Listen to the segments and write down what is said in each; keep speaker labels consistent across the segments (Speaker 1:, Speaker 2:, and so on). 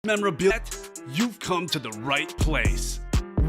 Speaker 1: Memorabilia, you've come to the right place.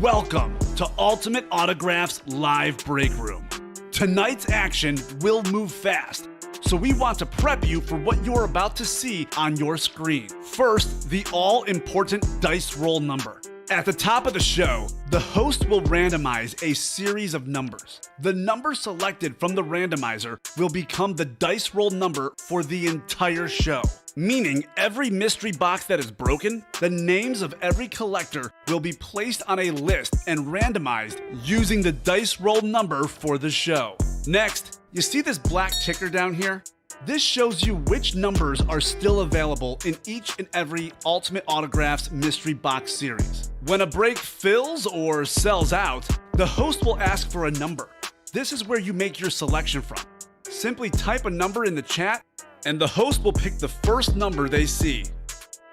Speaker 1: Welcome to Ultimate Autographs Live Break Room. Tonight's action will move fast, so we want to prep you for what you're about to see on your screen. First, the all-important dice roll number. At the top of the show, the host will randomize a series of numbers. The number selected from the randomizer will become the dice roll number for the entire show. Meaning every mystery box that is broken, the names of every collector will be placed on a list and randomized using the dice roll number for the show. Next, you see this black ticker down here? This shows you which numbers are still available in each and every Ultimate Autographs mystery box series. When a break fills or sells out, the host will ask for a number. This is where you make your selection from. Simply type a number in the chat and the host will pick the first number they see.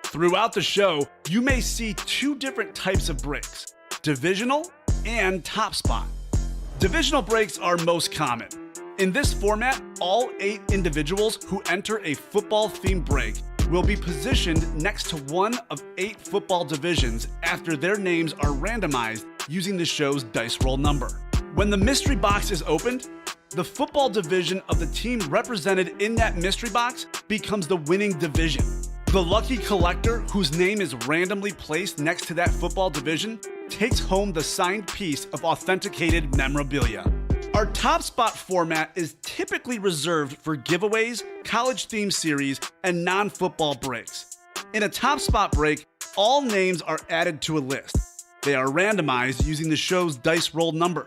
Speaker 1: Throughout the show, you may see two different types of breaks, divisional and top spot. Divisional breaks are most common. In this format, all 8 individuals who enter a football-themed break will be positioned next to one of 8 football divisions after their names are randomized using the show's dice roll number. When the mystery box is opened, the football division of the team represented in that mystery box becomes the winning division. The lucky collector whose name is randomly placed next to that football division takes home the signed piece of authenticated memorabilia. Our top spot format is typically reserved for giveaways, college-themed series, and non-football breaks. In a top spot break, all names are added to a list. They are randomized using the show's dice roll number.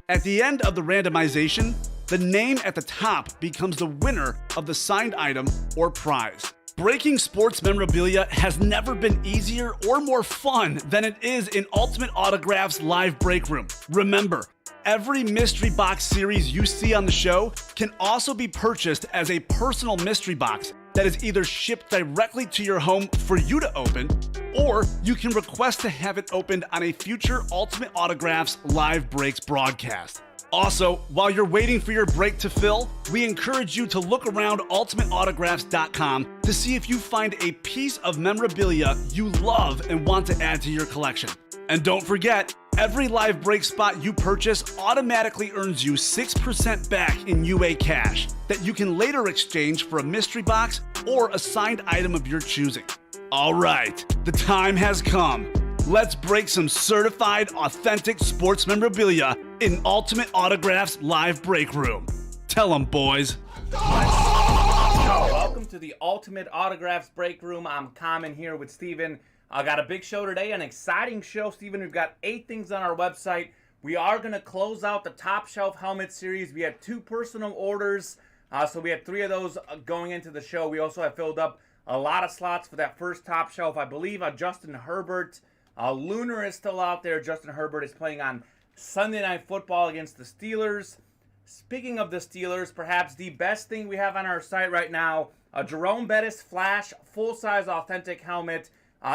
Speaker 1: At the end of the randomization, the name at the top becomes the winner of the signed item or prize. Breaking sports memorabilia has never been easier or more fun than it is in Ultimate Autographs Live Break Room. Remember, every mystery box series you see on the show can also be purchased as a personal mystery box that is either shipped directly to your home for you to open, or you can request to have it opened on a future Ultimate Autographs Live Breaks broadcast. Also, while you're waiting for your break to fill, we encourage you to look around ultimateautographs.com to see if you find a piece of memorabilia you love and want to add to your collection. And don't forget, every live break spot you purchase automatically earns you 6% back in UA cash that you can later exchange for a mystery box or a signed item of your choosing. All right, the time has come. Let's break some certified, authentic sports memorabilia in Ultimate Autographs Live Break Room. Tell them, boys.
Speaker 2: Welcome to the Ultimate Autographs Break Room. I'm Kamen here with Steven. I got a big show today, an exciting show, Steven. We've got 8 things on our website. We are going to close out the Top Shelf Helmet Series. We had 2 personal orders, so we had 3 of those going into the show. We also have filled up a lot of slots for that first Top Shelf. I believe Justin Herbert. Lunar is still out there. Justin Herbert is playing on Sunday Night Football against the Steelers. Speaking of the Steelers, perhaps the best thing we have on our site right now, a Jerome Bettis Flash full-size authentic helmet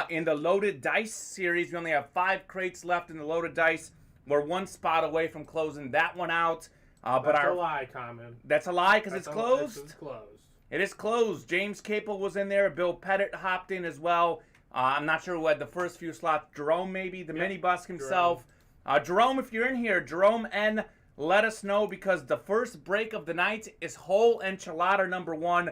Speaker 2: in the Loaded Dice series. We only have 5 crates left in the Loaded Dice. We're 1 spot away from closing that one out.
Speaker 3: That's a lie, Kamen.
Speaker 2: That's a lie because it's closed?
Speaker 3: It's closed.
Speaker 2: It is closed. James Capel was in there. Bill Pettit hopped in as well. I'm not sure who had the first few slots. Jerome, maybe, the minibus himself. Jerome, if you're in here, Jerome N., let us know because the first break of the night is whole enchilada number 1.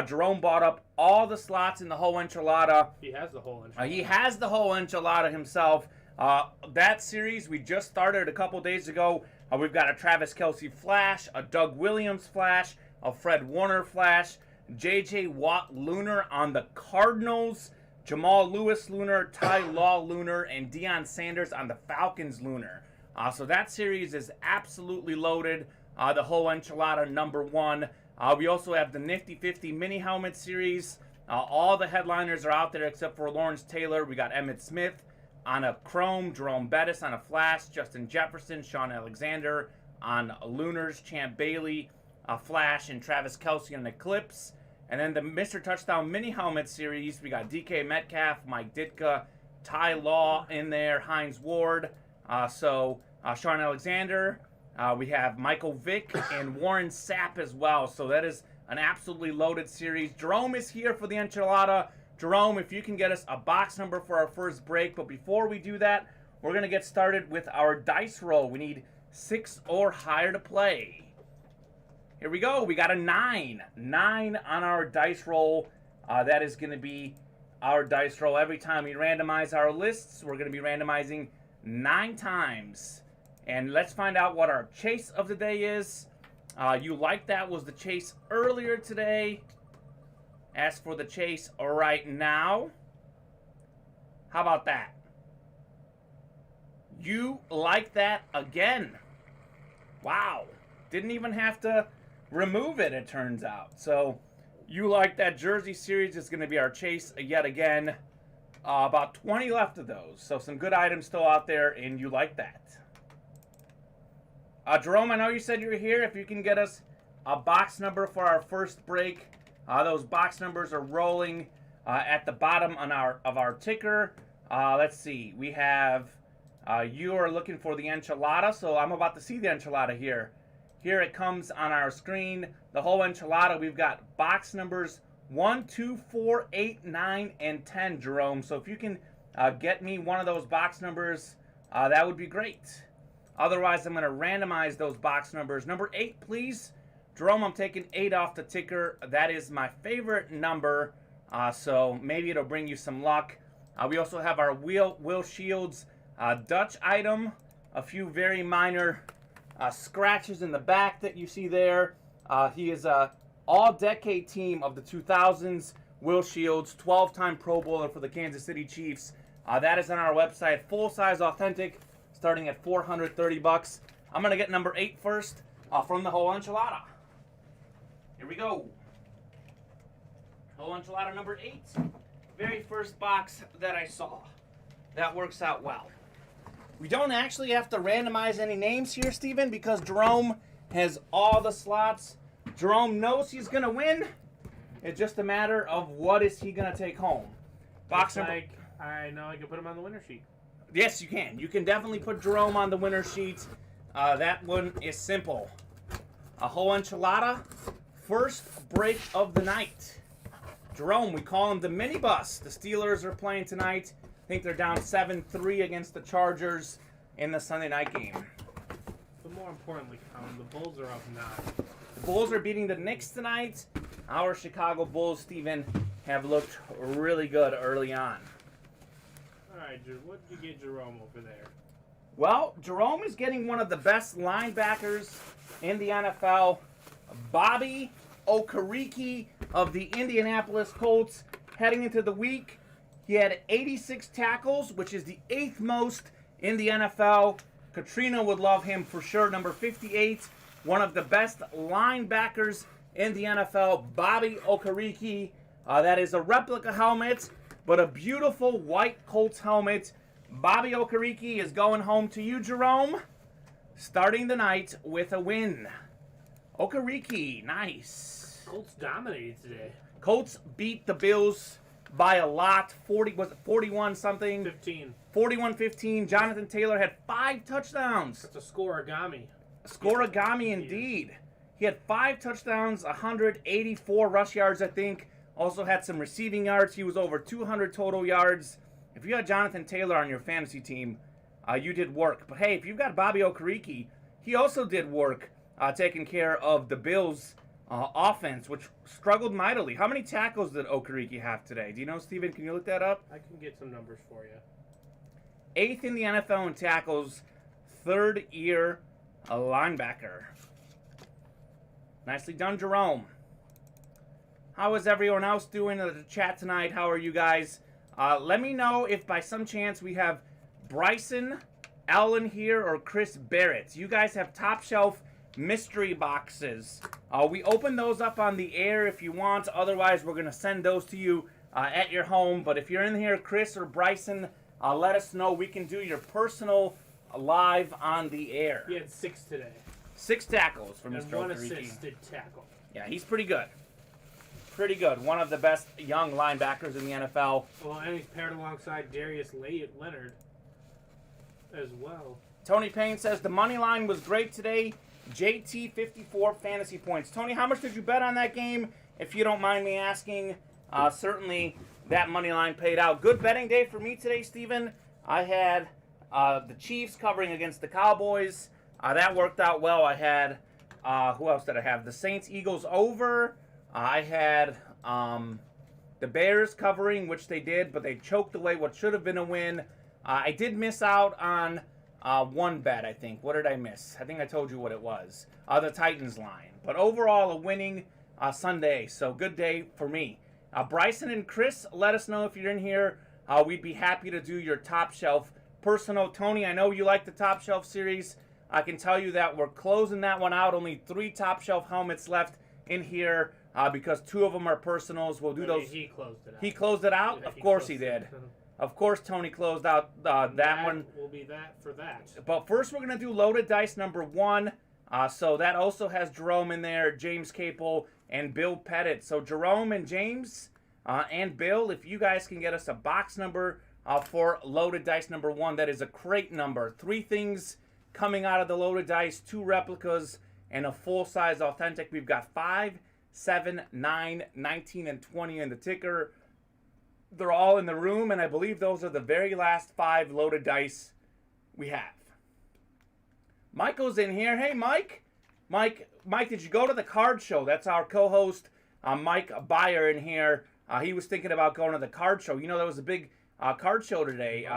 Speaker 2: Jerome bought up all the slots in the whole enchilada.
Speaker 3: He has the whole enchilada.
Speaker 2: He has the whole enchilada himself. That series we just started a couple days ago. We've got a Travis Kelce Flash, a Doug Williams Flash, a Fred Warner Flash, J.J. Watt Lunar on the Cardinals, Jamal Lewis Lunar, Ty Law Lunar, and Deion Sanders on the Falcons Lunar. So that series is absolutely loaded. The whole enchilada number 1. We also have the Nifty 50 mini helmet series. All the headliners are out there except for Lawrence Taylor. We got Emmitt Smith on a Chrome, Jerome Bettis on a Flash, Justin Jefferson, Sean Alexander on Lunars, Champ Bailey, a Flash, and Travis Kelce on an Eclipse. And then the Mr. Touchdown mini helmet series, we got DK Metcalf, Mike Ditka, Ty Law in there, Hines Ward, Sean Alexander. We have Michael Vick and Warren Sapp as well. So that is an absolutely loaded series. Jerome is here for the enchilada. Jerome, if you can get us a box number for our first break. But before we do that, we're going to get started with our dice roll. We need 6 or higher to play. Here we go. We got a 9. 9 on our dice roll. That is going to be our dice roll. Every time we randomize our lists, we're going to be randomizing 9 times. And let's find out what our chase of the day is. You Like That was the chase earlier today. As for the chase right now, how about that? You Like That again. Wow. Didn't even have to remove it, it turns out. So, You Like That Jersey series is going to be our chase yet again. About 20 left of those. So, some good items still out there in You Like That. Jerome, I know you said you were here. If you can get us a box number for our first break. Those box numbers are rolling at the bottom of our ticker. Let's see. We have, you are looking for the enchilada, so I'm about to see the enchilada here. Here it comes on our screen. The whole enchilada, we've got box numbers 1, 2, 4, 8, 9, and 10, Jerome. So if you can get me one of those box numbers, that would be great. Otherwise, I'm going to randomize those box numbers. Number 8, please. Jerome, I'm taking 8 off the ticker. That is my favorite number, so maybe it'll bring you some luck. We also have our Will Shields Dutch item. A few very minor scratches in the back that you see there. He is a all-decade team of the 2000s. Will Shields, 12-time Pro Bowler for the Kansas City Chiefs. That is on our website. Full-size authentic, starting at $430. I'm going to get number 8 first from the whole enchilada. Here we go. Whole enchilada number 8. Very first box that I saw. That works out well. We don't actually have to randomize any names here, Steven, because Jerome has all the slots. Jerome knows he's going to win. It's just a matter of what is he going to take home. Box number...
Speaker 3: I know I can put him on the winner sheet.
Speaker 2: Yes, you can. You can definitely put Jerome on the winner sheet. That one is simple. A whole enchilada. First break of the night. Jerome, we call him the minibus. The Steelers are playing tonight. I think they're down 7-3 against the Chargers in the Sunday night game.
Speaker 3: But more importantly, Colin, the Bulls are up 9.
Speaker 2: The Bulls are beating the Knicks tonight. Our Chicago Bulls, Steven, have looked really good early on.
Speaker 3: All right, what did you get Jerome over there?
Speaker 2: Well, Jerome is getting one of the best linebackers in the NFL, Bobby Okereke of the Indianapolis Colts. Heading into the week, he had 86 tackles, which is the 8th most in the NFL. Katrina would love him for sure. Number 58, one of the best linebackers in the NFL, Bobby Okereke. That is a replica helmet, but a beautiful white Colts helmet. Bobby Okereke is going home to you, Jerome, starting the night with a win. Okereke, nice.
Speaker 3: Colts dominated today.
Speaker 2: Colts beat the Bills by a lot. 41 something?
Speaker 3: 15.
Speaker 2: 41-15. Jonathan Taylor had 5 touchdowns.
Speaker 3: That's a scoreagami.
Speaker 2: Scoreagami indeed. He had 5 touchdowns, 184 rush yards, I think. Also had some receiving yards. He was over 200 total yards. If you had Jonathan Taylor on your fantasy team, you did work. But hey, if you've got Bobby Okereke, he also did work taking care of the Bills' offense, which struggled mightily. How many tackles did Okereke have today? Do you know, Steven? Can you look that up?
Speaker 3: I can get some numbers for you.
Speaker 2: 8th in the NFL in tackles, 3rd year a linebacker. Nicely done, Jerome. How is everyone else doing in the chat tonight? How are you guys? Let me know if by some chance we have Bryson Allen here or Chris Barrett. You guys have top shelf mystery boxes. We open those up on the air if you want. Otherwise, we're going to send those to you at your home. But if you're in here, Chris or Bryson, let us know. We can do your personal live on the air.
Speaker 3: He had 6 today.
Speaker 2: 6 tackles for
Speaker 3: and
Speaker 2: Mr.
Speaker 3: one
Speaker 2: Okereke.
Speaker 3: assisted tackle.
Speaker 2: Yeah, he's pretty good. Pretty good. One of the best young linebackers in the NFL.
Speaker 3: Well, and he's paired alongside Darius Leonard as well.
Speaker 2: Tony Payne says the money line was great today. JT 54 fantasy points. Tony, how much did you bet on that game? If you don't mind me asking, certainly that money line paid out. Good betting day for me today, Steven. I had the Chiefs covering against the Cowboys. That worked out well. I had, who else did I have? The Saints-Eagles over. I had the Bears covering, which they did, but they choked away what should have been a win. I did miss out on one bet, I think. What did I miss? I think I told you what it was. The Titans line. But overall, a winning Sunday. So good day for me. Bryson and Chris, let us know if you're in here. We'd be happy to do your top shelf personal. Tony, I know you like the top shelf series. I can tell you that we're closing that one out. Only 3 top shelf helmets left in here because 2 of them are personals. We'll do those.
Speaker 3: He closed it out.
Speaker 2: He closed it out?
Speaker 3: Yeah,
Speaker 2: of course he did. Of course Tony closed out that one.
Speaker 3: Will be that for that.
Speaker 2: But first we're going to do loaded dice number 1. So that also has Jerome in there, James Capel, and Bill Pettit. So Jerome and James and Bill, if you guys can get us a box number for loaded dice number 1, that is a crate number. 3 things coming out of the loaded dice, 2 replicas, and a full-size authentic. We've got 5, 7, 9, 19, and 20 in the ticker. They're all in the room, and I believe those are the very last 5 loaded dice we have. Michael's in here. Hey, Mike. Mike, did you go to the card show? That's our co-host, Mike Beyer, in here. He was thinking about going to the card show. You know, there was a big card show today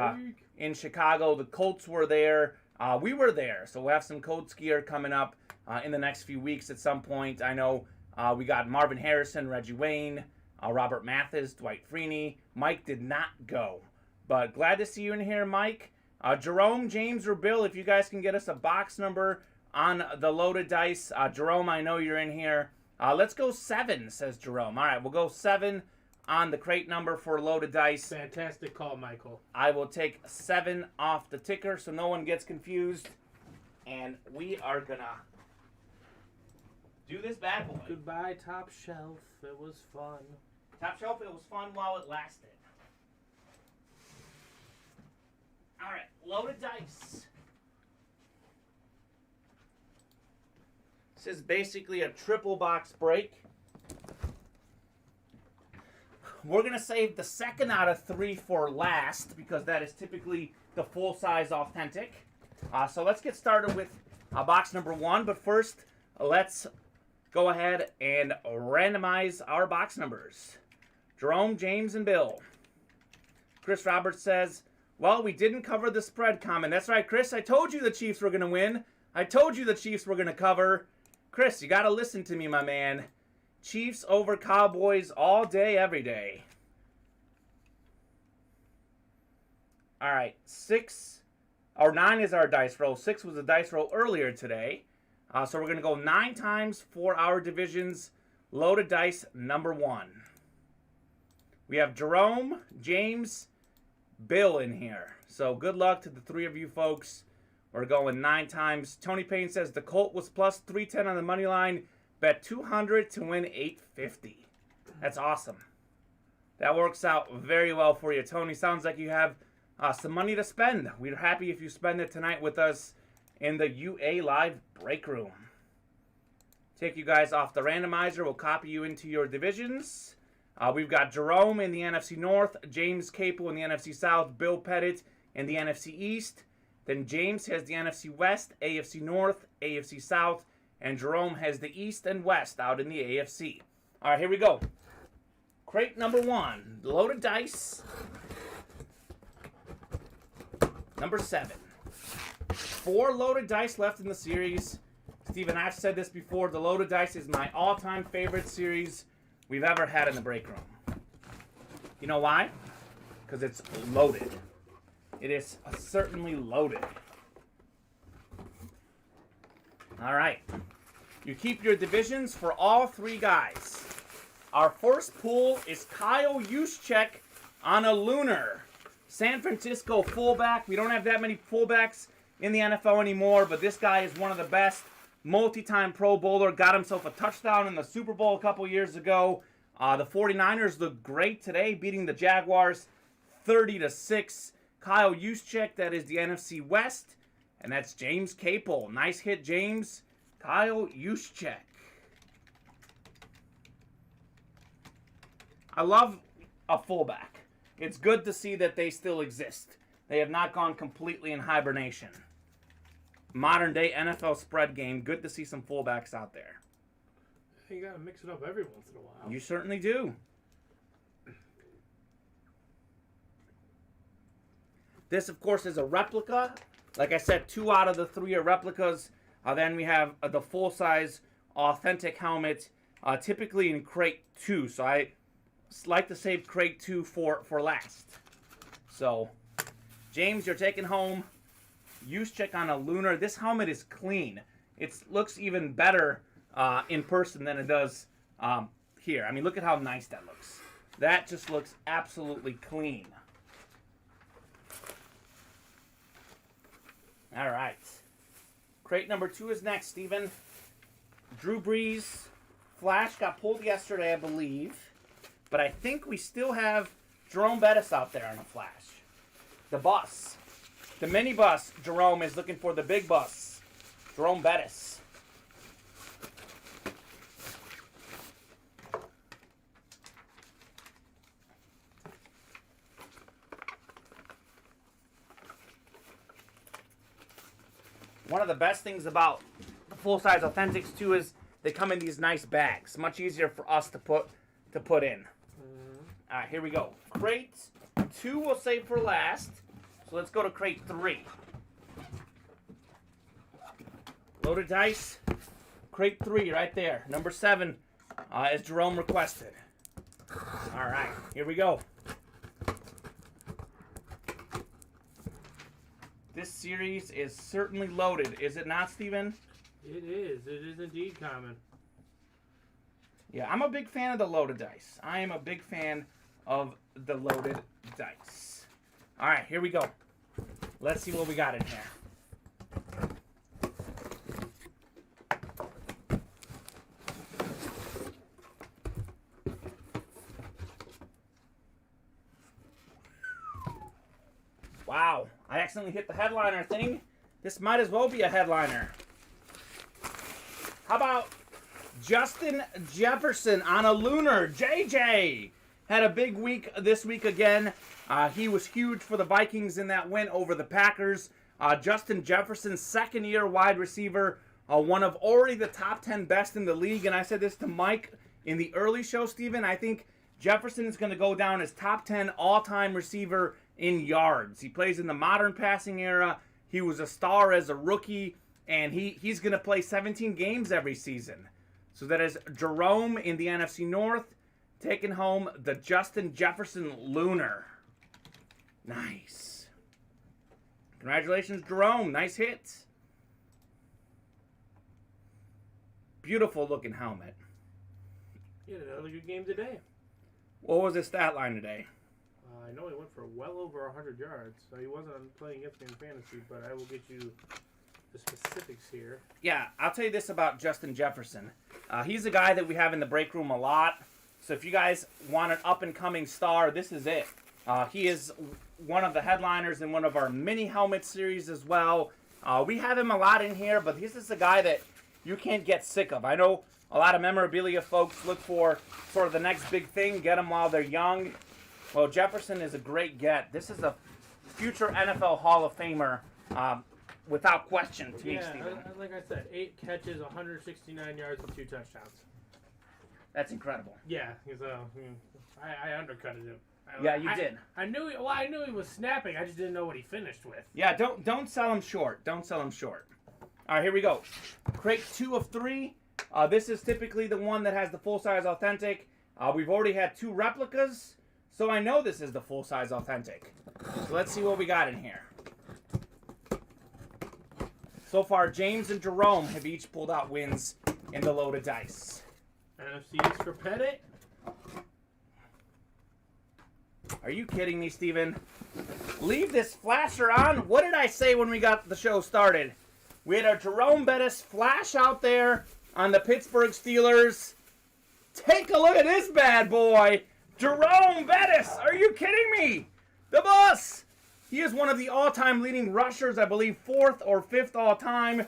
Speaker 2: in Chicago. The Colts were there. We were there. So we'll have some Colts gear coming up in the next few weeks at some point. I know we got Marvin Harrison, Reggie Wayne, Robert Mathis, Dwight Freeney. Mike did not go. But glad to see you in here, Mike. Jerome, James, or Bill, if you guys can get us a box number on the loaded dice. Jerome, I know you're in here. Let's go 7, says Jerome. All right, we'll go 7 on the crate number for loaded dice.
Speaker 3: Fantastic call, Michael.
Speaker 2: I will take 7 off the ticker so no one gets confused. And we are going to do this bad boy.
Speaker 3: Goodbye, Top Shelf. It was fun.
Speaker 2: Top Shelf, it was fun while it lasted. All right, loaded dice. This is basically a triple box break. We're going to save the second out of 3 for last because that is typically the full-size authentic. So let's get started with box number 1. But first, let's go ahead and randomize our box numbers. Jerome, James, and Bill. Chris Roberts says, well, we didn't cover the spread, Kamen. That's right, Chris. I told you the Chiefs were going to win. I told you the Chiefs were going to cover. Chris, you got to listen to me, my man. Chiefs over Cowboys all day, every day. All right, 9 is our dice roll. 6 was a dice roll earlier today. So we're going to go 9 times for our divisions. Loaded dice number 1. We have Jerome, James, Bill in here. So good luck to the 3 of you folks. We're going 9 times. Tony Payne says the Colt was plus 310 on the money line. Bet 200 to win 850. That's awesome. That works out very well for you, Tony. Sounds like you have some money to spend. We're happy if you spend it tonight with us in the UA Live break room. Take you guys off the randomizer. We'll copy you into your divisions. We've got Jerome in the NFC North, James Capel in the NFC South, Bill Pettit in the NFC East. Then James has the NFC West, AFC North, AFC South, and Jerome has the East and West out in the AFC. All right, here we go. Crate number 1, loaded dice. Number 7. 4 loaded dice left in the series. Steven, I've said this before. The loaded dice is my all-time favorite series we've ever had in the break room. You know why? Because it's loaded. It is certainly loaded. All right. You keep your divisions for all 3 guys. Our first pool is Kyle Juszczyk on a lunar. San Francisco fullback. We don't have that many fullbacks in the NFL anymore, but this guy is one of the best. Multi-time Pro Bowler. Got himself a touchdown in the Super Bowl a couple years ago. The 49ers look great today, beating the Jaguars 30-6. Kyle Juszczyk, that is the NFC West. And that's James Capel. Nice hit, James. Kyle Juszczyk. I love a fullback. It's good to see that they still exist. They have not gone completely in hibernation. Modern day NFL spread game. Good to see some fullbacks out there.
Speaker 3: You gotta mix it up every once in a while.
Speaker 2: You certainly do. This, of course, is a replica. Like I said, 2 out of the 3 are replicas. Then we have the full-size authentic helmet, typically in crate 2. So I like to save crate 2 for last. So, James, you're taking home use check on a Lunar. This helmet is clean. It looks even better in person than it does here. I mean, look at how nice that looks. That just looks absolutely clean. All right. Crate number 2 is next, Steven. Drew Brees. Flash got pulled yesterday, I believe. But I think we still have Jerome Bettis out there on a Flash. The bus. The mini bus. Jerome is looking for the big bus. Jerome Bettis. One of the best things about the full-size Authentics too is they come in these nice bags. Much easier for us to put in. All right, here we go. Crate 2 we'll save for last. So let's go to crate 3. Loaded dice. Crate 3 right there. Number 7 as Jerome requested. All right, here we go. This series is certainly loaded, is it not, Steven?
Speaker 3: It is. It is indeed Kamen.
Speaker 2: Yeah, I'm a big fan of the loaded dice. I am a big fan of the loaded dice. All right, here we go. Let's see what we got in here. Wow, I accidentally hit the headliner thing. This might as well be a headliner. How about Justin Jefferson on a Lunar? JJ had a big week this week again. He was huge for the Vikings in that win over the Packers. Justin Jefferson, 2nd-year wide receiver, one of already the top 10 best in the league. And I said this to Mike in the early show, Steven. I think Jefferson is going to go down as top 10 all-time receiver in yards. He plays in the modern passing era. He was a star as a rookie, and he's going to play 17 games every season. So that is Jerome in the NFC North taking home the Justin Jefferson Lunar. Nice. Congratulations, Jerome. Nice hit. Beautiful looking helmet.
Speaker 3: He had another good game today.
Speaker 2: What was his stat line today?
Speaker 3: I know he went for well over 100 yards, so he wasn't playing against me in fantasy, but I will get you the specifics here.
Speaker 2: Yeah, I'll tell you this about Justin Jefferson. He's a guy that we have in the break room a lot. So if you guys want an up-and-coming star, this is it. He is one of the headliners in one of our mini helmet series as well. We have him a lot in here, but this is a guy that you can't get sick of. I know a lot of memorabilia folks look for sort of the next big thing, get them while they're young. Well, Jefferson is a great get. This is a future NFL Hall of Famer without question to me, Steven.
Speaker 3: Like I said, 8 catches, 169 yards, and 2 touchdowns.
Speaker 2: That's incredible.
Speaker 3: Yeah, I undercutted him.
Speaker 2: Yeah, you did.
Speaker 3: I knew he was snapping. I just didn't know what he finished with.
Speaker 2: Yeah, don't sell him short. Don't sell him short. All right, here we go. Crate 2 of 3. This is typically the one that has the full-size authentic. We've already had 2 replicas, so I know this is the full-size authentic. So let's see what we got in here. So far, James and Jerome have each pulled out wins in the loaded dice.
Speaker 3: NFC is for Pettit.
Speaker 2: Are you kidding me, Steven? Leave this flasher on? What did I say when we got the show started? We had our Jerome Bettis flash out there on the Pittsburgh Steelers. Take a look at this bad boy. Jerome Bettis, are you kidding me? The bus. He is one of the all-time leading rushers, I believe 4th or 5th all-time.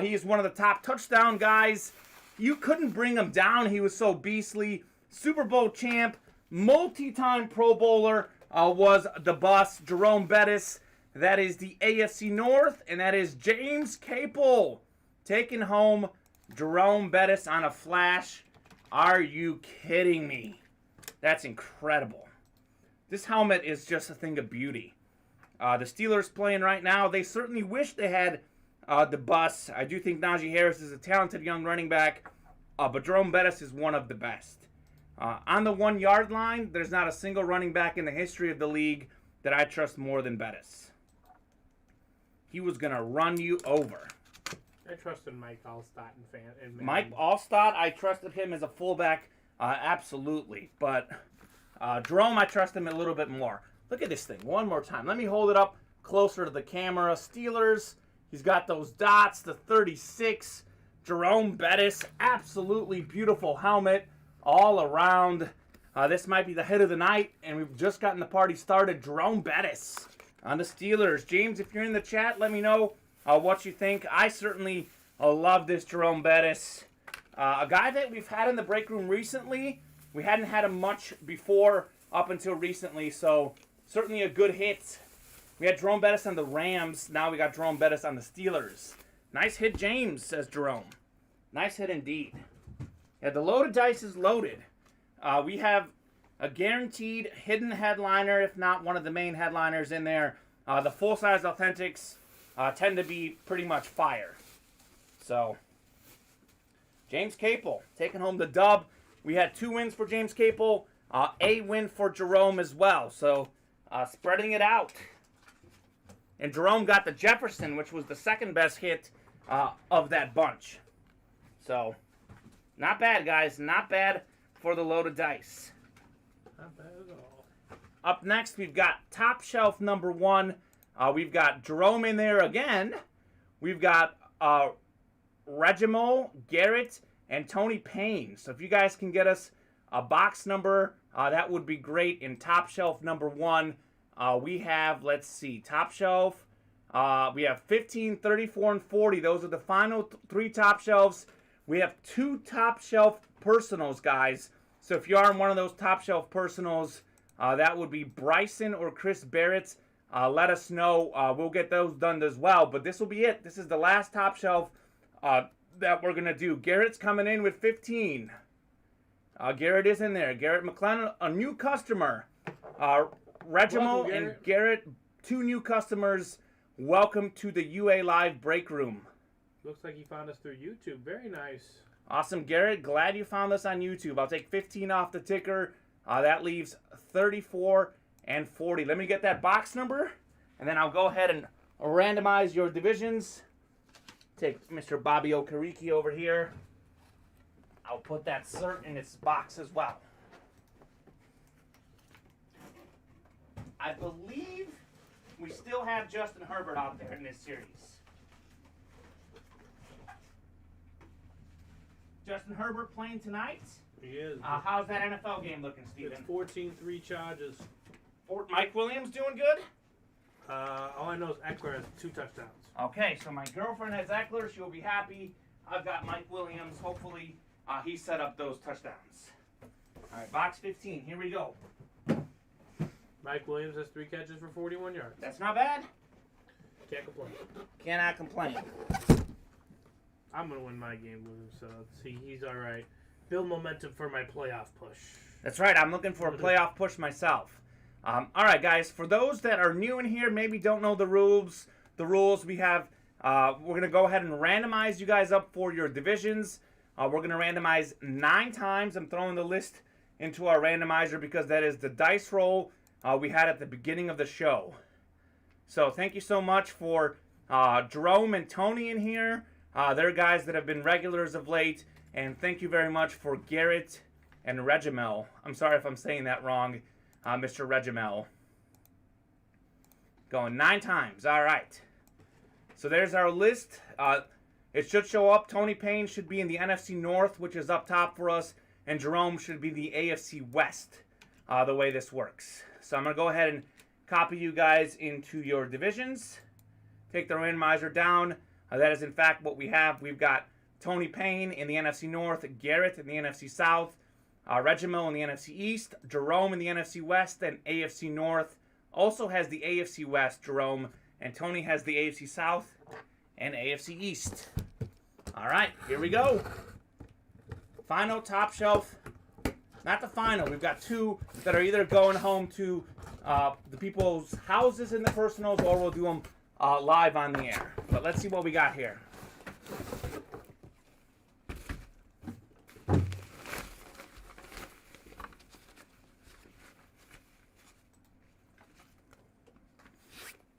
Speaker 2: He is one of the top touchdown guys. You couldn't bring him down. He was so beastly. Super Bowl champ, multi-time Pro Bowler was the bus, Jerome Bettis. That is the AFC North, and that is James Capel taking home Jerome Bettis on a flash. Are you kidding me? That's incredible. This helmet is just a thing of beauty. The Steelers playing right now, they certainly wish they had the bus. I do think Najee Harris is a talented young running back, but Jerome Bettis is one of the best. On the 1 yard line, there's not a single running back in the history of the league that I trust more than Bettis. He was going to run you over.
Speaker 3: I trusted Mike Allstott and
Speaker 2: Mike Allstott, I trusted him as a fullback, absolutely. But Jerome, I trust him a little bit more. Look at this thing one more time. Let me hold it up closer to the camera. Steelers, he's got those dots, the 36. Jerome Bettis, absolutely beautiful helmet all around. This might be the hit of the night, and we've just gotten the party started. Jerome Bettis on the Steelers. James, if you're in the chat, let me know what you think. I certainly love this Jerome Bettis. A guy that we've had in the break room recently. We hadn't had him much before up until recently, so certainly a good hit. We had Jerome Bettis on the Rams. Now we got Jerome Bettis on the Steelers. Nice hit, James, says Jerome. Nice hit indeed. Yeah, the loaded dice is loaded. We have a guaranteed hidden headliner, if not one of the main headliners in there. The full-size authentics tend to be pretty much fire. So, James Capel taking home the dub. We had 2 wins for James Capel, a win for Jerome as well. So, spreading it out. And Jerome got the Jefferson, which was the second best hit of that bunch. So, not bad, guys. Not bad for the loaded dice.
Speaker 3: Not bad at all.
Speaker 2: Up next, we've got Top Shelf number 1. We've got Jerome in there again. We've got Regimo, Garrett, and Tony Payne. So if you guys can get us a box number, that would be great. In Top Shelf number 1, we have, let's see, Top Shelf. We have 15, 34, and 40. Those are the final 3 top shelves. We have 2 top shelf personals, guys. So if you are in one of those top shelf personals, that would be Bryson or Chris Barrett. Let us know. We'll get those done as well. But this will be it. This is the last top shelf that we're going to do. Garrett's coming in with 15. Garrett is in there. Garrett McLennan, a new customer. Regimo and Garrett, 2 new customers. Welcome to the UA Live break room.
Speaker 3: Looks like he found us through YouTube. Very nice.
Speaker 2: Awesome, Garrett. Glad you found us on YouTube. I'll take 15 off the ticker. That leaves 34 and 40. Let me get that box number, and then I'll go ahead and randomize your divisions. Take Mr. Bobby Okereke over here. I'll put that cert in its box as well. I believe we still have Justin Herbert out there in this series. Justin Herbert playing tonight.
Speaker 3: He is.
Speaker 2: How's that NFL game looking, Steven?
Speaker 3: It's 14-3 charges.
Speaker 2: Mike Williams doing good?
Speaker 3: All I know is Eckler has 2 touchdowns.
Speaker 2: Okay, so my girlfriend has Eckler. She'll be happy. I've got Mike Williams. Hopefully, he set up those touchdowns. All right, box 15. Here we go.
Speaker 3: Mike Williams has 3 catches for 41 yards.
Speaker 2: That's not bad.
Speaker 3: Can't complain.
Speaker 2: Cannot complain.
Speaker 3: I'm going to win my game with him, so he's all right. Build momentum for my playoff push.
Speaker 2: That's right. I'm looking for a playoff push myself. All right, guys. For those that are new in here, maybe don't know the rules. We have. We're going to go ahead and randomize you guys up for your divisions. We're going to randomize 9 times. I'm throwing the list into our randomizer because that is the dice roll we had at the beginning of the show. So thank you so much for Jerome and Tony in here. They're guys that have been regulars of late. And thank you very much for Garrett and Regimel. I'm sorry if I'm saying that wrong, Mr. Regimel. Going 9 times. All right. So there's our list. It should show up. Tony Payne should be in the NFC North, which is up top for us. And Jerome should be the AFC West, the way this works. So I'm going to go ahead and copy you guys into your divisions. Take the randomizer down. That is, in fact, what we have. We've got Tony Payne in the NFC North, Garrett in the NFC South, Regiment in the NFC East, Jerome in the NFC West, and AFC North. Also has the AFC West, Jerome, and Tony has the AFC South and AFC East. All right, here we go. Final top shelf. Not the final. We've got two that are either going home to the people's houses in the personals, or we'll do them live on the air. But let's see what we got here.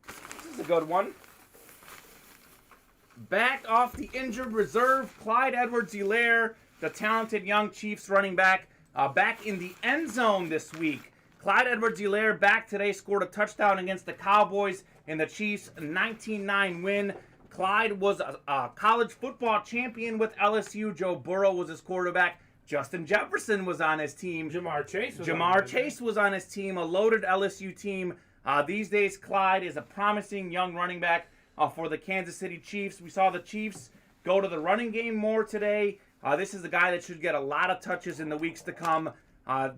Speaker 2: This is a good one. Back off the injured reserve, Clyde Edwards-Helaire, the talented young Chiefs running back, back in the end zone this week. Clyde Edwards-Helaire back today, scored a touchdown against the Cowboys in the Chiefs' 19-9 win. Clyde was a college football champion with LSU. Joe Burrow was his quarterback. Justin Jefferson was on his team.
Speaker 3: Jamar Chase
Speaker 2: was on his team, a loaded LSU team. These days, Clyde is a promising young running back for the Kansas City Chiefs. We saw the Chiefs go to the running game more today. This is a guy that should get a lot of touches in the weeks to come.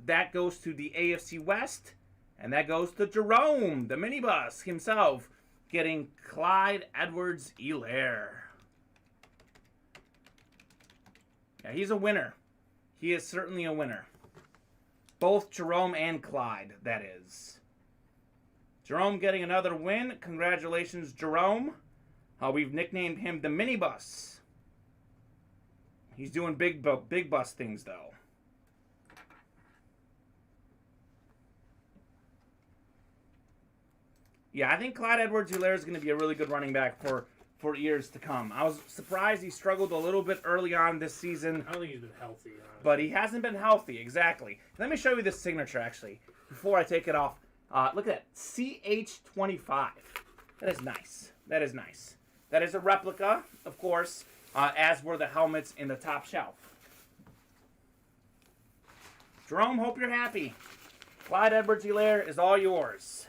Speaker 2: That goes to the AFC West, and that goes to Jerome, the minibus himself, getting Clyde Edwards-Helaire. Yeah, he's a winner. He is certainly a winner. Both Jerome and Clyde, that is. Jerome getting another win. Congratulations, Jerome. We've nicknamed him the minibus. He's doing big bus things, though. Yeah, I think Clyde Edwards-Helaire is going to be a really good running back for years to come. I was surprised he struggled a little bit early on this season.
Speaker 3: I don't think he's been healthy. Honestly.
Speaker 2: But he hasn't been healthy, exactly. Let me show you this signature, actually, before I take it off. Look at that, CH25. That is nice. That is nice. That is a replica, of course, as were the helmets in the top shelf. Jerome, hope you're happy. Clyde Edwards-Helaire is all yours.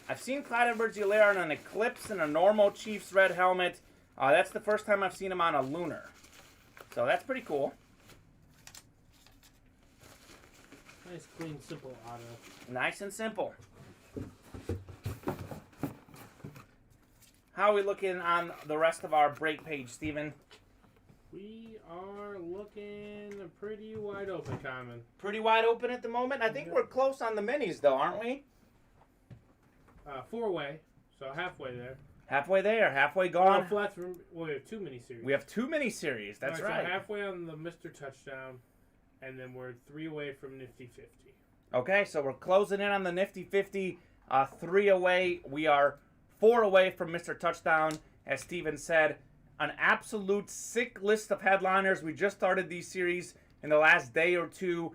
Speaker 2: I've seen Clyde Edwards-Helaire on an Eclipse and a normal Chiefs red helmet. That's the first time I've seen him on a Lunar. So that's pretty cool.
Speaker 3: Nice, clean, simple auto.
Speaker 2: Nice and simple. How are we looking on the rest of our break page, Steven?
Speaker 3: We are looking pretty wide open, Kamen.
Speaker 2: Pretty wide open at the moment? I think we're close on the minis, though, aren't we?
Speaker 3: 4-way, so halfway there.
Speaker 2: Halfway there, halfway gone.
Speaker 3: Flats, well, we have 2 mini-series.
Speaker 2: We have 2 mini-series, that's right.
Speaker 3: So halfway on the Mr. Touchdown, and then we're 3 away from Nifty 50.
Speaker 2: Okay, so we're closing in on the Nifty 50. 3 away. We are 4 away from Mr. Touchdown, as Steven said. An absolute sick list of headliners. We just started these series in the last day or two.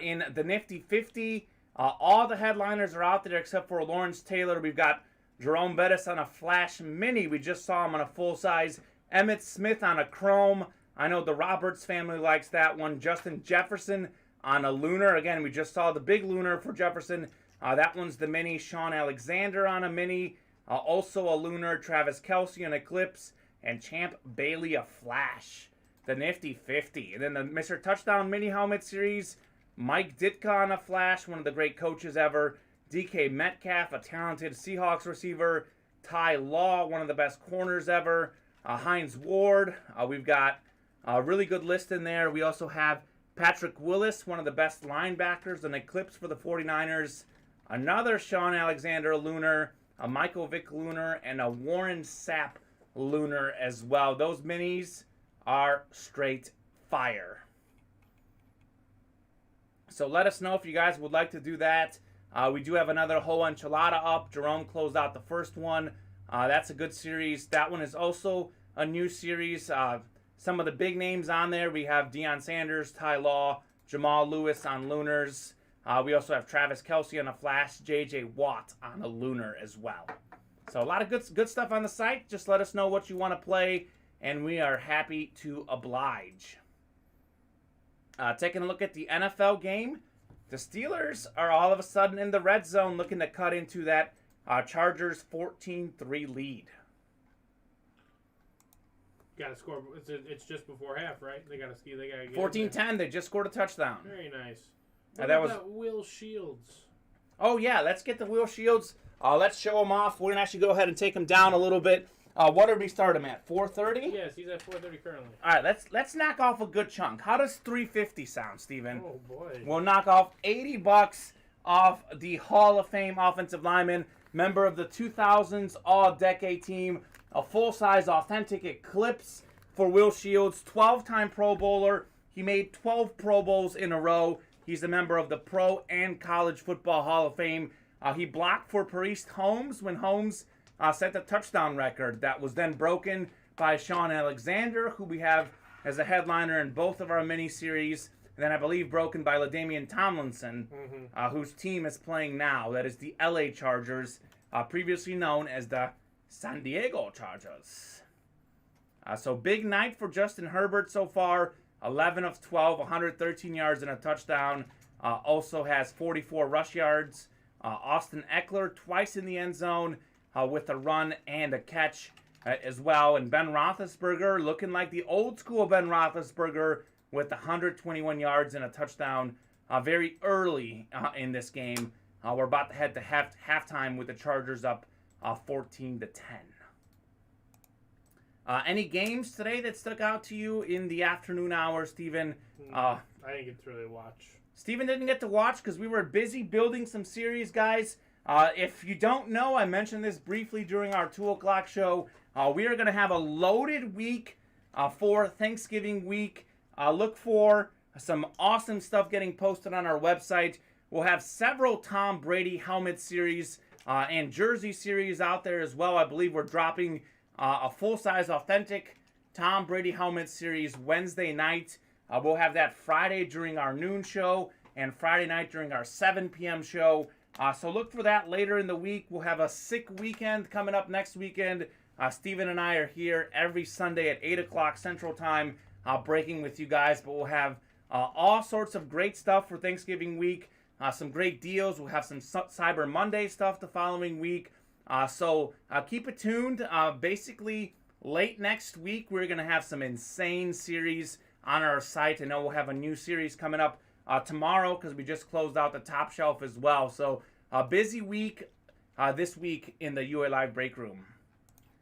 Speaker 2: In the Nifty 50, all the headliners are out there except for Lawrence Taylor. We've got Jerome Bettis on a Flash Mini. We just saw him on a full-size. Emmitt Smith on a Chrome. I know the Roberts family likes that one. Justin Jefferson on a Lunar. Again, we just saw the big Lunar for Jefferson. That one's the Mini. Sean Alexander on a Mini. Also a Lunar. Travis Kelce an Eclipse. And Champ Bailey a Flash. The Nifty 50. And then the Mr. Touchdown Mini Helmet Series. Mike Ditka on a Flash. One of the great coaches ever. DK Metcalf, a talented Seahawks receiver. Ty Law, one of the best corners ever. Hines Ward. We've got a really good list in there. We also have Patrick Willis, one of the best linebackers, an Eclipse for the 49ers. Another Sean Alexander Lunar. A Michael Vick Lunar. And a Warren Sapp Lunar as well. Those minis are straight fire. So let us know if you guys would like to do that. We do have another whole enchilada up. Jerome closed out the first one. That's a good series. That one is also a new series. Some of the big names on there. We have Deion Sanders, Ty Law, Jamal Lewis on Lunars. We also have Travis Kelce on a Flash, J.J. Watt on a Lunar as well. So a lot of good stuff on the site. Just let us know what you want to play, and we are happy to oblige. Taking a look at the NFL game. The Steelers are all of a sudden in the red zone looking to cut into that Chargers 14-3 lead.
Speaker 3: Got to score. It's just before half, right? They got to ski. They got to get
Speaker 2: 14-10. They just scored a touchdown.
Speaker 3: Very nice.
Speaker 2: That
Speaker 3: What
Speaker 2: was-
Speaker 3: about Will Shields?
Speaker 2: Oh, yeah. Let's get the Will Shields. Let's show him off. We're going to actually go ahead and take him down a little bit. What did we start him at? 430?
Speaker 3: Yes, he's at 430 currently.
Speaker 2: All right, let's knock off a good chunk. How does 350 sound, Steven?
Speaker 3: Oh, boy.
Speaker 2: We'll knock off $80 off the Hall of Fame offensive lineman, member of the 2000s All-Decade team, a full-size authentic Eclipse for Will Shields, 12-time Pro Bowler. He made 12 Pro Bowls in a row. He's a member of the Pro and College Football Hall of Fame. He blocked for Priest Holmes when Holmes set the touchdown record that was then broken by Sean Alexander, who we have as a headliner in both of our mini-series. And then I believe broken by LaDainian Tomlinson, whose team is playing now. That is the LA Chargers, previously known as the San Diego Chargers. So big night for Justin Herbert so far. 11 of 12, 113 yards and a touchdown. Also has 44 rush yards. Austin Eckler twice in the end zone with a run and a catch as well. And Ben Roethlisberger looking like the old school Ben Roethlisberger with 121 yards and a touchdown very early in this game. We're about to head to halftime with the Chargers up 14-10. Any games today that stuck out to you in the afternoon hours, Steven?
Speaker 3: I didn't get to really watch.
Speaker 2: Steven didn't get to watch because we were busy building some series, guys. If you don't know, I mentioned this briefly during our 2 o'clock show. We are going to have a loaded week for Thanksgiving week. Look for some awesome stuff getting posted on our website. We'll have several Tom Brady helmet series and jersey series out there as well. I believe we're dropping a full-size authentic Tom Brady helmet series Wednesday night. We'll have that Friday during our noon show and Friday night during our 7 p.m. show. So look for that later in the week. We'll have a sick weekend coming up next weekend. Steven and I are here every Sunday at 8 o'clock Central Time breaking with you guys. But we'll have all sorts of great stuff for Thanksgiving week. Some great deals. We'll have some Cyber Monday stuff the following week. So keep it tuned. Basically, late next week, we're going to have some insane series on our site. I know we'll have a new series coming up tomorrow because we just closed out the top shelf as well. So a busy week this week in the UA Live break room.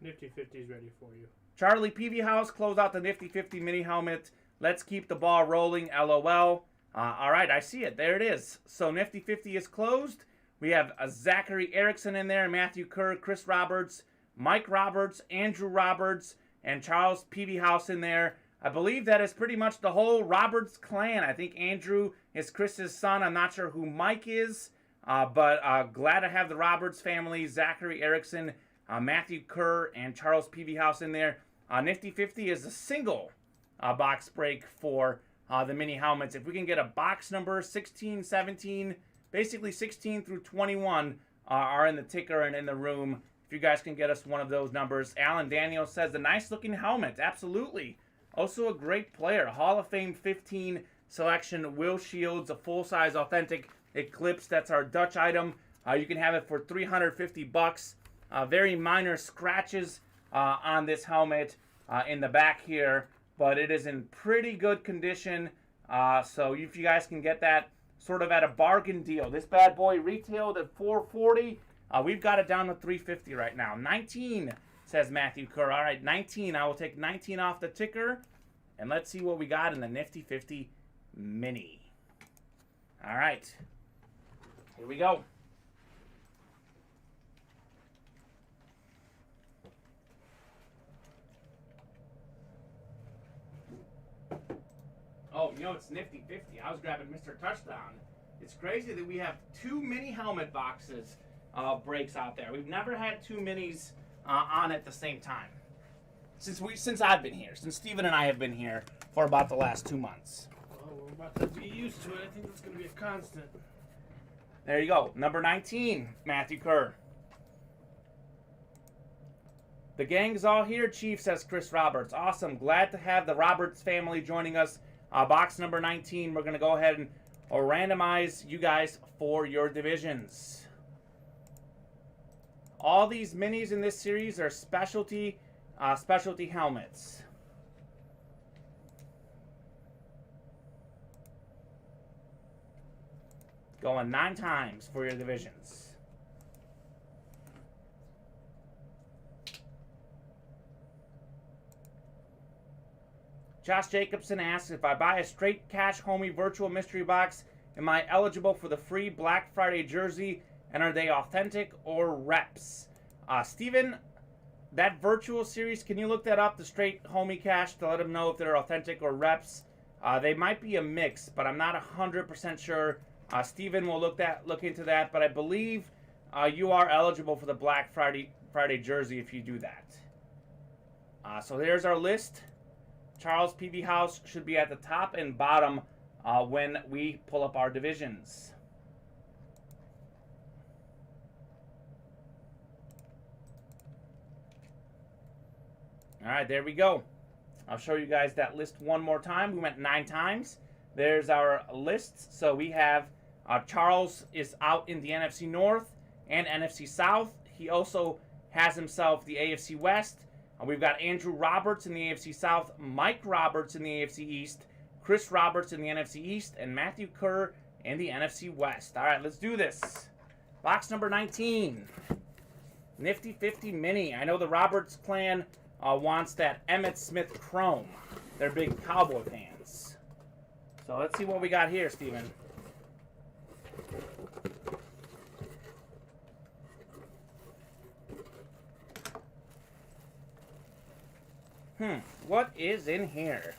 Speaker 3: Nifty 50 is ready for you.
Speaker 2: Charlie Peavy House closed out the Nifty 50 mini helmet. Let's keep the ball rolling, LOL. All right, I see it. There it is. So Nifty 50 is closed. We have Zachary Erickson in there, Matthew Kerr, Chris Roberts, Mike Roberts, Andrew Roberts, and Charles Peavy House in there. I believe that is pretty much the whole Roberts clan. I think Andrew is Chris's son. I'm not sure who Mike is, but glad to have the Roberts family, Zachary Erickson, Matthew Kerr, and Charles Peavy House in there. Nifty 50 is a single box break for the mini helmets. If we can get a box number 16, 17, basically 16 through 21 are in the ticker and in the room. If you guys can get us one of those numbers. Alan Daniels says, a nice looking helmet. Absolutely. Also a great player. Hall of Fame 15 selection. Will Shields, a full-size authentic Eclipse. That's our Dutch item. You can have it for $350. Very minor scratches on this helmet in the back here. But it is in pretty good condition. So if you guys can get that sort of at a bargain deal. This bad boy retailed at $440. We've got it down to $350 right now. 19, says Matthew Kerr. All right, 19. I will take 19 off the ticker. And let's see what we got in the Nifty 50 Mini. All right. Here we go. Oh, you know, it's Nifty 50. I was grabbing Mr. Touchdown. It's crazy that we have 2 mini helmet boxes breaks out there. We've never had 2 minis on at the same time. Since I've been here. Since Steven and I have been here for about the last 2 months.
Speaker 3: Well, we're about to be used to it. I think that's going to be a constant.
Speaker 2: There you go. Number 19, Matthew Kerr. The gang's all here, Chief, says Chris Roberts. Awesome. Glad to have the Roberts family joining us. Box number 19. We're going to go ahead and randomize you guys for your divisions. All these minis in this series are specialty helmets. Going 9 times for your divisions. Josh Jacobson asks, if I buy a straight cash homie virtual mystery box, am I eligible for the free Black Friday jersey? And are they authentic or reps? Steven, that virtual series, can you look that up, the straight homie cash, to let them know if they're authentic or reps? They might be a mix, but I'm not 100% sure. Steven will look into that, but I believe you are eligible for the Black Friday jersey if you do that. So there's our list. Charles P.V. House should be at the top and bottom when we pull up our divisions. All right, there we go. I'll show you guys that list one more time. We went 9 times. There's our lists. So we have Charles is out in the NFC North and NFC South. He also has himself the AFC West. We've got Andrew Roberts in the AFC South, Mike Roberts in the AFC East, Chris Roberts in the NFC East, and Matthew Kerr in the NFC West. All right, let's do this. Box number 19. Nifty 50 Mini. I know the Roberts clan wants that Emmitt Smith Chrome. They're big Cowboy fans. So let's see what we got here, Steven. What is in here?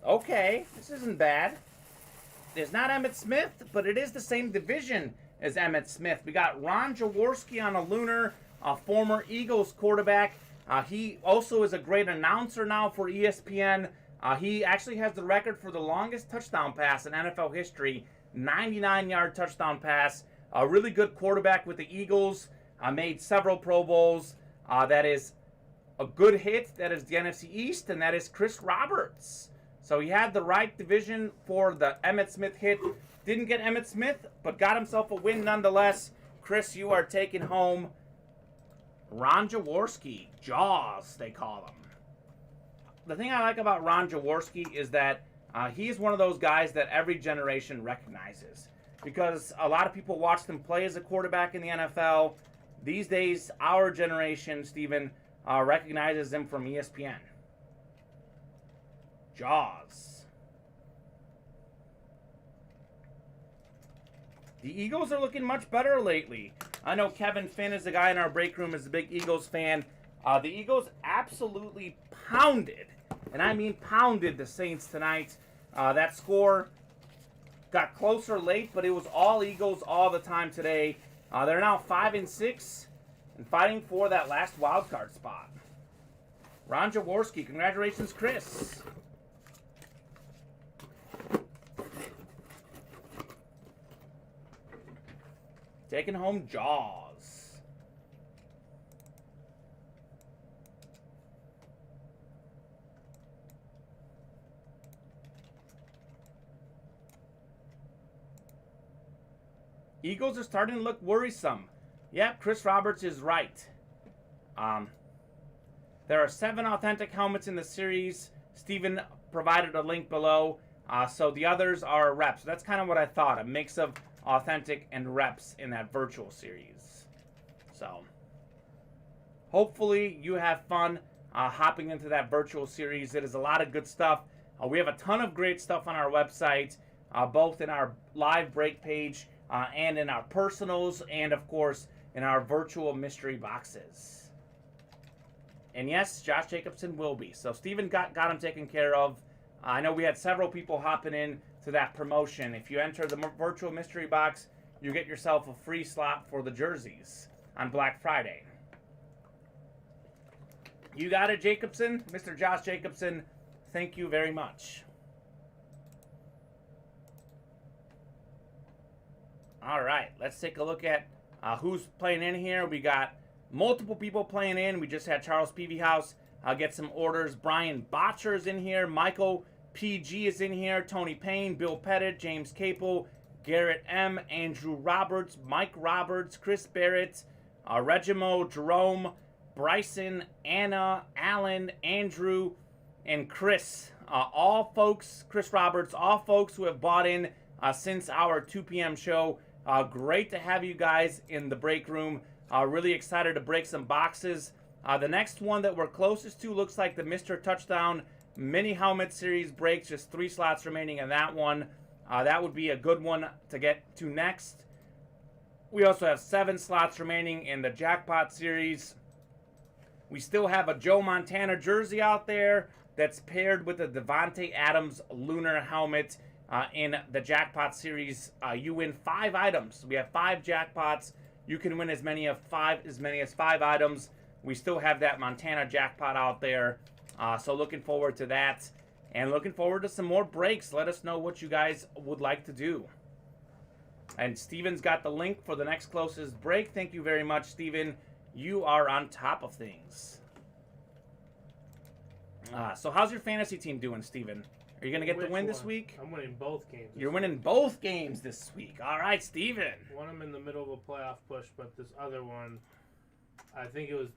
Speaker 2: Okay, this isn't bad. There's not Emmitt Smith, but it is the same division as Emmitt Smith. We got Ron Jaworski on a Lunar, a former Eagles quarterback. He also is a great announcer now for ESPN. He actually has the record for the longest touchdown pass in NFL history, 99-yard touchdown pass. A really good quarterback with the Eagles. Made several Pro Bowls. That is a good hit. That is the NFC East, and that is Chris Roberts. So he had the right division for the Emmitt Smith hit. Didn't get Emmitt Smith, but got himself a win nonetheless. Chris, you are taking home Ron Jaworski. Jaws, they call him. The thing I like about Ron Jaworski is that he's one of those guys that every generation recognizes. Because a lot of people watched him play as a quarterback in the NFL. These days, our generation, Steven, recognizes him from ESPN. Jaws. The Eagles are looking much better lately. I know Kevin Finn is the guy in our break room, is a big Eagles fan. The Eagles absolutely pounded, and I mean pounded, the Saints tonight. That score got closer late, but it was all Eagles all the time today. They're now 5-6 and fighting for that last wild card spot. Ron Jaworski, congratulations, Chris. Taking home Jaws. Eagles are starting to look worrisome. Yep, Chris Roberts is right. There are 7 authentic helmets in the series. Steven provided a link below. So the others are reps. So that's kind of what I thought. A mix of authentic and reps in that virtual series. So hopefully you have fun hopping into that virtual series. It is a lot of good stuff. We have a ton of great stuff on our website, both in our live break page and in our personals, and of course in our virtual mystery boxes. And yes, Josh Jacobson will be. So Steven got him taken care of. I know we had several people hopping in to that promotion. If you enter the virtual mystery box, you get yourself a free slot for the jerseys on Black Friday. You got it, Jacobson? Mr. Josh Jacobson, thank you very much. All right, let's take a look at who's playing in here. We got multiple people playing in. We just had Charles P.V. House get some orders. Brian Botcher's in here. Michael PG is in here. Tony Payne, Bill Pettit, James Capel, Garrett M, Andrew Roberts, Mike Roberts, Chris Barrett, Regimo, Jerome, Bryson, Anna, Alan, Andrew, and Chris. All folks, Chris Roberts, all folks who have bought in since our 2 p.m. show. Great to have you guys in the break room. Really excited to break some boxes. The next one that we're closest to looks like the Mr. Touchdown Mini Helmet Series breaks. Just 3 slots remaining in that one. That would be a good one to get to next. We also have 7 slots remaining in the Jackpot Series. We still have a Joe Montana jersey out there that's paired with a Devontae Adams Lunar helmet in the Jackpot Series. You win 5 items. We have 5 jackpots. You can win as many as 5 items. We still have that Montana jackpot out there. So looking forward to that. And looking forward to some more breaks. Let us know what you guys would like to do. And Steven's got the link for the next closest break. Thank you very much, Steven. You are on top of things. So how's your fantasy team doing, Steven? Are you going to get the win this week?
Speaker 3: I'm winning both games.
Speaker 2: You're winning both games this week. All right, Steven.
Speaker 3: One I'm in the middle of a playoff push, but this other one, I think it was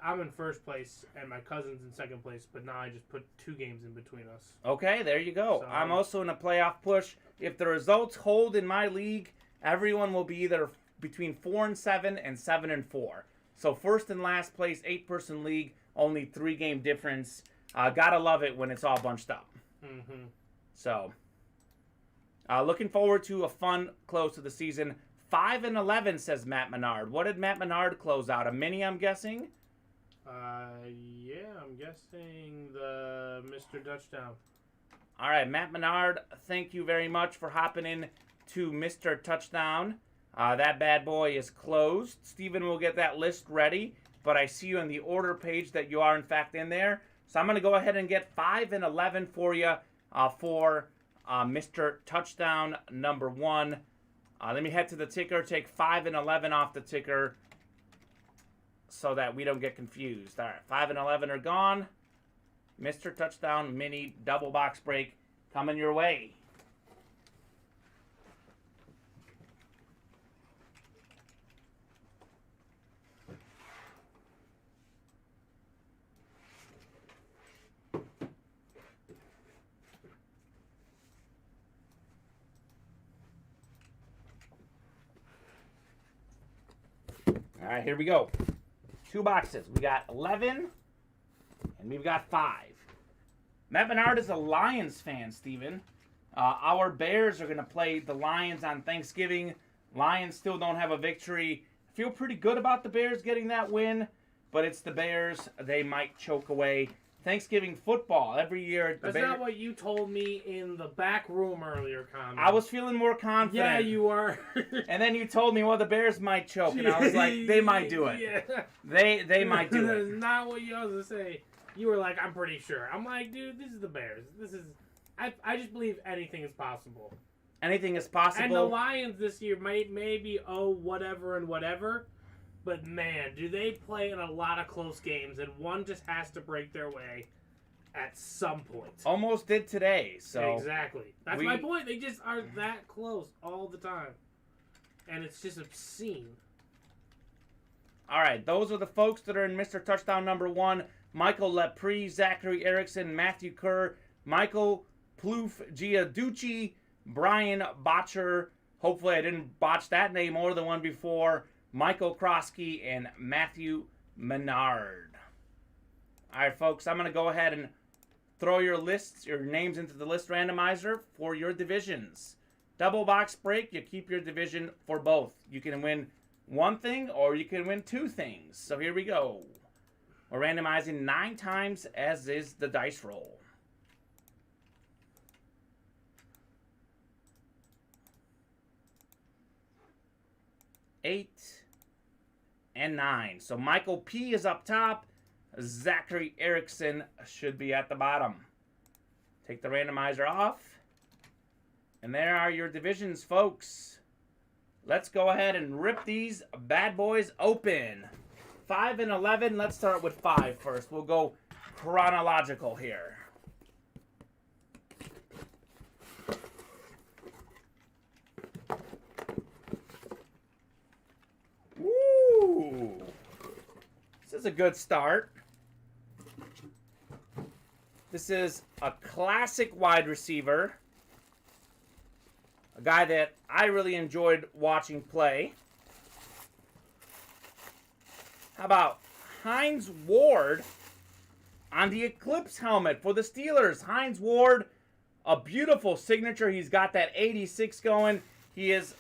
Speaker 3: I'm in first place and my cousin's in second place, but now I just put 2 games in between us.
Speaker 2: Okay, there you go.
Speaker 3: So,
Speaker 2: I'm also in a playoff push. If the results hold in my league, everyone will be either between 4-7 and 7-4. So first and last place, 8-person league, only 3-game difference. Gotta love it when it's all bunched up.
Speaker 3: Mm-hmm.
Speaker 2: So, looking forward to a fun close to the season. 5-11, says Matt Menard. What did Matt Menard close out? A mini, I'm guessing?
Speaker 3: Yeah, I'm guessing the Mr. Touchdown.
Speaker 2: All right, Matt Menard, thank you very much for hopping in to Mr. Touchdown. That bad boy is closed. Steven will get that list ready, but I see you on the order page that you are, in fact, in there. So I'm going to go ahead and get 5-11 for you for Mr. Touchdown number 1. Let me head to the ticker, take 5-11 off the ticker so that we don't get confused. All right, 5 and 11 are gone. Mr. Touchdown mini double box break coming your way. All right, here we go. 2 boxes. We got 11, and we've got 5. Matt Menard is a Lions fan, Steven. Our Bears are going to play the Lions on Thanksgiving. Lions still don't have a victory. Feel pretty good about the Bears getting that win, but it's the Bears. They might choke away. Thanksgiving football every year.
Speaker 3: That's not what you told me in the back room earlier, Kamen.
Speaker 2: I was feeling more confident.
Speaker 3: Yeah, you were.
Speaker 2: And then you told me, well, the Bears might choke, and I was like, they might do it.
Speaker 3: Yeah.
Speaker 2: They might do it.
Speaker 3: That's not what you was to say. You were like, I'm pretty sure. I'm like, dude, this is the Bears. I just believe anything is possible.
Speaker 2: Anything is possible.
Speaker 3: And the Lions this year maybe whatever and whatever. But, man, do they play in a lot of close games, and one just has to break their way at some point.
Speaker 2: Almost did today, so...
Speaker 3: Exactly. That's my point. They just are that close all the time. And it's just obscene.
Speaker 2: All right, those are the folks that are in Mr. Touchdown number 1. Michael Lepre, Zachary Erickson, Matthew Kerr, Michael Plouffe Giaducci, Brian Botcher. Hopefully I didn't botch that name more than one before. Michael Krosky, and Matthew Menard. All right, folks, I'm going to go ahead and throw your names into the list randomizer for your divisions. Double box break, you keep your division for both. You can win one thing or you can win 2 things. So here we go. We're randomizing 9 times, as is the dice roll. Eight and 9. So Michael P is up top. Zachary Erickson should be at the bottom. Take the randomizer off. And there are your divisions, folks. Let's go ahead and rip these bad boys open. 5 and 11. Let's start with 5 first. We'll go chronological here. Woo! This is a good start. This is a classic wide receiver. guy that I really enjoyed watching play. How about Hines Ward on the Eclipse helmet for the Steelers? Hines Ward, a beautiful signature. He's got that 86 going. He is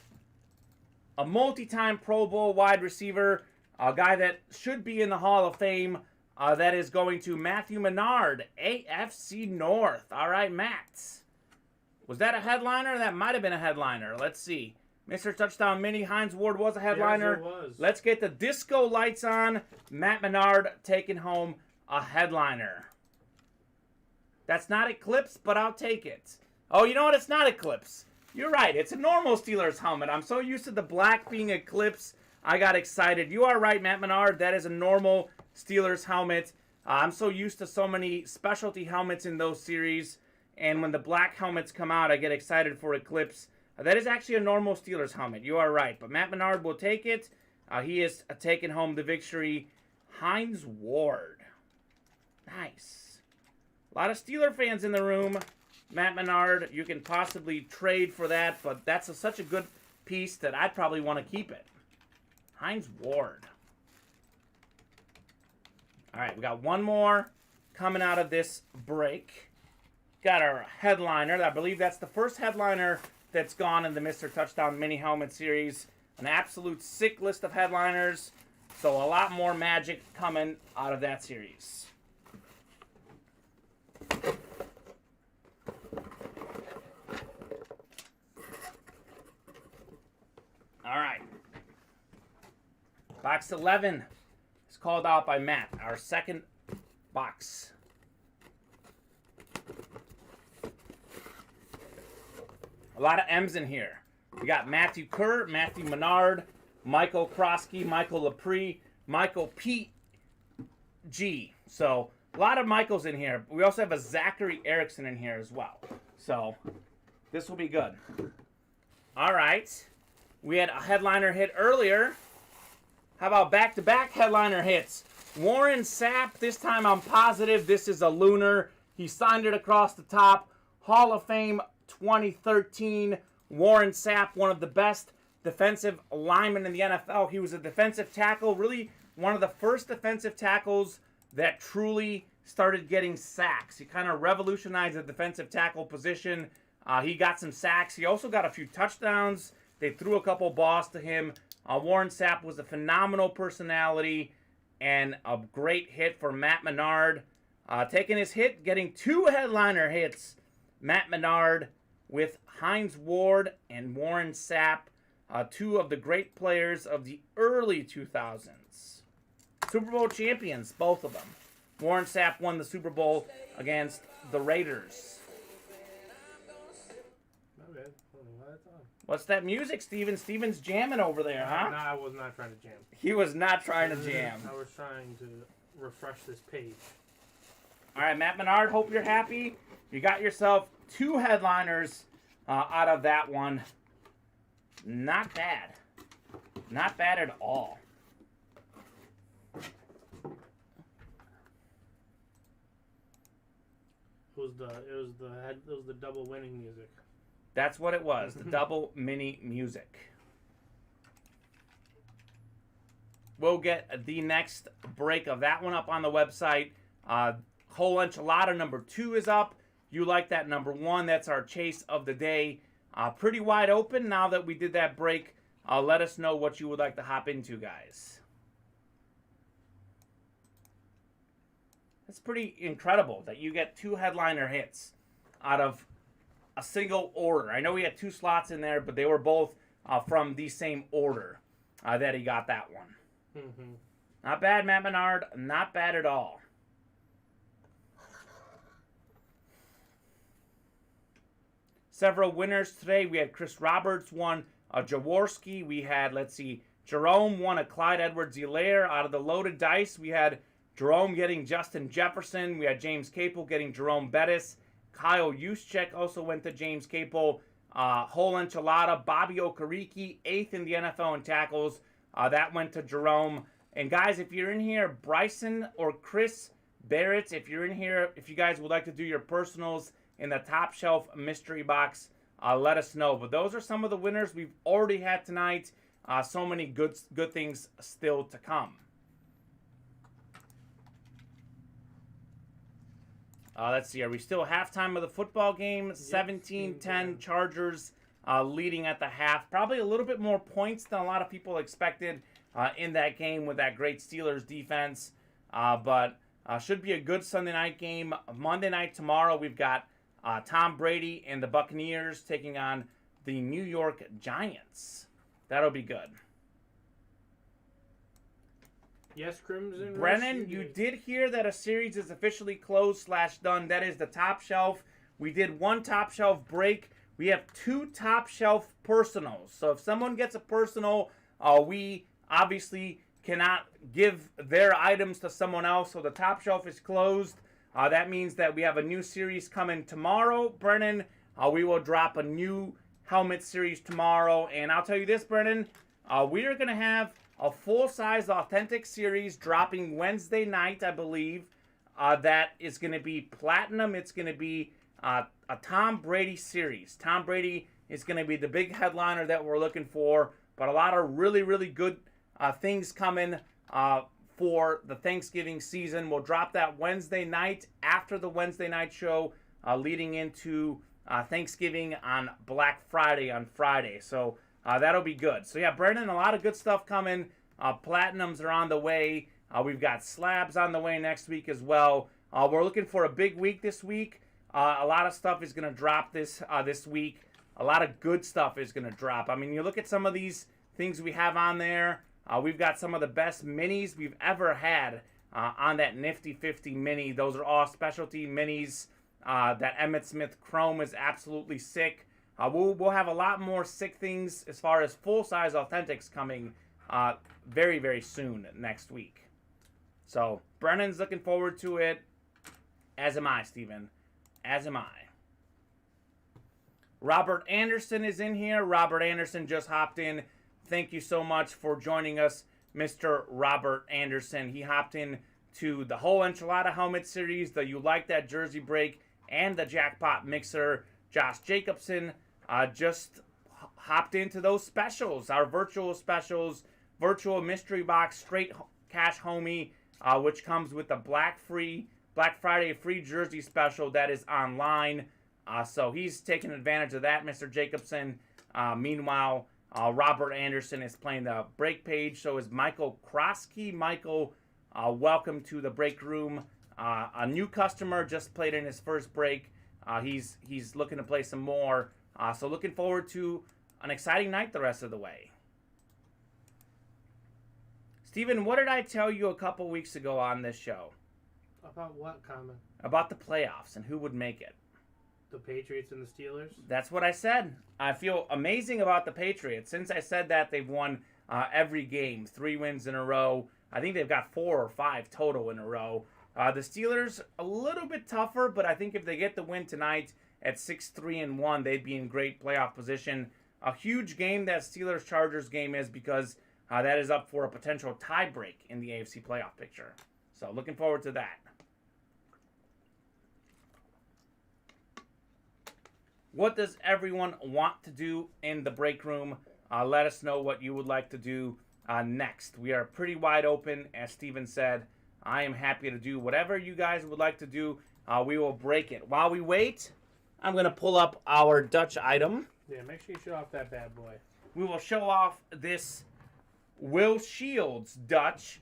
Speaker 2: a multi-time Pro Bowl wide receiver, a guy that should be in the Hall of Fame. That is going to Matthew Menard, AFC North. All right, Matt. Was that a headliner? That might have been a headliner. Let's see. Mr. Touchdown Mini, Hines Ward was a headliner.
Speaker 3: Yes, it was.
Speaker 2: Let's get the disco lights on. Matt Menard taking home a headliner. That's not Eclipse, but I'll take it. Oh, you know what? It's not Eclipse. You're right. It's a normal Steelers helmet. I'm so used to the black being Eclipse, I got excited. You are right, Matt Menard. That is a normal Steelers helmet. I'm so used to so many specialty helmets in those series, and when the black helmets come out, I get excited for Eclipse. That is actually a normal Steelers helmet. You are right, but Matt Menard will take it. He is taking home the victory. Hines Ward. Nice. A lot of Steeler fans in the room. Matt Menard, you can possibly trade for that, but that's such a good piece that I'd probably want to keep it. Hines Ward. All right, we got one more coming out of this break. Got our headliner. I believe that's the first headliner that's gone in the Mr. Touchdown Mini Helmet Series. An absolute sick list of headliners. So a lot more magic coming out of that series. All right. Box 11 is called out by Matt. Our second box. A lot of M's in here. We got Matthew Kerr, Matthew Menard, Michael Krosky, Michael Lepre, Michael P.G. So, a lot of Michaels in here. We also have a Zachary Erickson in here as well. So, this will be good. All right. We had a headliner hit earlier. How about back-to-back headliner hits? Warren Sapp. This time I'm positive this is a lunar. He signed it across the top. Hall of Fame 2013. Warren Sapp, one of the best defensive linemen in the NFL. He was a defensive tackle, really one of the first defensive tackles that truly started getting sacks. He kind of revolutionized the defensive tackle position. He got some sacks. He also got a few touchdowns. They threw a couple balls to him. Warren Sapp was a phenomenal personality and a great hit for Matt Menard. Taking his hit, getting two headliner hits. Matt Menard with Hines Ward and Warren Sapp, two of the great players of the early 2000s. Super Bowl champions, both of them. Warren Sapp won the Super Bowl against the Raiders.
Speaker 3: Okay.
Speaker 2: What's that music, Steven? Steven's jamming over there, huh?
Speaker 3: No, I was not trying to jam.
Speaker 2: He was not trying to jam.
Speaker 3: I was trying to refresh this page.
Speaker 2: All right, Matt Menard, hope you're happy. You got yourself two headliners out of that one. Not bad. Not bad at all.
Speaker 3: It was the double winning music.
Speaker 2: That's what it was, the double mini music. We'll get the next break of that one up on the website. Whole enchilada number 2 is up. You like that number 1. That's our chase of the day. Pretty wide open now that we did that break. Let us know what you would like to hop into, guys. It's pretty incredible that you get 2 headliner hits out of a single order. I know we had 2 slots in there, but they were both from the same order that he got that one.
Speaker 3: Mm-hmm.
Speaker 2: Not bad, Matt Menard. Not bad at all. Several winners today. We had Chris Roberts won a Jaworski. We had, let's see, Jerome won a Clyde Edwards-Helaire. Out of the loaded dice, we had Jerome getting Justin Jefferson. We had James Capel getting Jerome Bettis. Kyle Juszczyk also went to James Capel. Whole enchilada. Bobby Okereke, 8th in the NFL in tackles. That went to Jerome. And guys, if you're in here, Bryson or Chris Barrett, if you're in here, if you guys would like to do your personals in the top shelf mystery box, let us know. But those are some of the winners we've already had tonight. So many good things still to come. Let's see. Are we still halftime of the football game? 17-10 Chargers leading at the half. Probably a little bit more points than a lot of people expected in that game with that great Steelers defense. But should be a good Sunday night game. Monday night tomorrow, we've got Tom Brady and the Buccaneers taking on the New York Giants. That'll be good.
Speaker 3: Yes, Crimson.
Speaker 2: Brennan, you did hear that a series is officially closed / done. That is the Top Shelf. We did one Top Shelf break. We have 2 Top Shelf personals. So if someone gets a personal, we obviously cannot give their items to someone else. So the Top Shelf is closed. That means that we have a new series coming tomorrow, Brennan. We will drop a new helmet series tomorrow. And I'll tell you this, Brennan, we are going to have a full-size authentic series dropping Wednesday night, I believe. That is going to be platinum. It's going to be a Tom Brady series. Tom Brady is going to be the big headliner that we're looking for. But a lot of really, really good things coming for the Thanksgiving season. We'll drop that Wednesday night after the Wednesday night show, leading into Thanksgiving on Black Friday on Friday. So that'll be good. So yeah, Brendan, a lot of good stuff coming. Platinums are on the way. We've got slabs on the way next week as well. We're looking for a big week this week. A lot of stuff is going to drop this week. A lot of good stuff is going to drop. I mean, you look at some of these things we have on there. We've got some of the best minis we've ever had on that Nifty 50 mini. Those are all specialty minis. That Emmitt Smith Chrome is absolutely sick. We'll have a lot more sick things as far as full-size authentics coming very, very soon next week. So, Brennan's looking forward to it. As am I, Steven. As am I. Robert Anderson is in here. Robert Anderson just hopped in. Thank you so much for joining us, Mr. Robert Anderson. He hopped in to the whole Enchilada Helmet Series, the You Like That Jersey Break, and the Jackpot Mixer. Josh Jacobson just hopped into those specials, our virtual specials, virtual mystery box, straight cash homie, which comes with the Black Friday free jersey special that is online. So he's taking advantage of that, Mr. Jacobson. Meanwhile, Robert Anderson is playing the break page. So is Michael Krosky. Michael, welcome to the break room. A new customer just played in his first break. He's looking to play some more. So looking forward to an exciting night the rest of the way. Steven, what did I tell you a couple weeks ago on this show?
Speaker 3: About what, Kamen?
Speaker 2: About the playoffs and who would make it.
Speaker 3: The Patriots and the Steelers?
Speaker 2: That's what I said. I feel amazing about the Patriots. Since I said that, they've won every game, 3 wins in a row. I think they've got 4 or 5 total in a row. The Steelers, a little bit tougher, but I think if they get the win tonight at 6-3-1, they'd be in great playoff position. A huge game that Steelers-Chargers game is because that is up for a potential tie break in the AFC playoff picture. So looking forward to that. What does everyone want to do in the break room? Let us know what you would like to do next. We are pretty wide open, as Steven said. I am happy to do whatever you guys would like to do. We will break it. While we wait, I'm going to pull up our Dutch item.
Speaker 3: Yeah, make sure you show off that bad boy.
Speaker 2: We will show off this Will Shields Dutch,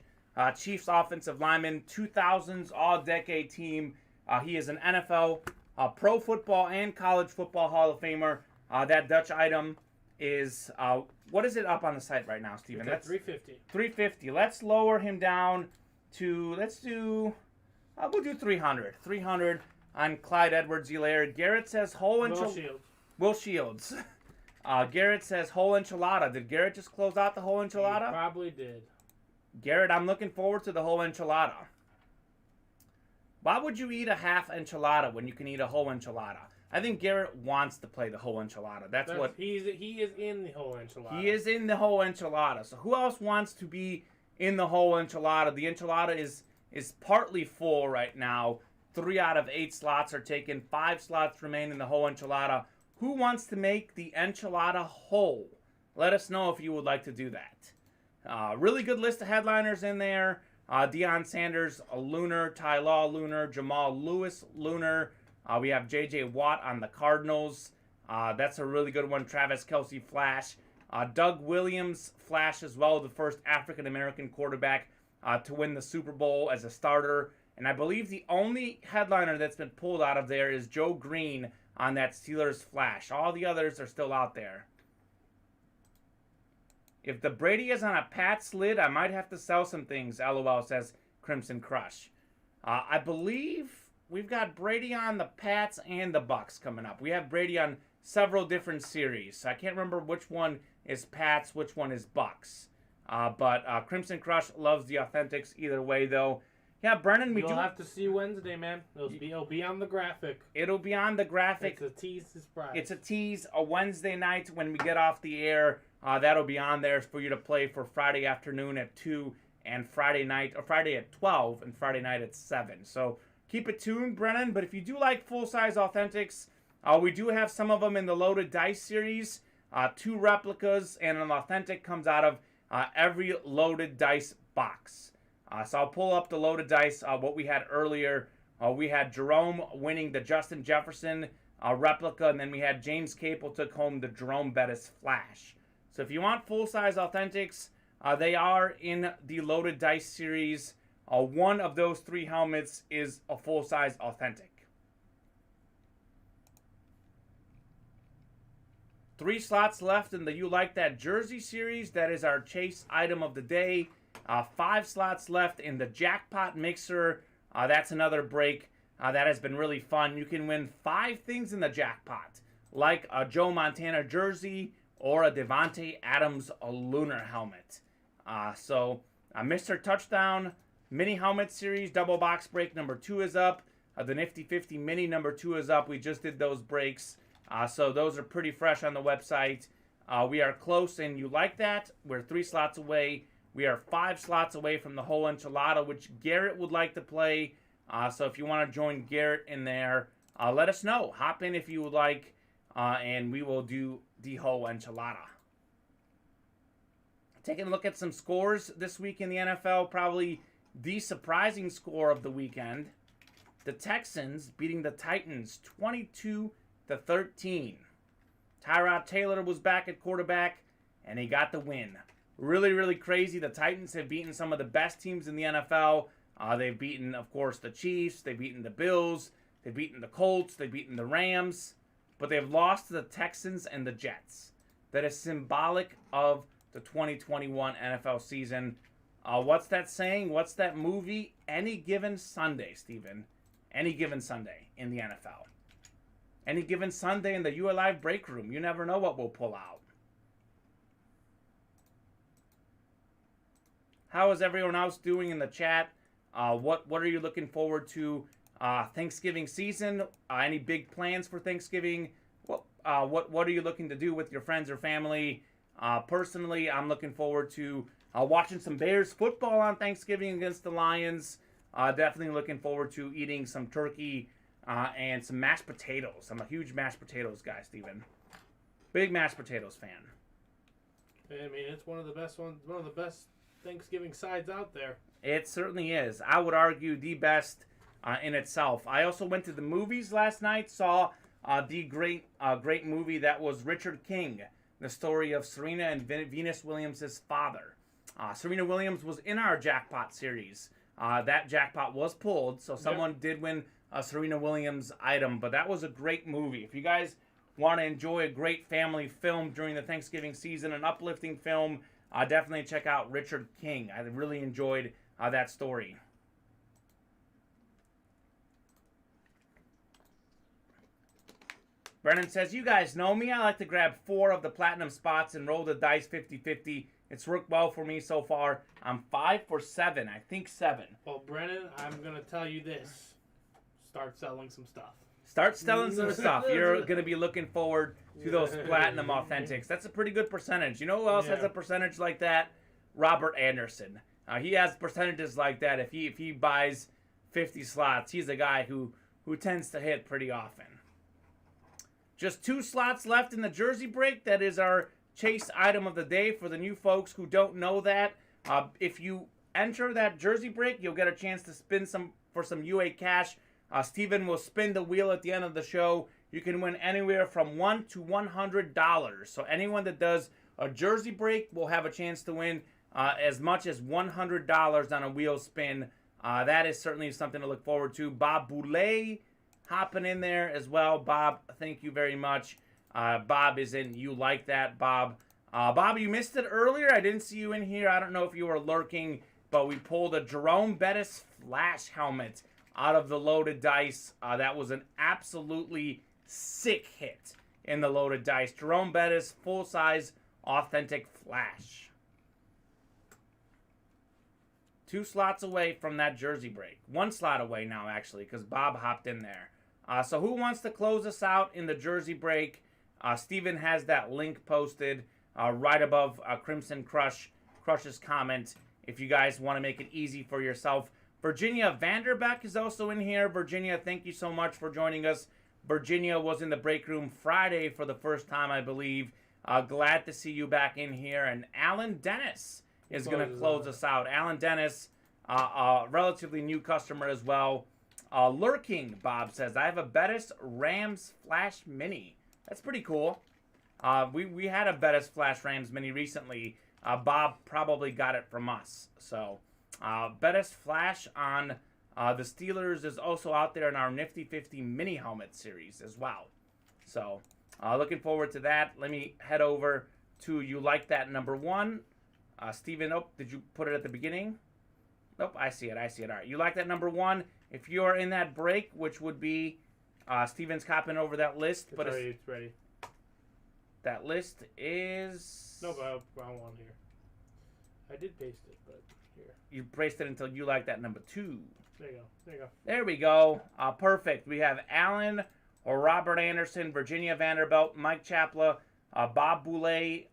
Speaker 2: Chiefs offensive lineman, 2000s all-decade team. He is an NFL, pro football, and college football Hall of Famer. That Dutch item is, what is it up on the site right now, Steven?
Speaker 3: That's $350.
Speaker 2: $350. Let's lower him down to, we'll do $300. $300 on Clyde Edwards-Helaire. Garrett says Will Shields. Garrett says whole enchilada. Did Garrett just close out the whole enchilada?
Speaker 3: He probably did.
Speaker 2: Garrett, I'm looking forward to the whole enchilada. Why would you eat a half enchilada when you can eat a whole enchilada? I think Garrett wants to play the whole enchilada. That's what
Speaker 3: he is in the whole enchilada.
Speaker 2: He is in the whole enchilada. So who else wants to be in the whole enchilada? The enchilada is partly full right now. 3 out of 8 slots are taken. 5 slots remain in the whole enchilada. Who wants to make the enchilada whole? Let us know if you would like to do that. Really good list of headliners in there. Deion Sanders, a Lunar. Ty Law, Lunar. Jamal Lewis, Lunar. We have J.J. Watt on the Cardinals. That's a really good one. Travis Kelce, Flash. Doug Williams, Flash as well, the first African-American quarterback to win the Super Bowl as a starter. And I believe the only headliner that's been pulled out of there is Joe Green on that Steelers Flash. All the others are still out there. If the Brady is on a Pats lid, I might have to sell some things, LOL, says Crimson Crush. I believe we've got Brady on the Pats and the Bucks coming up. We have Brady on several different series. I can't remember which one is Pats, which one is Bucks. But Crimson Crush loves the Authentics either way, though. Yeah, Brennan,
Speaker 3: You'll have to see Wednesday, man. It'll be on the graphic.
Speaker 2: It'll be on the graphic.
Speaker 3: It's a tease surprise.
Speaker 2: It's a tease. A Wednesday night when we get off the air, that'll be on there for you to play for Friday afternoon at 2 and Friday night, or Friday at 12 and Friday night at 7. So keep it tuned, Brennan. But if you do like full-size Authentics, we do have some of them in the Loaded Dice series. 2 replicas and an authentic comes out of every Loaded Dice box. So I'll pull up the Loaded Dice, what we had earlier. We had Jerome winning the Justin Jefferson replica, and then we had James Capel took home the Jerome Bettis Flash. So if you want full-size Authentics, they are in the Loaded Dice series. One of those 3 helmets is a full-size Authentic. 3 slots left in the You Like That Jersey series. That is our chase item of the day. 5 slots left in the Jackpot Mixer. That's another break that has been really fun. You can win 5 things in the jackpot, like a Joe Montana jersey or a Devontae Adams Lunar helmet. So Mr. Touchdown Mini Helmet Series double box break number 2 is up. The Nifty 50 Mini number 2 is up. We just did those breaks. So those are pretty fresh on the website. We are close, and You Like That. We're 3 slots away. We are 5 slots away from the whole enchilada, which Garrett would like to play. So if you want to join Garrett in there, let us know. Hop in if you would like, and we will do the whole enchilada. Taking a look at some scores this week in the NFL, probably the surprising score of the weekend. The Texans beating the Titans 22-13. Tyrod Taylor was back at quarterback, and he got the win. Really, really crazy. The Titans have beaten some of the best teams in the NFL. They've beaten, of course, the Chiefs. They've beaten the Bills. They've beaten the Colts. They've beaten the Rams. But they've lost to the Texans and the Jets. That is symbolic of the 2021 NFL season. What's that saying? What's that movie? Any given Sunday, Steven. Any given Sunday in the NFL. Any given Sunday in the You Alive break room. You never know what we'll pull out. How is everyone else doing in the chat? What are you looking forward to Thanksgiving season? Any big plans for Thanksgiving? What are you looking to do with your friends or family? Personally, I'm looking forward to watching some Bears football on Thanksgiving against the Lions. Definitely looking forward to eating some turkey and some mashed potatoes. I'm a huge mashed potatoes guy, Steven. Big mashed potatoes fan.
Speaker 3: I mean, it's one of the best ones, one of the best Thanksgiving sides out there.
Speaker 2: It certainly is. I would argue the best in itself. I also went to the movies last night, saw the great movie that was Richard King, the story of Serena and Venus Williams' father. Serena Williams was in our jackpot series. That jackpot was pulled, so someone did win a Serena Williams item, but that was a great movie. If you guys want to enjoy a great family film during the Thanksgiving season, an uplifting film, definitely check out Richard King. I really enjoyed that story. Brennan says, you guys know me. I like to grab 4 of the platinum spots and roll the dice 50-50. It's worked well for me so far. I'm 5 for 7. I think 7.
Speaker 3: Well, Brennan, I'm going to tell you this. Start selling some stuff.
Speaker 2: Start selling some stuff. You're going to be looking forward to those platinum authentics. That's a pretty good percentage. You know who else has a percentage like that? Robert Anderson. He has percentages like that. If he buys 50 slots, he's a guy who tends to hit pretty often. Just 2 slots left in the jersey break. That is our chase item of the day for the new folks who don't know that. If you enter that jersey break, you'll get a chance to spin for some UA cash. Steven will spin the wheel at the end of the show. You can win anywhere from $1 to $100. So anyone that does a jersey break will have a chance to win as much as $100 on a wheel spin. That is certainly something to look forward to. Bob Boulay hopping in there as well. Bob, thank you very much. Bob is in. You like that, Bob. Bob, you missed it earlier. I didn't see you in here. I don't know if you were lurking, but we pulled a Jerome Bettis flash helmet out of the loaded dice. That was an absolutely sick hit in the loaded dice. Jerome Bettis, full-size, authentic flash. 2 slots away from that jersey break. 1 slot away now, actually, because Bob hopped in there. So who wants to close us out in the jersey break? Steven has that link posted right above Crimson Crush's comment if you guys want to make it easy for yourself. Virginia Vanderbeck is also in here. Virginia, thank you so much for joining us. Virginia was in the break room Friday for the first time, I believe. Glad to see you back in here. And Alan Dennis is going to close us out. Alan Dennis, a relatively new customer as well. Lurking, Bob says, I have a Bettis Rams Flash Mini. That's pretty cool. We had a Bettis Flash Rams Mini recently. Bob probably got it from us. So, Bettis Flash on the Steelers is also out there in our Nifty 50 Mini Helmet series as well. So, looking forward to that. Let me head over to You Like That number 1. Steven, did you put it at the beginning? Nope, I see it. All right, You Like That number 1. If you're in that break, which would be, Steven's copying over that list.
Speaker 3: It's ready.
Speaker 2: That list is...
Speaker 3: No, but I want here. I did paste it, but here.
Speaker 2: You placed it until You Like That number 2.
Speaker 3: There you go.
Speaker 2: There we go. Perfect. We have Allen or Robert Anderson, Virginia Vanderbilt, Mike Chapla, Bob Boulay,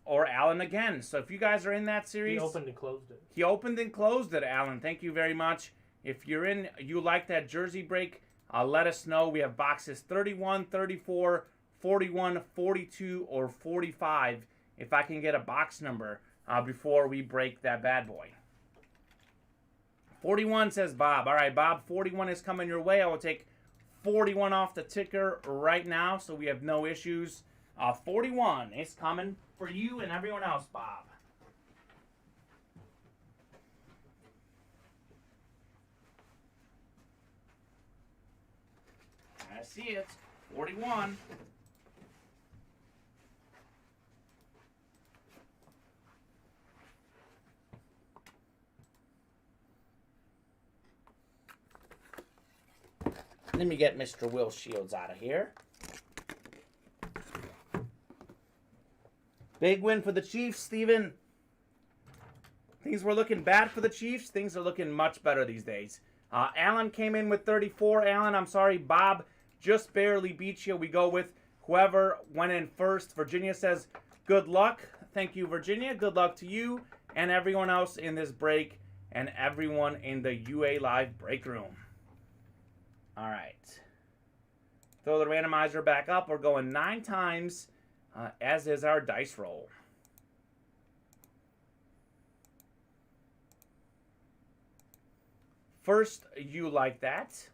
Speaker 2: or Allen again. So if you guys are in that series...
Speaker 3: He opened and closed it.
Speaker 2: He opened and closed it, Allen. Thank you very much. If you're in You Like That jersey break, let us know. We have boxes 31, 34, 41, 42, or 45 if I can get a box number before we break that bad boy. 41 says Bob. All right, Bob, 41 is coming your way. I will take 41 off the ticker right now so we have no issues. 41 is coming for you and everyone else, Bob. I see it. 41. Let me get Mr. Will Shields out of here. Big win for the Chiefs, Steven. Things were looking bad for the Chiefs. Things are looking much better these days. Allen came in with 34. Allen, I'm sorry, Bob just barely beat you. We go with whoever went in first. Virginia says, good luck. Thank you, Virginia. Good luck to you and everyone else in this break and everyone in the UA Live break room. All right. Throw the randomizer back up. We're going 9 times, as is our dice roll. First, You Like That.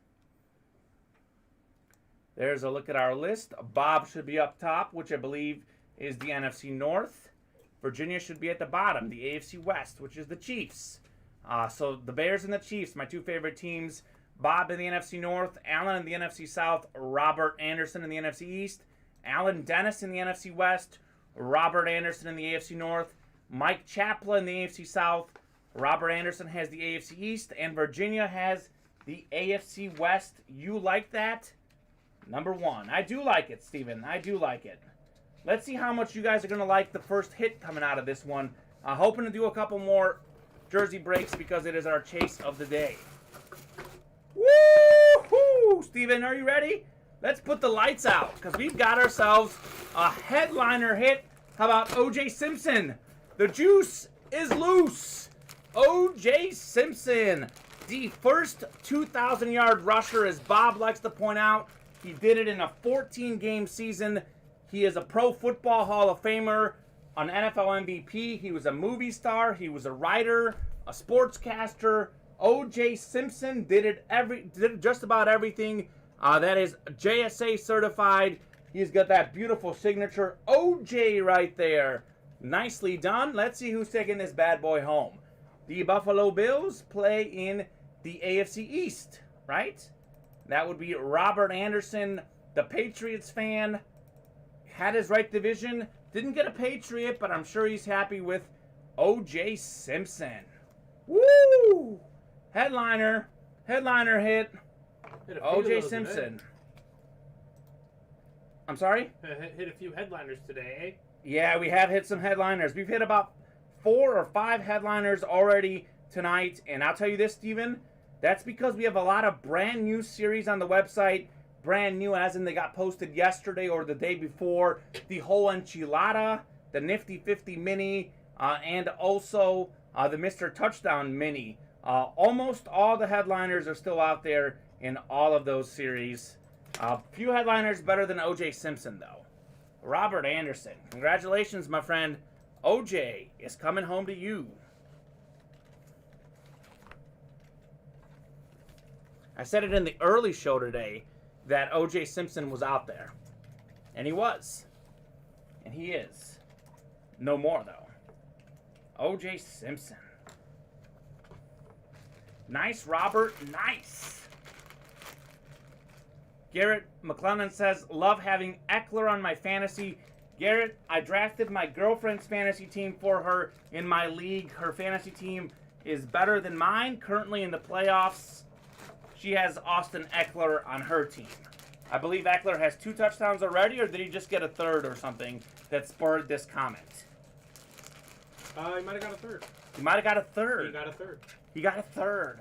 Speaker 2: There's a look at our list. Bob should be up top, which I believe is the NFC North. Virginia should be at the bottom, the AFC West, which is the Chiefs. So the Bears and the Chiefs, my 2 favorite teams. Bob in the NFC North, Allen in the NFC South, Robert Anderson in the NFC East, Alan Dennis in the NFC West, Robert Anderson in the AFC North, Mike Chapla in the AFC South, Robert Anderson has the AFC East, and Virginia has the AFC West. You like that? Number 1. I do like it, Steven. I do like it. Let's see how much you guys are going to like the first hit coming out of this one. Hoping to do a couple more jersey breaks because it is our chase of the day. Woo-hoo! Steven, are you ready? Let's put the lights out because we've got ourselves a headliner hit. How about O.J. Simpson? The juice is loose. O.J. Simpson, the first 2,000-yard rusher, as Bob likes to point out. He did it in a 14-game season. He is a Pro Football Hall of Famer, an NFL MVP. He was a movie star. He was a writer, a sportscaster. O.J. Simpson did just about everything. That is JSA certified. He's got that beautiful signature O.J. right there. Nicely done. Let's see who's taking this bad boy home. The Buffalo Bills play in the AFC East, right? That would be Robert Anderson, the Patriots fan. Had his right division. Didn't get a Patriot, but I'm sure he's happy with O.J. Simpson. Woo! Headliner hit. O.J. Simpson. I'm sorry?
Speaker 3: Hit a few headliners today, eh?
Speaker 2: Yeah, we have hit some headliners. We've hit about 4 or 5 headliners already tonight. And I'll tell you this, Steven, that's because we have a lot of brand new series on the website. Brand new as in they got posted yesterday or the day before. The whole enchilada, the Nifty 50 Mini, and also the Mr. Touchdown Mini. Almost all the headliners are still out there in all of those series. Few headliners better than O.J. Simpson, though. Robert Anderson. Congratulations, my friend. O.J. is coming home to you. I said it in the early show today that O.J. Simpson was out there. And he was. And he is. No more, though. O.J. Simpson. Nice, Robert. Nice. Garrett McClellan says, love having Eckler on my fantasy. Garrett, I drafted my girlfriend's fantasy team for her in my league. Her fantasy team is better than mine. Currently in the playoffs, she has Austin Eckler on her team. I believe Eckler has 2 touchdowns already, or did he just get a third or something that spurred this comment?
Speaker 3: He might have got a third.
Speaker 2: He might have got a third.
Speaker 3: He got a third.
Speaker 2: He got a third.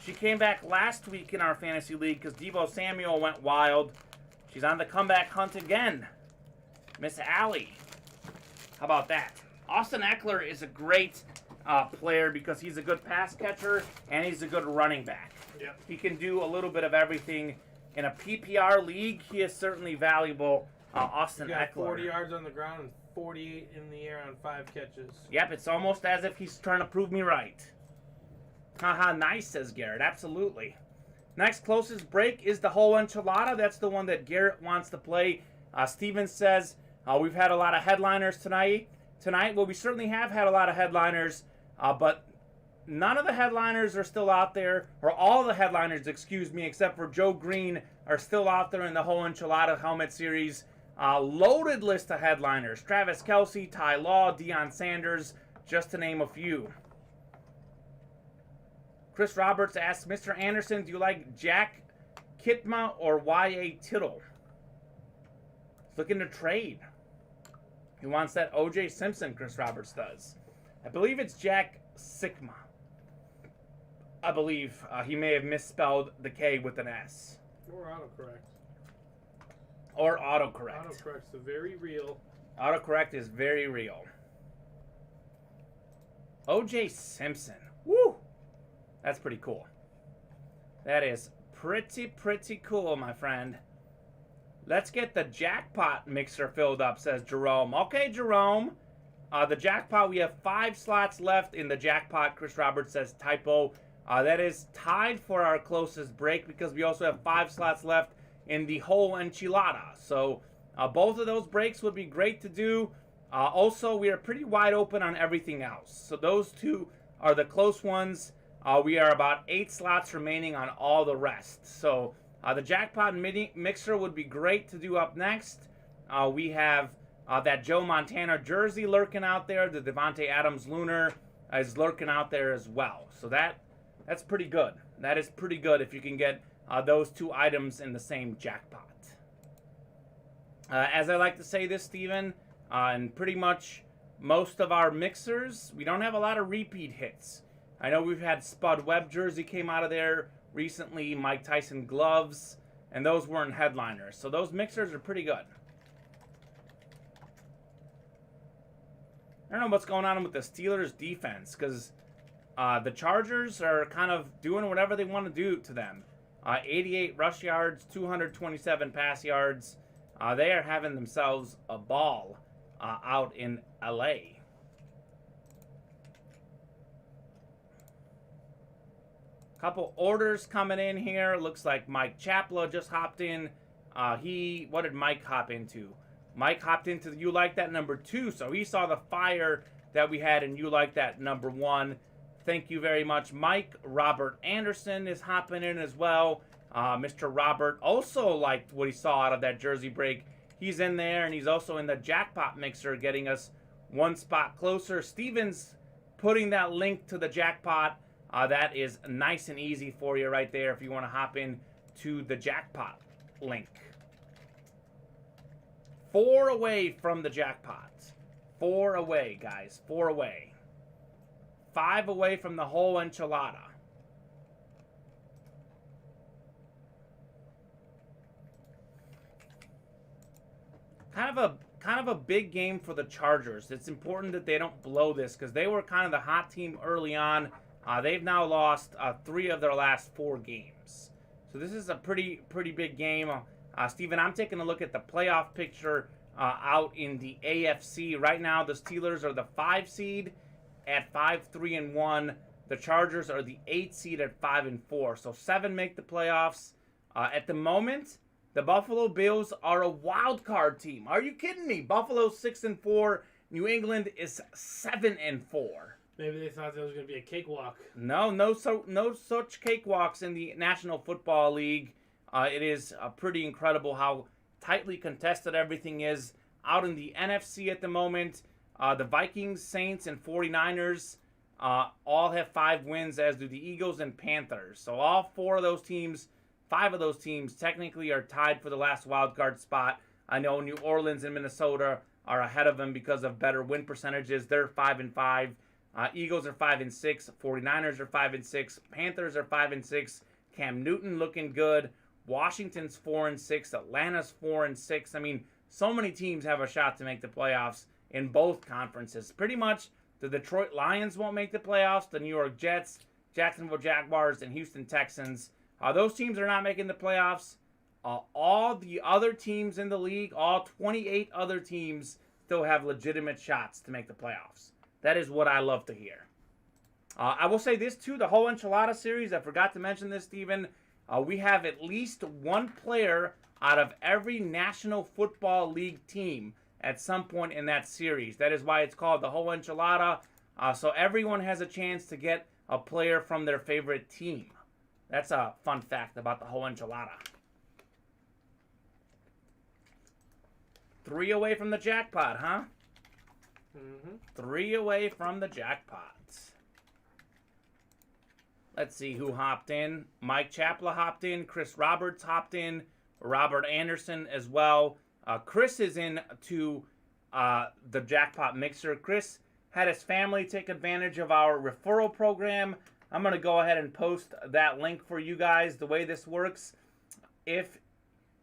Speaker 2: She came back last week in our fantasy league because Deebo Samuel went wild. She's on the comeback hunt again. Miss Allie. How about that? Austin Eckler is a great player because he's a good pass catcher and he's a good running back.
Speaker 3: Yep.
Speaker 2: He can do a little bit of everything. In a PPR league, he is certainly valuable. Austin
Speaker 3: He got
Speaker 2: Eckler.
Speaker 3: 40 yards on the ground and 48 in the air on 5 catches.
Speaker 2: Yep, it's almost as if he's trying to prove me right. Haha, nice, says Garrett. Absolutely. Next closest break is the whole enchilada. That's the one that Garrett wants to play. Steven says, we've had a lot of headliners tonight. Well, we certainly have had a lot of headliners, but none of the headliners are still out there, or all the headliners, excuse me, except for Joe Green, are still out there in the whole enchilada helmet series. Loaded list of headliners. Travis Kelce, Ty Law, Deion Sanders, just to name a few. Chris Roberts asks, Mr. Anderson, do you like Jack Kitma or Y.A. Tittle? He's looking to trade. He wants that O.J. Simpson, Chris Roberts does. I believe it's Jack Sikma. I believe he may have misspelled the K with an S.
Speaker 3: Or autocorrect.
Speaker 2: Or autocorrect.
Speaker 3: Autocorrect's very real.
Speaker 2: Autocorrect is very real. O.J. Simpson. Woo! That's pretty cool. That is pretty cool, my friend. Let's get the jackpot mixer filled up, says Jerome. Okay, Jerome. The jackpot, we have 5 slots left in the jackpot. Chris Roberts says typo. That is tied for our closest break because we also have 5 slots left in the whole enchilada. So both of those breaks would be great to do. Also, we are pretty wide open on everything else. So those 2 are the close ones. We are about 8 slots remaining on all the rest. So the jackpot mixer would be great to do up next. We have that Joe Montana jersey lurking out there. The Devontae Adams Lunar is lurking out there as well. So that's pretty good. That is pretty good if you can get those 2 items in the same jackpot. As I like to say this, Steven, and pretty much most of our mixers, we don't have a lot of repeat hits. I know we've had Spud Webb jersey came out of there recently, Mike Tyson gloves, and those weren't headliners. So those mixers are pretty good. I don't know what's going on with the Steelers defense because the Chargers are kind of doing whatever they want to do to them. 88 rush yards, 227 pass yards. They are having themselves a ball out in LA. Couple orders coming in here. Looks like Mike Chapla just hopped in. What did Mike hop into? Mike hopped into the You Like That number 2, so he saw the fire that we had in You Like That number 1. Thank you very much, Mike. Robert Anderson is hopping in as well. Mr. Robert also liked what he saw out of that jersey break. He's in there, and he's also in the jackpot mixer, getting us one spot closer. Steven's putting that link to the jackpot. That is nice and easy for you right there if you want to hop in to the jackpot link. 4 away from the jackpot. 4 away, guys. 4 away. 5 away from the whole enchilada. Kind of a big game for the Chargers. It's important that they don't blow this because they were kind of the hot team early on. They've now lost 3 of their last 4 games. So this is a pretty big game. Steven, I'm taking a look at the playoff picture out in the AFC. Right now, the Steelers are the 5 seed at 5-3-1. The Chargers are the 8 seed at 5-4. So 7 make the playoffs. At the moment, the Buffalo Bills are a wild card team. Are you kidding me? Buffalo's 6-4. New England is 7-4.
Speaker 3: Maybe they thought there was going to be a cakewalk.
Speaker 2: No such cakewalks in the National Football League. It is pretty incredible how tightly contested everything is out in the NFC at the moment. The Vikings, Saints, and 49ers all have 5 wins, as do the Eagles and Panthers. So all 4 of those teams, 5 of those teams technically are tied for the last wild card spot. I know New Orleans and Minnesota are ahead of them because of better win percentages. They're 5-5. Eagles are 5-6. 49ers are 5-6. Panthers are 5-6. Cam Newton looking good. Washington's 4-6. Atlanta's 4-6. I mean, so many teams have a shot to make the playoffs in both conferences. Pretty much the Detroit Lions won't make the playoffs. The New York Jets, Jacksonville Jaguars, and Houston Texans. Those teams are not making the playoffs. All the other teams in the league, all 28 other teams, still have legitimate shots to make the playoffs. That is what I love to hear. I will say this, too. The whole Enchilada series, I forgot to mention this, Steven. We have at least 1 player out of every National Football League team at some point in that series. That is why it's called the whole Enchilada. So everyone has a chance to get a player from their favorite team. That's a fun fact about the whole Enchilada. 3 away from the jackpot, huh?
Speaker 3: Mm-hmm.
Speaker 2: 3 away from the jackpot. Let's see who hopped in. Mike Chapla hopped in. Chris Roberts hopped in. Robert Anderson as well. Chris is in to the jackpot mixer. Chris had his family take advantage of our referral program. I'm going to go ahead and post that link for you guys. The way this works, if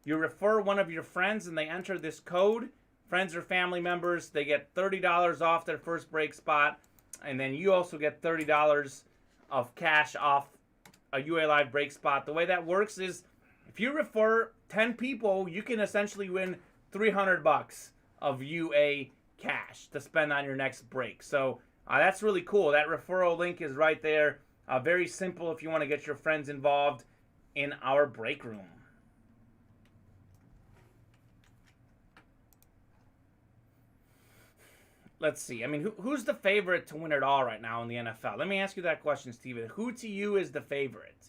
Speaker 2: you refer one of your friends and they enter this code, friends or family members, they get $30 off their first break spot. And then you also get $30 of cash off a UA Live break spot. The way that works is if you refer 10 people, you can essentially win $300 of UA cash to spend on your next break. So that's really cool. That referral link is right there. Very simple if you want to get your friends involved in our break room. Let's see. I mean, who's the favorite to win it all right now in the NFL? Let me ask you that question, Steven. Who to you is the favorite?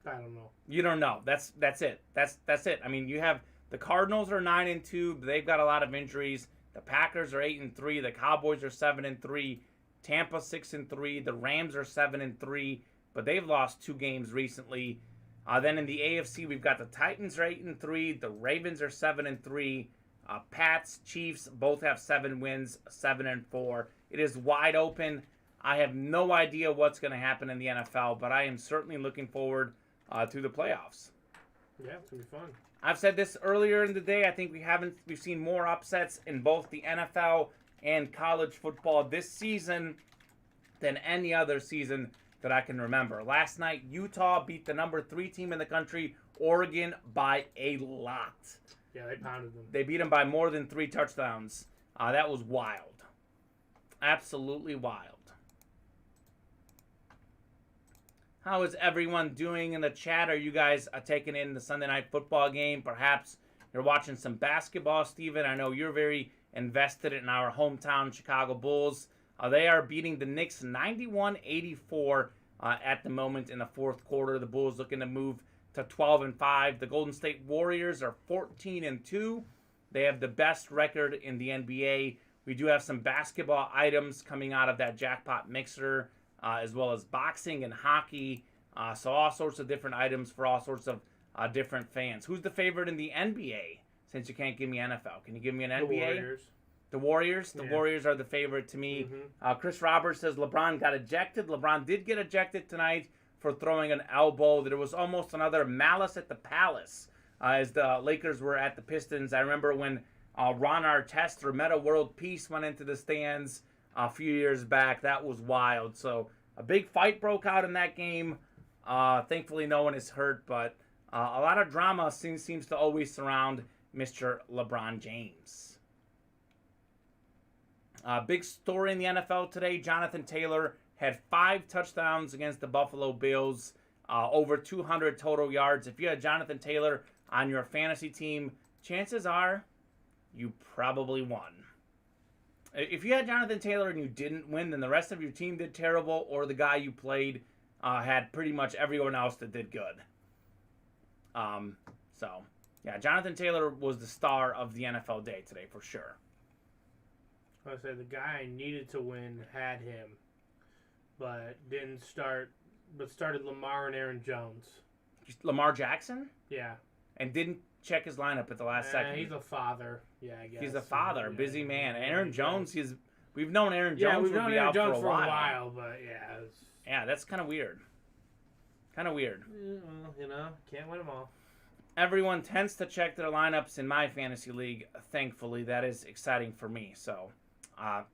Speaker 3: I don't know.
Speaker 2: You don't know. That's it. That's it. I mean, you have the Cardinals are 9-2. They've got a lot of injuries. The Packers are 8-3. The Cowboys are 7-3. Tampa 6-3. The Rams are 7-3, but they've lost 2 games recently. Then in the AFC, we've got the Titans are 8-3. The Ravens are 7-3. Pats, Chiefs, both have 7 wins, 7-4. It is wide open. I have no idea what's going to happen in the NFL, but I am certainly looking forward to the playoffs.
Speaker 3: Yeah, it's going to be fun.
Speaker 2: I've said this earlier in the day. I think we've seen more upsets in both the NFL and college football this season than any other season that I can remember. Last night, Utah beat the number 3 team in the country, Oregon, by a lot.
Speaker 3: Yeah, they pounded them.
Speaker 2: They beat them by more than 3 touchdowns. That was wild. Absolutely wild. How is everyone doing in the chat? Are you guys taking in the Sunday night football game? Perhaps you're watching some basketball, Steven. I know you're very invested in our hometown Chicago Bulls. They are beating the Knicks 91-84 at the moment in the fourth quarter. The Bulls looking to move to 12-5. The Golden State Warriors are 14-2. They have the best record in the NBA. We do have some basketball items coming out of that jackpot mixer, as well as boxing and hockey. So all sorts of different items for all sorts of different fans. Who's the favorite in the NBA? Since you can't give me NFL, can you give me an NBA?
Speaker 3: The Warriors.
Speaker 2: The Warriors? The
Speaker 3: Yeah.
Speaker 2: Warriors are the favorite to me.
Speaker 3: Mm-hmm.
Speaker 2: Chris Roberts says LeBron got ejected. LeBron did get ejected tonight for throwing an elbow. There was almost another malice at the palace as the Lakers were at the Pistons. I remember when Ron Artest or Meta World Peace went into the stands a few years back. That was wild. So a big fight broke out in that game. Thankfully, no one is hurt, but a lot of drama seems to always surround Mr. LeBron James. Big story in the NFL today. Jonathan Taylor had 5 touchdowns against the Buffalo Bills, over 200 total yards. If you had Jonathan Taylor on your fantasy team, chances are you probably won. If you had Jonathan Taylor and you didn't win, then the rest of your team did terrible, or the guy you played had pretty much everyone else that did good. So, yeah, Jonathan Taylor was the star of the NFL day today for sure.
Speaker 3: I say the guy I needed to win had him, but didn't start. But started Lamar and Aaron Jones.
Speaker 2: Lamar Jackson?
Speaker 3: Yeah.
Speaker 2: And didn't check his lineup at the last second.
Speaker 3: He's a father. Yeah, I guess.
Speaker 2: He's a father,
Speaker 3: Yeah,
Speaker 2: busy man.
Speaker 3: yeah,
Speaker 2: Aaron Jones, we've known Aaron
Speaker 3: Yeah,
Speaker 2: Jones
Speaker 3: we've
Speaker 2: would
Speaker 3: known
Speaker 2: be
Speaker 3: Aaron
Speaker 2: out
Speaker 3: Jones
Speaker 2: for a while.
Speaker 3: but yeah.
Speaker 2: Yeah, that's kind of weird.
Speaker 3: Well, you know, can't win them all.
Speaker 2: Everyone tends to check their lineups in my fantasy league. Thankfully, that is exciting for me. So,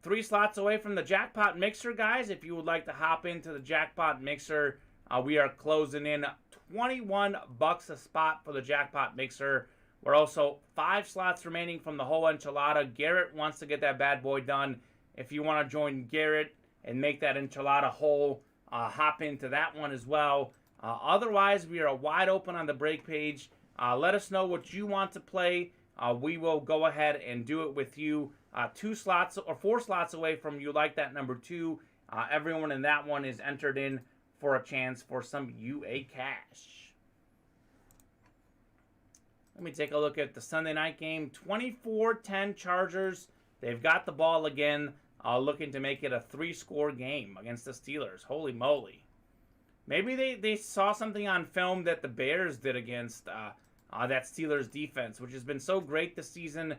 Speaker 2: 3 slots away from the jackpot mixer, guys. If you would like to hop into the jackpot mixer, we are closing in $21 a spot for the jackpot mixer. We're also 5 slots remaining from the whole enchilada. Garrett wants to get that bad boy done. If you want to join Garrett and make that enchilada whole, hop into that one as well. Otherwise, we are wide open on the break page. Let us know what you want to play. We will go ahead and do it with you. 2 slots or 4 slots away from you like that number 2. Everyone in that one is entered in for a chance for some UA cash. Let me take a look at the Sunday night game. 24-10 Chargers. They've got the ball again, looking to make it a 3-score game against the Steelers. Holy moly. Maybe they saw something on film that the Bears did against that Steelers defense, which has been so great this season.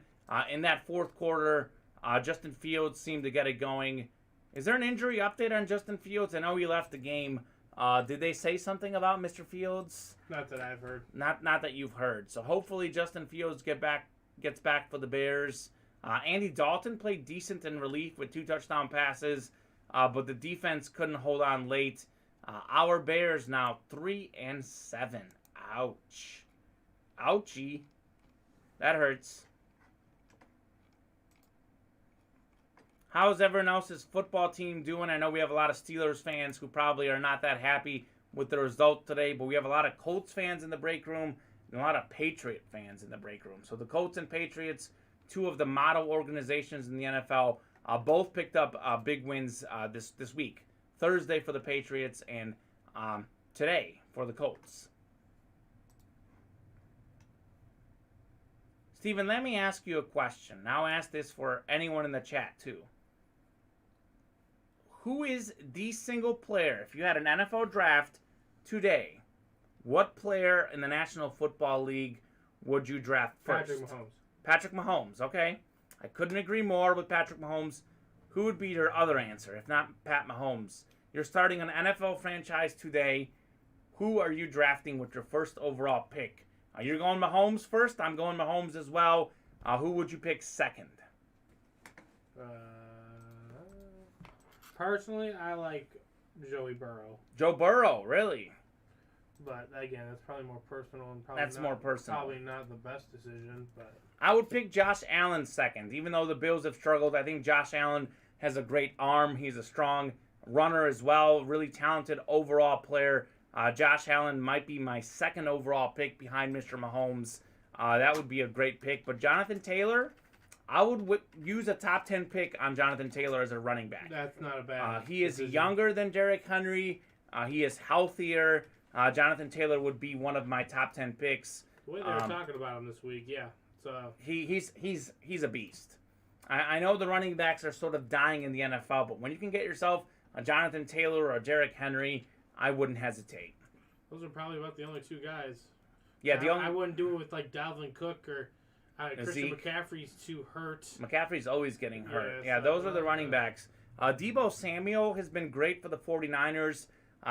Speaker 2: In that fourth quarter, Justin Fields seemed to get it going. Is there an injury update on Justin Fields? I know he left the game. Did they say something about Mr. Fields?
Speaker 3: Not that I've heard.
Speaker 2: Not that you've heard. So hopefully Justin Fields gets back for the Bears. Andy Dalton played decent in relief with 2 touchdown passes, but the defense couldn't hold on late. Our Bears now 3-7. Ouch. Ouchie. That hurts. How's everyone else's football team doing? I know we have a lot of Steelers fans who probably are not that happy with the result today, but we have a lot of Colts fans in the break room and a lot of Patriot fans in the break room. So the Colts and Patriots, 2 of the model organizations in the NFL, both picked up big wins this week. Thursday for the Patriots and today for the Colts. Steven, let me ask you a question. Now ask this for anyone in the chat too. Who is the single player, if you had an NFL draft today, what player in the National Football League would you draft first?
Speaker 3: Patrick Mahomes.
Speaker 2: Patrick Mahomes, okay. I couldn't agree more with Patrick Mahomes. Who would be your other answer, if not Pat Mahomes? You're starting an NFL franchise today. Who are you drafting with your first overall pick? You're going Mahomes first. I'm going Mahomes as well. Who would you pick second?
Speaker 3: Personally, I like Joey Burrow.
Speaker 2: Joe Burrow, really?
Speaker 3: But again, that's probably more personal and probably
Speaker 2: That's more personal.
Speaker 3: Probably not the best decision, but
Speaker 2: I would pick Josh Allen second. Even though the Bills have struggled, I think Josh Allen has a great arm. He's a strong runner as well. Really talented overall player. Josh Allen might be my second overall pick behind Mr. Mahomes. That would be a great pick. But Jonathan Taylor, I would use a top 10 pick on Jonathan Taylor as a running back.
Speaker 3: that's not a bad
Speaker 2: He is
Speaker 3: decision.
Speaker 2: younger than Derrick Henry. He is healthier. Jonathan Taylor would be one of my top 10 picks.
Speaker 3: The way they were talking about him this week, yeah. So
Speaker 2: He's a beast. I know the running backs are sort of dying in the NFL, but when you can get yourself a Jonathan Taylor or a Derrick Henry, I wouldn't hesitate.
Speaker 3: those are probably about the only two guys.
Speaker 2: Yeah,
Speaker 3: I wouldn't do it with like Dalvin Cook or Christian McCaffrey's too hurt.
Speaker 2: McCaffrey's always getting hurt.
Speaker 3: Yeah,
Speaker 2: Yeah, those are the running backs. Deebo Samuel has been great for the 49ers.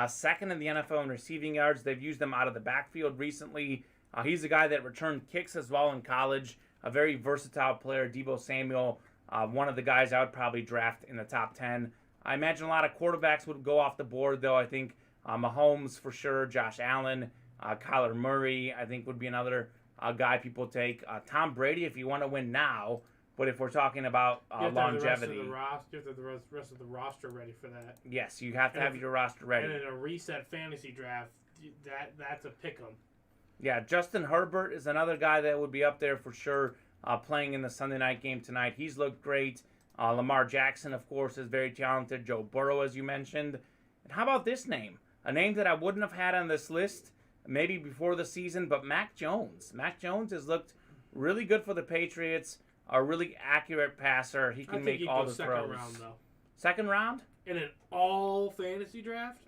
Speaker 2: Second in the NFL in receiving yards. They've used him out of the backfield recently. He's a guy that returned kicks as well in college. A very versatile player, Deebo Samuel. One of the guys I would probably draft in the top 10. I imagine a lot of quarterbacks would go off the board, though. I think Mahomes for sure, Josh Allen, Kyler Murray, I think would be another guy people take. Tom Brady, if you want to win now. But if we're talking about longevity,
Speaker 3: you have to have the rest of the roster ready for that.
Speaker 2: yes, you have to have your roster ready.
Speaker 3: And in a reset fantasy draft, that's a pick 'em.
Speaker 2: Yeah, Justin Herbert is another guy that would be up there for sure, playing in the Sunday night game tonight. He's looked great. Lamar Jackson, of course, is very talented. Joe Burrow, as you mentioned. And how about this name? A name that I wouldn't have had on this list maybe before the season, but Mack Jones. Mack Jones has looked really good for the Patriots. A really accurate passer. He can make all the throws.
Speaker 3: Round, though.
Speaker 2: Second round?
Speaker 3: In an all fantasy draft?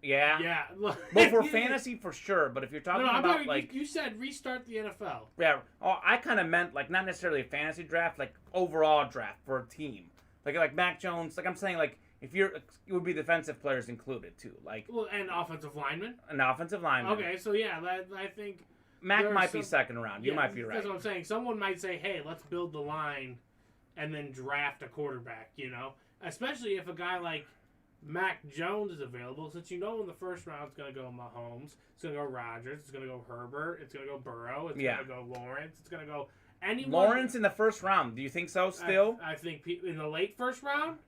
Speaker 2: Yeah.
Speaker 3: Yeah.
Speaker 2: Well, for fantasy, for sure. But if you're talking about, like...
Speaker 3: You said restart the NFL.
Speaker 2: Yeah. Oh, I kind of meant, like, not necessarily a fantasy draft, like, overall draft for a team. Like Mack Jones. Like, I'm saying, like, if you're... It would be defensive players included, too. Like...
Speaker 3: Well, and offensive linemen.
Speaker 2: An offensive lineman.
Speaker 3: Okay, so, yeah, I think...
Speaker 2: Mack might be second round. You might be right.
Speaker 3: That's what I'm saying. Someone might say, hey, let's build the line and then draft a quarterback, you know? Especially if a guy like Mack Jones is available, since you know in the first round it's going to go Mahomes, it's going to go Rodgers, it's going to go Herbert, it's going to go Burrow, it's going to go Lawrence, it's going to go anyone.
Speaker 2: Lawrence in the first round. Do you think so still?
Speaker 3: I think in the late first round,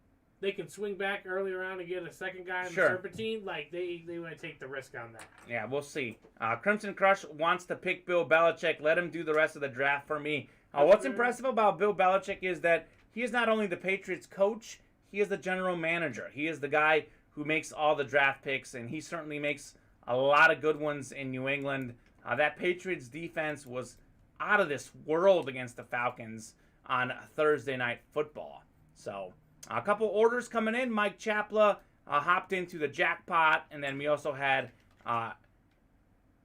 Speaker 3: they can swing back early around and get a second guy in the serpentine. Like, they want to take the risk on that.
Speaker 2: Yeah, we'll see. Crimson Crush wants to pick Bill Belichick. Let him do the rest of the draft for me. What's impressive about Bill Belichick is that he is not only the Patriots coach, he is the general manager. He is the guy who makes all the draft picks, and he certainly makes a lot of good ones in New England. That Patriots defense was out of this world against the Falcons on Thursday Night Football. So... a couple orders coming in. Mike Chapla hopped into the jackpot. And then we also had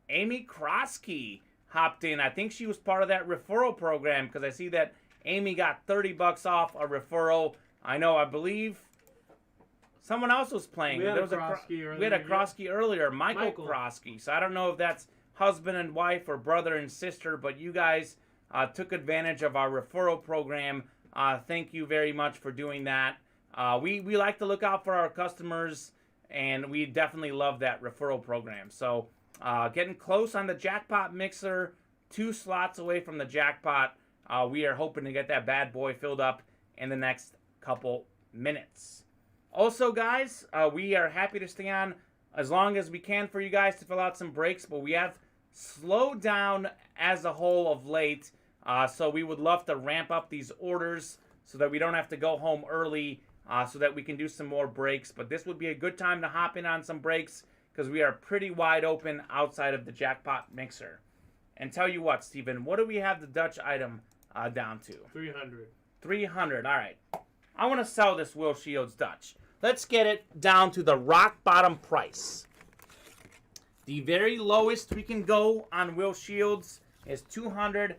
Speaker 2: Amy Krosky hopped in. I think she was part of that referral program because I see that Amy got $30 off a referral. I believe someone else was playing.
Speaker 3: We had a
Speaker 2: Krosky earlier. Michael Krosky. So I don't know if that's husband and wife or brother and sister, but you guys took advantage of our referral program. Thank you very much for doing that. We like to look out for our customers, and we definitely love that referral program. So getting close on the jackpot mixer, 2 slots away from the jackpot. We are hoping to get that bad boy filled up in the next couple minutes. Also, guys, we are happy to stay on as long as we can for you guys to fill out some breaks, but we have slowed down as a whole of late. So we would love to ramp up these orders so that we don't have to go home early so that we can do some more breaks. But this would be a good time to hop in on some breaks because we are pretty wide open outside of the jackpot mixer. And tell you what, Steven, what do we have the Dutch item down to?
Speaker 3: 300.
Speaker 2: 300, all right. I want to sell this Will Shields Dutch. Let's get it down to the rock bottom price. The very lowest we can go on Will Shields is $245,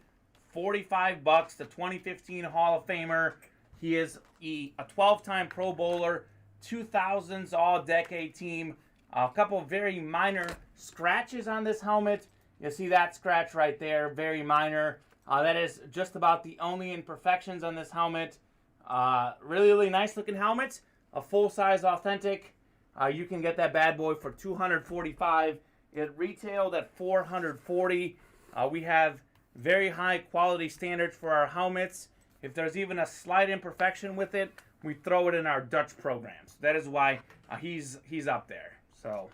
Speaker 2: the 2015 Hall of Famer. He is a 12-time Pro Bowler, 2000s All-Decade Team. A couple of very minor scratches on this helmet. You'll see that scratch right there, very minor. That is just about the only imperfections on this helmet. Really, really nice looking helmet. A full-size authentic. You can get that bad boy for $245. It retailed at $440. We have very high quality standards for our helmets. If there's even a slight imperfection with it, we throw it in our Dutch programs. That is why he's up there. So,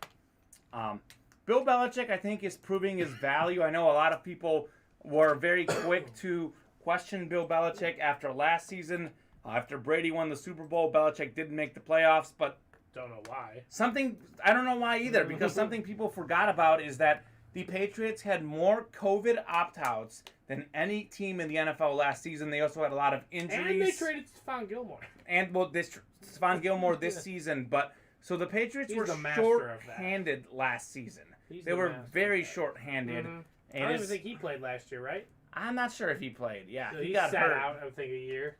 Speaker 2: Bill Belichick, I think, is proving his value. I know a lot of people were very quick to question Bill Belichick after last season. After Brady won the Super Bowl, Belichick didn't make the playoffs, but
Speaker 3: don't know why.
Speaker 2: I don't know why either, because something people forgot about is that the Patriots had more COVID opt-outs than any team in the NFL last season. They also had a lot of injuries.
Speaker 3: And they traded Stephon Gilmore.
Speaker 2: And, well, Stephon Gilmore this season. But so the Patriots were short-handed last season. They were very short-handed.
Speaker 3: Mm-hmm. And I don't even think he played last year, right?
Speaker 2: I'm not sure if he played. Yeah,
Speaker 3: so
Speaker 2: he got
Speaker 3: sat
Speaker 2: hurt.
Speaker 3: out, I think, a year.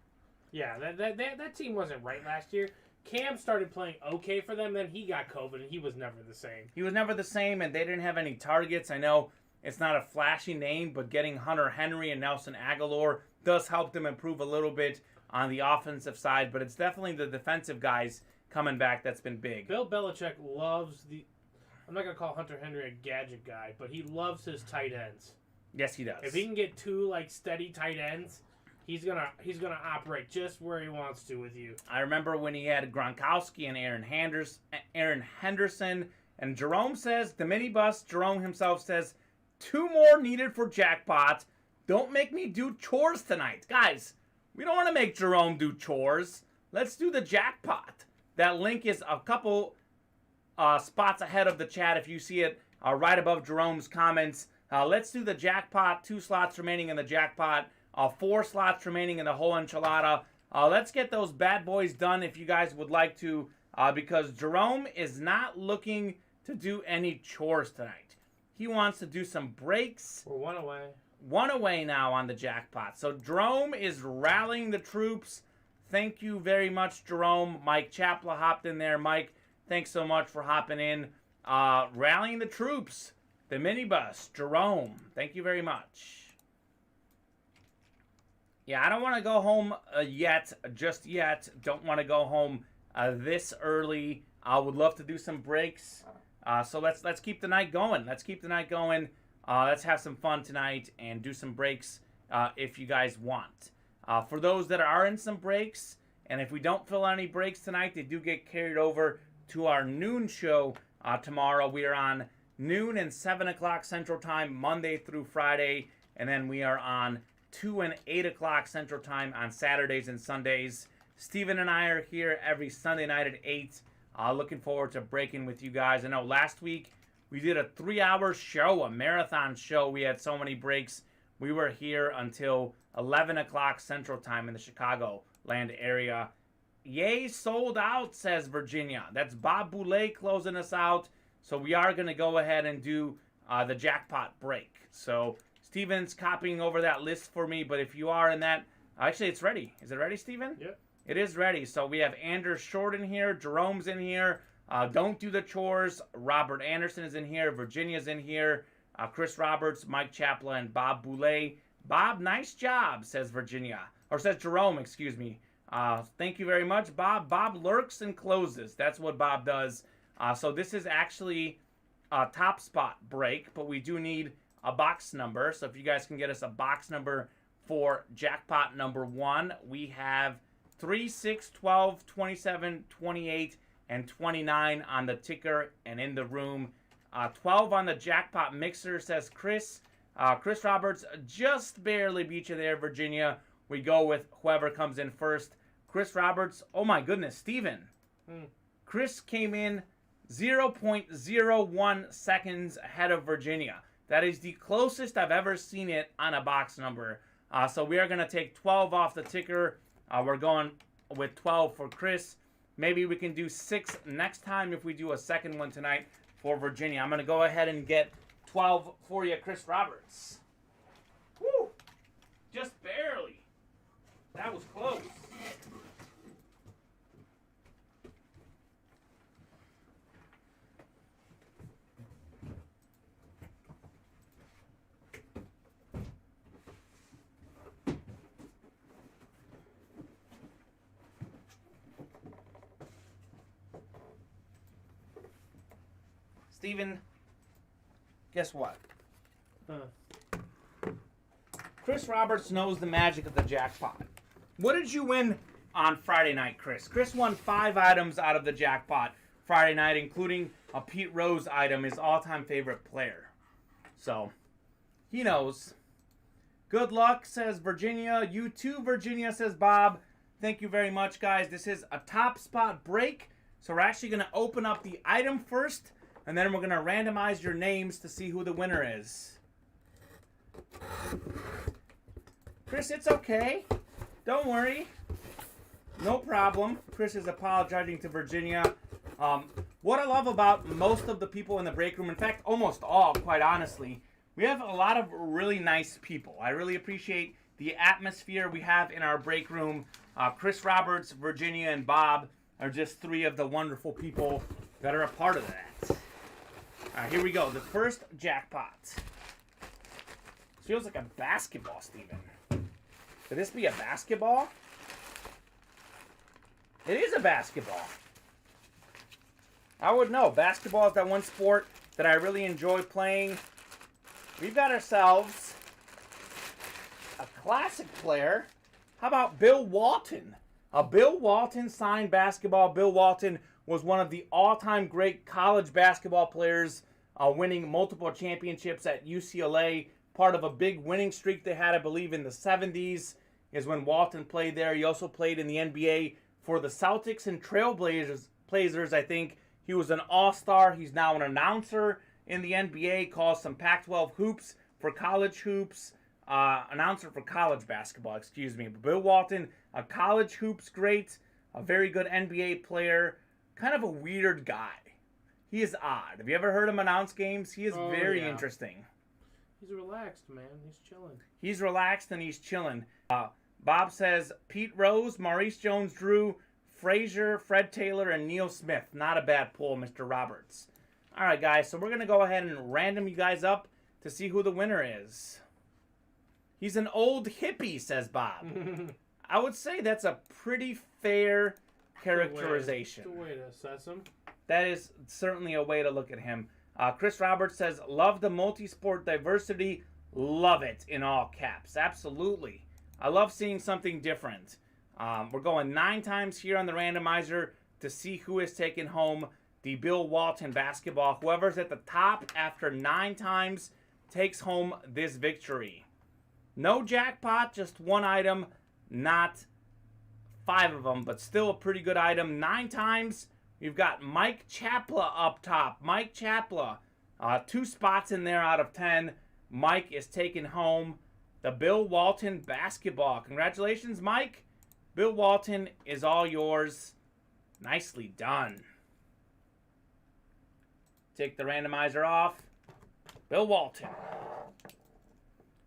Speaker 3: Yeah, that team wasn't right last year. Cam started playing okay for them, then he got COVID, and he was never the same.
Speaker 2: He was never the same, and they didn't have any targets. I know it's not a flashy name, but getting Hunter Henry and Nelson Aguilar does help them improve a little bit on the offensive side, but it's definitely the defensive guys coming back that's been big.
Speaker 3: Bill Belichick loves I'm not going to call Hunter Henry a gadget guy, but he loves his tight ends.
Speaker 2: Yes, he does.
Speaker 3: If he can get two, steady tight ends, he's gonna operate just where he wants to with you.
Speaker 2: I remember when he had Gronkowski and Aaron Henderson, and Jerome says, the minibus, Jerome himself says, 2 more needed for jackpot. Don't make me do chores tonight. Guys, we don't want to make Jerome do chores. Let's do the jackpot. That link is a couple spots ahead of the chat if you see it right above Jerome's comments. Let's do the jackpot. 2 slots remaining in the jackpot. 4 slots remaining in the whole enchilada. Let's get those bad boys done if you guys would like to, because Jerome is not looking to do any chores tonight. He wants to do some breaks.
Speaker 3: We're 1 away.
Speaker 2: 1 away now on the jackpot. So Jerome is rallying the troops. Thank you very much, Jerome. Mike Chapla hopped in there. Mike, thanks so much for hopping in. Rallying the troops. The minibus. Jerome, thank you very much. Yeah, I don't want to go home just yet. Don't want to go home this early. I would love to do some breaks. So let's keep the night going. Let's have some fun tonight and do some breaks if you guys want. For those that are in some breaks, and if we don't fill any breaks tonight, they do get carried over to our noon show tomorrow. We are on noon and 7 o'clock Central Time, Monday through Friday, and then we are on 2 and 8 o'clock Central Time on Saturdays and Sundays. Steven and I are here every Sunday night at 8. Looking forward to breaking with you guys. I know last week we did a 3-hour show, a marathon show. We had so many breaks. We were here until 11 o'clock Central Time in the Chicagoland area. Yay, sold out, says Virginia. That's Bob Boulay closing us out. So we are going to go ahead and do the jackpot break. So Steven's copying over that list for me, but if you are in that, actually it's ready. Is it ready, Steven?
Speaker 3: Yep.
Speaker 2: It is ready. So we have Anders Short in here, Jerome's in here, Don't Do the Chores, Robert Anderson is in here, Virginia's in here, Chris Roberts, Mike Chapla, and Bob Boulay. Bob, nice job, says Virginia. Or says Jerome, excuse me. Thank you very much, Bob. Bob lurks and closes. That's what Bob does. So this is actually a top spot break, but we do need a box number. So if you guys can get us a box number for jackpot number 1, we have 3, 6, 12, 27, 28, and 29 on the ticker and in the room. 12 on the jackpot mixer, says Chris. Chris Roberts just barely beat you there, Virginia. We go with whoever comes in first. Chris Roberts, oh my goodness, Steven. Chris came in 0.01 seconds ahead of Virginia. That is the closest I've ever seen it on a box number. So we are going to take 12 off the ticker. We're going with 12 for Chris. Maybe we can do 6 next time if we do a second one tonight for Virginia. I'm going to go ahead and get 12 for you, Chris Roberts. Woo! Just barely. That was close. Steven, guess what?
Speaker 3: Huh.
Speaker 2: Chris Roberts knows the magic of the jackpot. What did you win on Friday night, Chris? Chris won 5 items out of the jackpot Friday night, including a Pete Rose item, his all-time favorite player. So, he knows. Good luck, says Virginia. You too, Virginia, says Bob. Thank you very much, guys. This is a top spot break. So we're actually going to open up the item first, and then we're going to randomize your names to see who the winner is. Chris, it's okay. Don't worry. No problem. Chris is apologizing to Virginia. What I love about most of the people in the break room, in fact, almost all, quite honestly, we have a lot of really nice people. I really appreciate the atmosphere we have in our break room. Chris Roberts, Virginia, and Bob are just 3 of the wonderful people that are a part of that. All right, here we go. The first jackpot. This feels like a basketball, Steven. Could this be a basketball? It is a basketball. I would know. Basketball is that one sport that I really enjoy playing. We've got ourselves a classic player. How about Bill Walton? A Bill Walton signed basketball. Bill Walton was one of the all-time great college basketball players, winning multiple championships at UCLA. Part of a big winning streak they had, I believe, in the 70s is when Walton played there. He also played in the NBA for the Celtics and Trailblazers, I think. He was an all-star. He's now an announcer in the NBA, calls some Pac-12 hoops for college hoops. Announcer for college basketball, excuse me. Bill Walton, a college hoops great, a very good NBA player, kind of a weird guy. He is odd. Have you ever heard him announce games? He is very interesting.
Speaker 3: He's relaxed, man. He's chilling.
Speaker 2: He's relaxed and he's chilling. Bob says Pete Rose, Maurice Jones-Drew, Frazier, Fred Taylor, and Neil Smith. Not a bad pull, Mr. Roberts. All right, guys, so we're going to go ahead and random you guys up to see who the winner is. He's an old hippie, says Bob. I would say that's a pretty fair characterization.
Speaker 3: That's a way to assess him.
Speaker 2: That is certainly a way to look at him. Chris Roberts says, love the multi-sport diversity. Love it, in all caps. Absolutely. I love seeing something different. We're going 9 times here on the randomizer to see who is taking home the Bill Walton basketball. Whoever's at the top after 9 times takes home this victory. No jackpot, just 1 item, not 5 of them, but still a pretty good item. 9 times, we've got Mike Chapla up top. Mike Chapla, 2 spots in there out of 10. Mike is taking home the Bill Walton basketball. Congratulations, Mike. Bill Walton is all yours. Nicely done. Take the randomizer off. Bill Walton.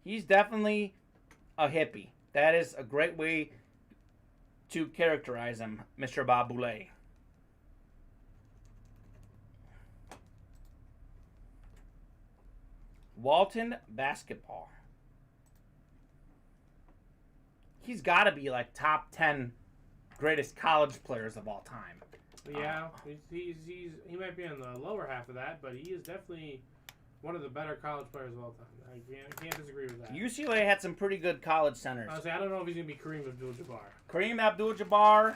Speaker 2: He's definitely a hippie. That is a great way to characterize him, Mr. Bob Boulay. Walton basketball. He's got to be like top 10 greatest college players of all time.
Speaker 3: Yeah, he might be on the lower half of that, but he is definitely one of the better college players of all time. I can't disagree with that.
Speaker 2: UCLA had some pretty good college centers.
Speaker 3: Honestly, I don't know if he's going to be Kareem Abdul-Jabbar.
Speaker 2: Kareem Abdul-Jabbar,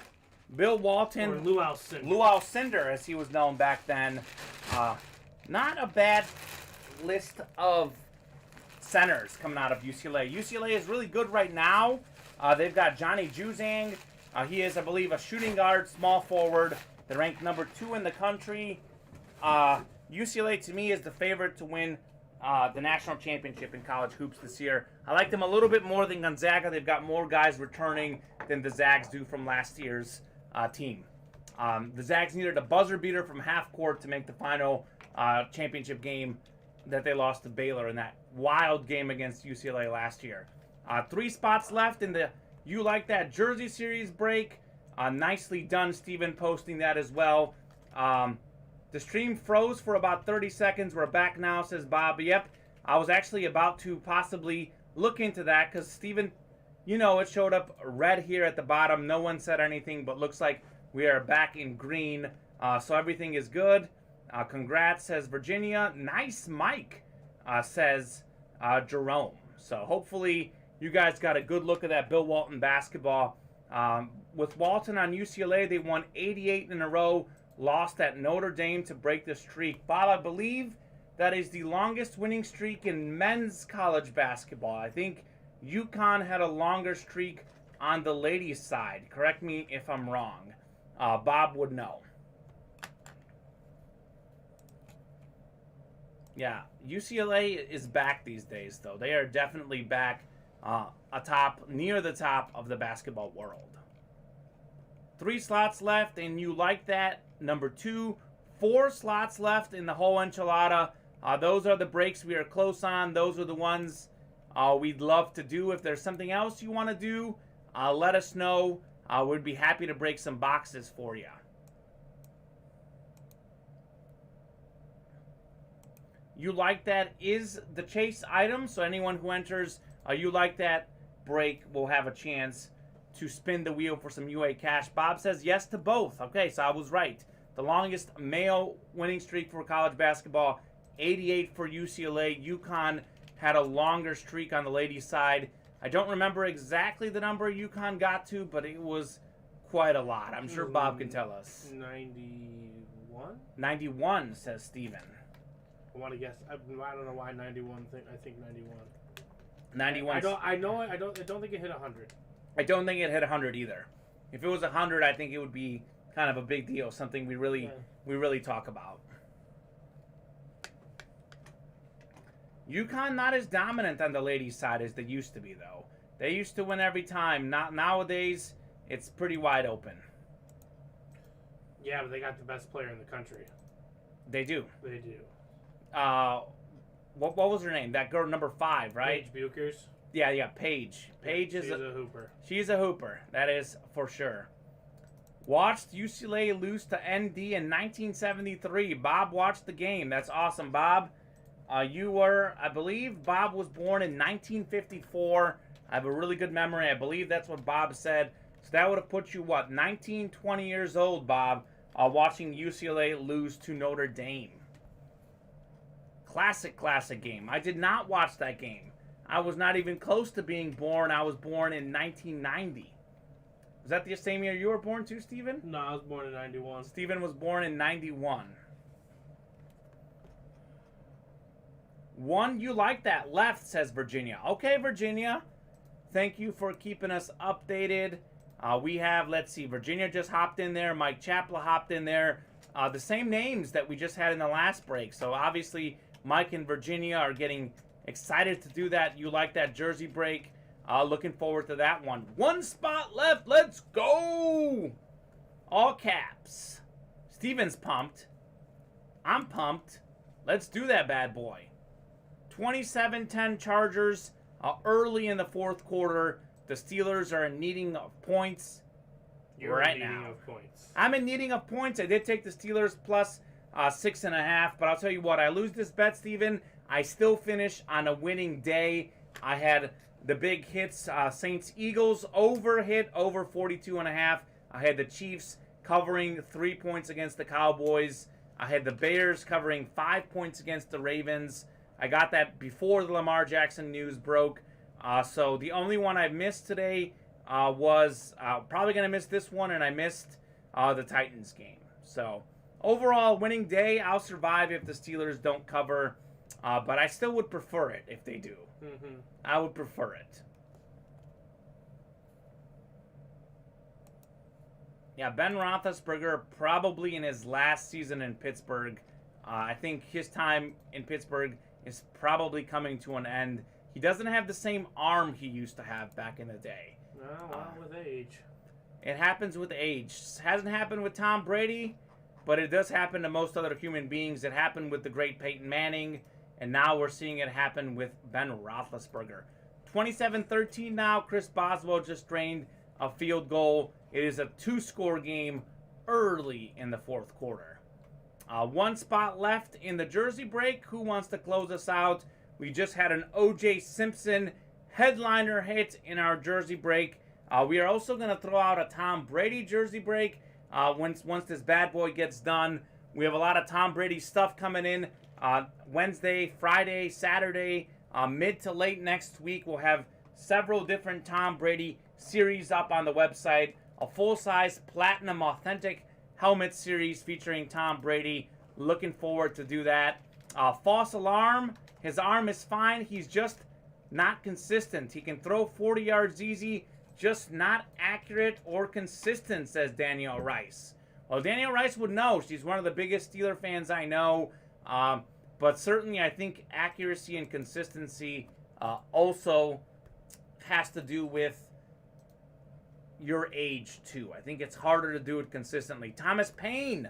Speaker 2: Bill Walton.
Speaker 3: Or Lou Alcindor.
Speaker 2: Lou Alcindor, as he was known back then. Not a bad list of centers coming out of UCLA. UCLA is really good right now. They've got Johnny Juzang. He is, I believe, a shooting guard, small forward. They're ranked number 2 in the country. UCLA, to me, is the favorite to win the national championship in college hoops this year. I like them a little bit more than Gonzaga. They've got more guys returning than the Zags do from last year's team. The Zags needed a buzzer beater from half court to make the final championship game that they lost to Baylor in that wild game against UCLA last year. 3 spots left in the You Like That Jersey Series break. Nicely done, Steven, posting that as well. The stream froze for about 30 seconds. We're back now, says Bob. Yep, I was actually about to possibly look into that because, Steven, you know, it showed up red here at the bottom. No one said anything, but looks like we are back in green. So everything is good. Congrats, says Virginia. Nice mic, says Jerome. So hopefully you guys got a good look at that Bill Walton basketball. With Walton on UCLA, they won 88 in a row, lost at Notre Dame to break the streak. Bob, I believe that is the longest winning streak in men's college basketball. I think UConn had a longer streak on the ladies' side. Correct me if I'm wrong. Bob would know. Yeah, UCLA is back these days, though. They are definitely back near the top of the basketball world. 3 slots left, and you like that. Number 2, 4 slots left in the whole enchilada. Those are the breaks we are close on. Those are the ones we'd love to do. If there's something else you want to do, let us know. We'd be happy to break some boxes for you. You like that is the chase item, so anyone who enters you like that break will have a chance to spin the wheel for some UA cash. Bob says yes to both. Okay, so I was right. The longest male winning streak for college basketball, 88 for UCLA. UConn had a longer streak on the ladies' side. I don't remember exactly the number UConn got to, but it was quite a lot. I'm sure Bob can tell us.
Speaker 3: 91?
Speaker 2: 91, says Steven.
Speaker 3: I want to guess. I don't know why 91. I think 91.
Speaker 2: 91.
Speaker 3: I don't think it hit 100.
Speaker 2: I don't think it hit 100 either. If it was 100, I think it would be kind of a big deal, something we really talk about. UConn not as dominant on the ladies' side as they used to be, though. They used to win every time. Not nowadays. It's pretty wide open.
Speaker 3: Yeah, but they got the best player in the country.
Speaker 2: They do.
Speaker 3: They do.
Speaker 2: What was her name? That girl, number 5, right?
Speaker 3: Paige Buchers.
Speaker 2: Yeah, Paige. Paige is
Speaker 3: a hooper.
Speaker 2: She's a hooper. That is for sure. Watched UCLA lose to ND in 1973. Bob watched the game. That's awesome, Bob. I believe Bob was born in 1954. I have a really good memory. I believe that's what Bob said. So that would have put you, 19, 20 years old, Bob, watching UCLA lose to Notre Dame. Classic game. I did not watch that game. I was not even close to being born. I was born in 1990. Was that the same year you were born too, Steven?
Speaker 3: No, I was born in 91.
Speaker 2: Steven was born in 91. One, you like that left, says Virginia. Okay, Virginia. Thank you for keeping us updated. We have, let's see, Virginia just hopped in there. Mike Chapla hopped in there. The same names that we just had in the last break. So obviously, Mike and Virginia are getting excited to do that. You like that jersey break. Looking forward to that one. 1 spot left. Let's go. All caps. Steven's pumped. I'm pumped. Let's do that bad boy. 27-10 Chargers early in the fourth quarter. The Steelers are in needing of points right now. I'm in needing of points. I did take the Steelers plus 6.5, but I'll tell you what, I lose this bet, Steven. I still finish on a winning day. I had the big hits, Saints-Eagles hit over 42.5. I had the Chiefs covering 3 points against the Cowboys. I had the Bears covering 5 points against the Ravens. I got that before the Lamar Jackson news broke. So the only one I missed today was probably going to miss this one, and I missed the Titans game. So overall, winning day. I'll survive if the Steelers don't cover, but I still would prefer it if they do.
Speaker 3: Mm-hmm.
Speaker 2: I would prefer it. Yeah, Ben Roethlisberger probably in his last season in Pittsburgh. I think his time in Pittsburgh is probably coming to an end. He doesn't have the same arm he used to have back in the day.
Speaker 3: No, with age.
Speaker 2: It happens with age. Hasn't happened with Tom Brady, but it does happen to most other human beings. It happened with the great Peyton Manning, and now we're seeing it happen with Ben Roethlisberger. 27-13 now. Chris Boswell just drained a field goal. It is a 2-score game early in the fourth quarter. 1 spot left in the jersey break. Who wants to close us out? We just had an O.J. Simpson headliner hit in our jersey break. We are also going to throw out a Tom Brady jersey break once this bad boy gets done. We have a lot of Tom Brady stuff coming in Wednesday, Friday, Saturday, mid to late next week. We'll have several different Tom Brady series up on the website. A full-size platinum authentic helmet series featuring Tom Brady. Looking forward to do that. False alarm. His arm is fine. He's just not consistent. He can throw 40 yards easy, just not accurate or consistent, says Danielle Rice. Well, Danielle Rice would know. She's one of the biggest Steeler fans I know. But certainly I think accuracy and consistency also has to do with your age, too. I think it's harder to do it consistently. Thomas Payne,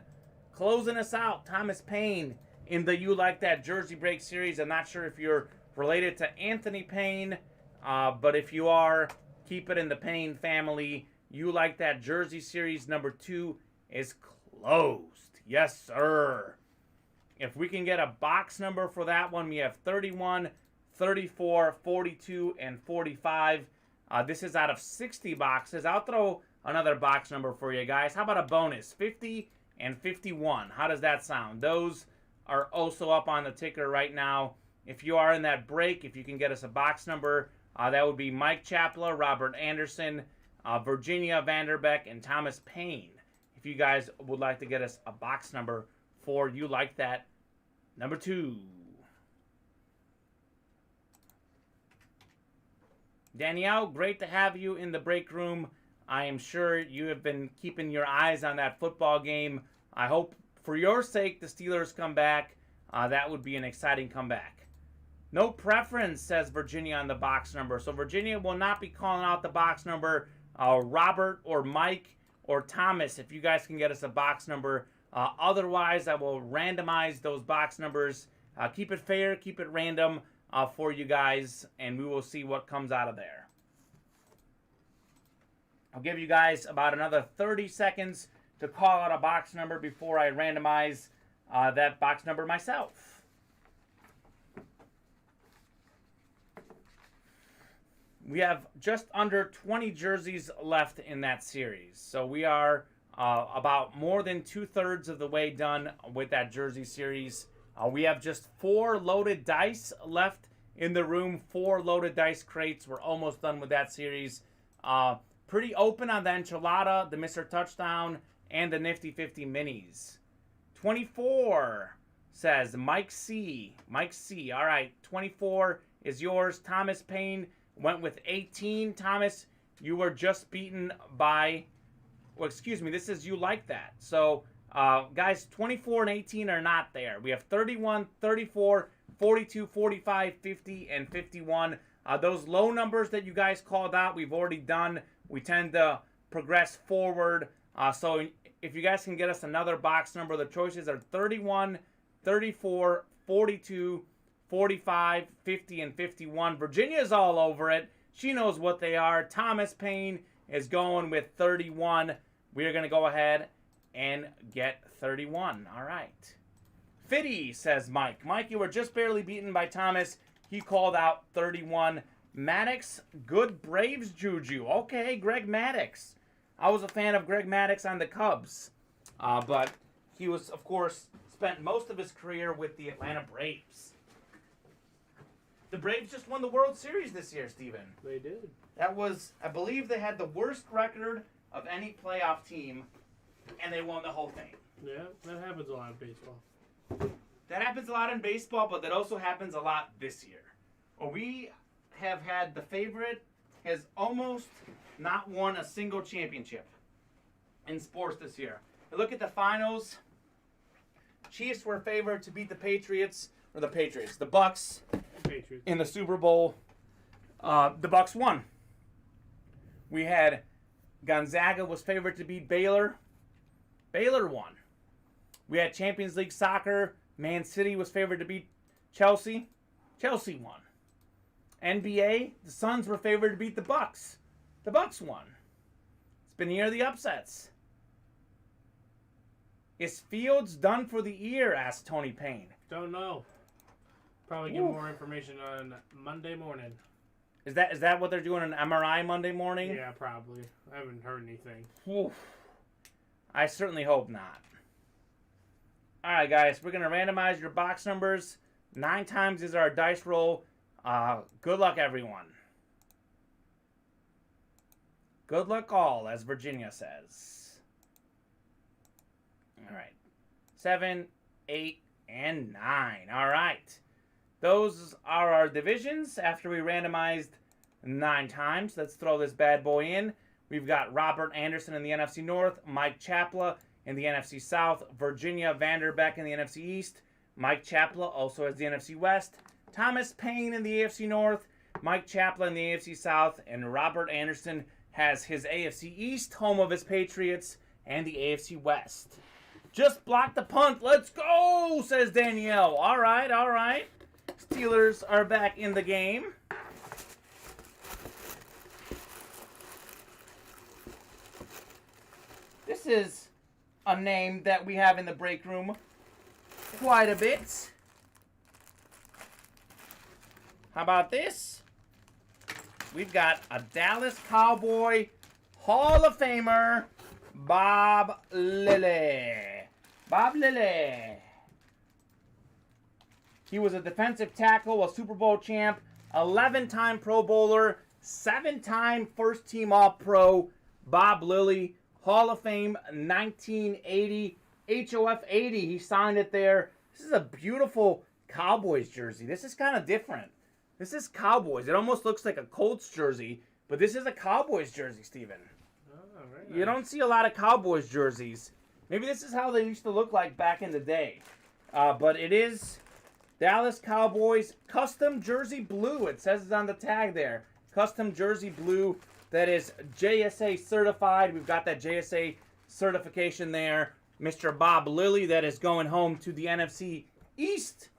Speaker 2: closing us out. Thomas Payne in the You Like That Jersey Break series. I'm not sure if you're related to Anthony Payne, but if you are, keep it in the Payne family. You Like That Jersey series number 2 is closed. Yes, sir. If we can get a box number for that one, we have 31, 34, 42, and 45. This is out of 60 boxes. I'll throw another box number for you guys. How about a bonus? 50 and 51. How does that sound? Those are also up on the ticker right now. If you are in that break, if you can get us a box number, that would be Mike Chapla, Robert Anderson, Virginia Vanderbeck, and Thomas Payne. If you guys would like to get us a box number for You Like That number 2. Danielle, great to have you in the break room. I am sure you have been keeping your eyes on that football game. I hope for your sake the Steelers come back. That would be an exciting comeback. No preference, says Virginia on the box number. So Virginia will not be calling out the box number. Robert or Mike or Thomas, if you guys can get us a box number. Otherwise, I will randomize those box numbers. Keep it fair, keep it random for you guys, and we will see what comes out of there. I'll give you guys about another 30 seconds to call out a box number before I randomize that box number myself. We have just under 20 jerseys left in that series. So we are about more than 2/3 of the way done with that jersey series. We have just 4 loaded dice left in the room. 4 loaded dice crates. We're almost done with that series. Pretty open on the enchilada, the Mr. Touchdown, and the Nifty 50 minis. 24 says Mike C. Mike C. All right, 24 is yours. Thomas Payne went with 18. Thomas, you were just beaten by, well, excuse me, this is You Like That. So, guys, 24 and 18 are not there. We have 31, 34, 42, 45, 50, and 51. Those low numbers that you guys called out, we've already done. We tend to progress forward. So if you guys can get us another box number, the choices are 31, 34, 42, 45, 50, and 51. Virginia's all over it. She knows what they are. Thomas Payne is going with 31. We are going to go ahead and get 31. All right. Fitty, says Mike. Mike, you were just barely beaten by Thomas. He called out 31. Maddox, good Braves juju. Okay, Greg Maddox. I was a fan of Greg Maddox on the Cubs. But he was, of course, spent most of his career with the Atlanta Braves. The Braves just won the World Series this year, Steven.
Speaker 3: They did.
Speaker 2: That was, I believe they had the worst record of any playoff team, and they won the whole thing.
Speaker 3: Yeah, that happens a lot in baseball.
Speaker 2: That happens a lot in baseball, but that also happens a lot this year. We have had the favorite has almost not won a single championship in sports this year. Look at the finals. Chiefs were favored to beat the Patriots, the Bucks
Speaker 3: Patriots.
Speaker 2: in the Super Bowl. The Bucks won. We had Gonzaga was favored to beat Baylor. Baylor won. We had Champions League soccer. Man City was favored to beat Chelsea. Chelsea won. NBA, the Suns were favored to beat the Bucks. The Bucks won. It's been the year of the upsets. Is Fields done for the year? Asked Tony Payne.
Speaker 3: Don't know. Probably get more information on Monday morning.
Speaker 2: Is that what they're doing, an MRI Monday morning?
Speaker 3: Yeah, probably. I haven't heard anything.
Speaker 2: Oof. I certainly hope not. All right, guys, we're going to randomize your box numbers. 9 times is our dice roll. Good luck, everyone. Good luck all, as Virginia says. All right. 7, 8, and 9. All right. Those are our divisions after we randomized 9 times. Let's throw this bad boy in. We've got Robert Anderson in the NFC North, Mike Chapla in the NFC South, Virginia Vanderbeck in the NFC East, Mike Chapla also has the NFC West, Thomas Payne in the AFC North, Mike Chapla in the AFC South, and Robert Anderson has his AFC East, home of his Patriots, and the AFC West. Just block the punt. Let's go, says Danielle. All right, all right. Steelers are back in the game. This is a name that we have in the break room quite a bit. How about this? We've got a Dallas Cowboy Hall of Famer, Bob Lilly. Bob Lilly. He was a defensive tackle, a Super Bowl champ, 11-time Pro Bowler, 7-time first-team All-Pro. Bob Lilly, Hall of Fame, 1980, HOF 80. He signed it there. This is a beautiful Cowboys jersey. This is kind of different. This is Cowboys. It almost looks like a Colts jersey, but this is a Cowboys jersey, Steven.
Speaker 3: Oh, very nice.
Speaker 2: You don't see a lot of Cowboys jerseys. Maybe this is how they used to look like back in the day. But it is Dallas Cowboys custom jersey blue. It says it on the tag there. Custom jersey blue that is JSA certified. We've got that JSA certification there. Mr. Bob Lilly, that is going home to the NFC East.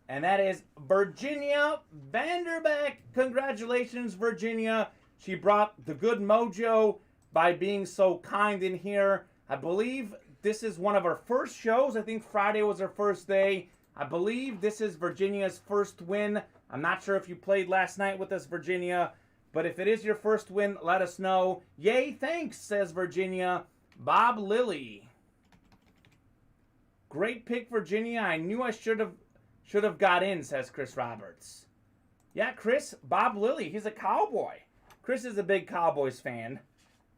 Speaker 2: And that is Virginia Vanderbeck. Congratulations, Virginia. She brought the good mojo by being so kind in here. I believe this is one of her first shows. I think Friday was her first day. I believe this is Virginia's first win. I'm not sure if you played last night with us, Virginia. But if it is your first win, let us know. Yay, thanks, says Virginia. Bob Lilly. Great pick, Virginia. I knew I should have got in, says Chris Roberts. Yeah, Chris, Bob Lilly, he's a Cowboy. Chris is a big Cowboys fan.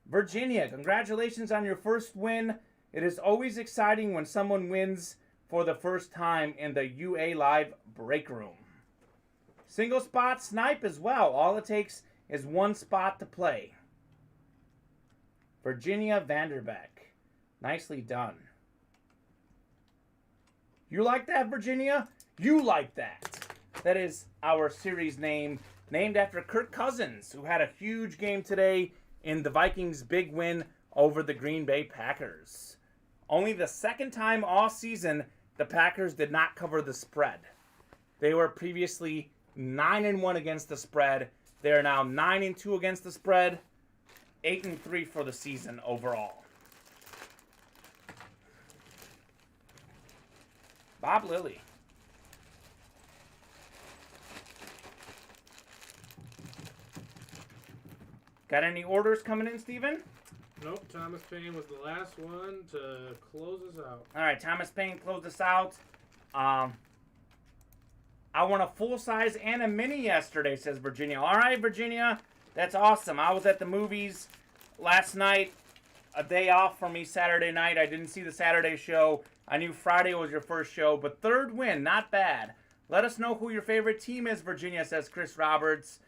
Speaker 2: Virginia, congratulations on your first win. It is always exciting when someone wins for the first time in the UA Live break room. Single spot snipe as well. All it takes is one spot to play. Virginia Vanderbeck. Nicely done. You like that, Virginia? You like that. That is our series name, named after Kirk Cousins, who had a huge game today in the Vikings' big win over the Green Bay Packers. Only the second time all season the Packers did not cover the spread. They were previously 9-1 against the spread. They are now 9-2 against the spread, 8-3 for the season overall. Bob Lilly. Got any orders coming in, Steven?
Speaker 3: Nope, Thomas Payne was the last one to close us out.
Speaker 2: All right, Thomas Payne closed us out. I won a full-size and a mini yesterday, says Virginia. All right, Virginia, that's awesome. I was at the movies last night, a day off for me Saturday night. I didn't see the Saturday show. I knew Friday was your first show, but third win, not bad. Let us know who your favorite team is, Virginia, says Chris Roberts.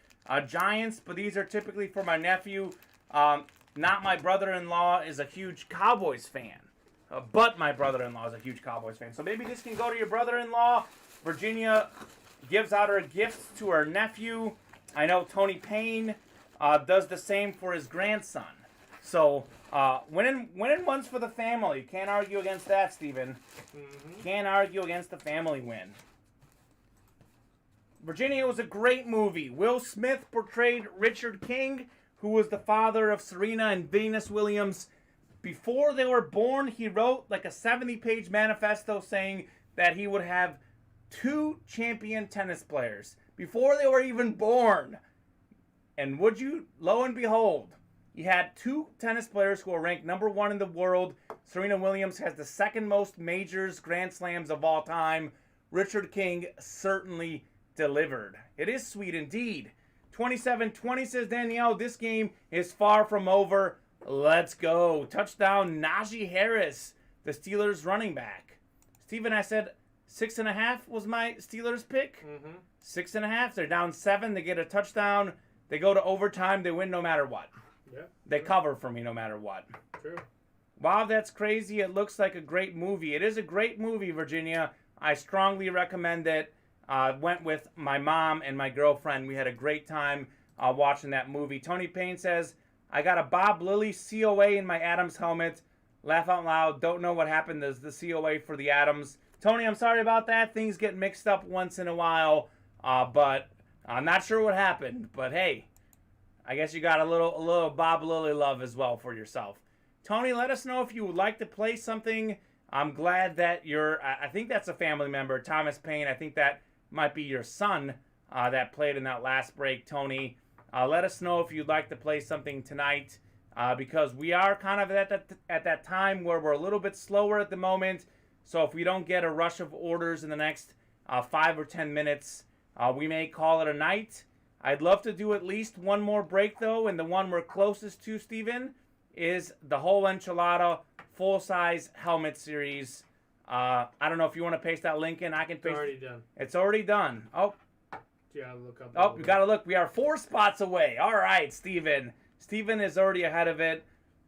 Speaker 2: Giants, but these are typically for my nephew. Not my brother-in-law is a huge Cowboys fan. But my brother-in-law is a huge Cowboys fan. So maybe this can go to your brother-in-law. Virginia gives out her gifts to her nephew. I know Tony Payne does the same for his grandson. So winning one's for the family. Can't argue against that, Steven. Can't argue against the family win. Virginia was a great movie. Will Smith portrayed Richard King, who was the father of Serena and Venus Williams. Before they were born, he wrote like a 70-page manifesto saying that he would have 2 champion tennis players before they were even born. And would you, lo and behold, You had two tennis players who are ranked number 1 in the world. Serena Williams has the second most majors, Grand Slams of all time. Richard King certainly delivered. It is sweet indeed. 27-20 says Danielle. This game is far from over. Let's go. Touchdown, Najee Harris, the Steelers running back. Steven, I said 6.5 was my Steelers pick. 6.5. They're down 7. They get a touchdown. They go to overtime. They win no matter what.
Speaker 3: Yep.
Speaker 2: They cover for me no matter what.
Speaker 3: True.
Speaker 2: Wow, that's crazy. It looks like a great movie. It is a great movie, Virginia. I strongly recommend it. Went with my mom and my girlfriend. We had a great time watching that movie. Tony Payne says, I got a Bob Lilly COA in my Adams helmet. Laugh out loud. Don't know what happened. There's the COA for the Adams. Tony, I'm sorry about that. Things get mixed up once in a while. But I'm not sure what happened. But hey, I guess you got a little Bob Lilly love as well for yourself. Tony, let us know if you would like to play something. I'm glad that I think that's a family member, Thomas Payne. I think that might be your son that played in that last break, Tony. Let us know if you'd like to play something tonight because we are kind of at that time where we're a little bit slower at the moment. So if we don't get a rush of orders in the next 5 or 10 minutes, we may call it a night. I'd love to do at least one more break, though, and the one we're closest to, Steven, is the whole enchilada full-size helmet series. I don't know if you want to paste that link in. I can paste.
Speaker 3: It's already done.
Speaker 2: It's already done. Oh.
Speaker 3: Yeah, look up.
Speaker 2: Oh, we got to look. We are 4 spots away. All right, Steven. Steven is already ahead of it.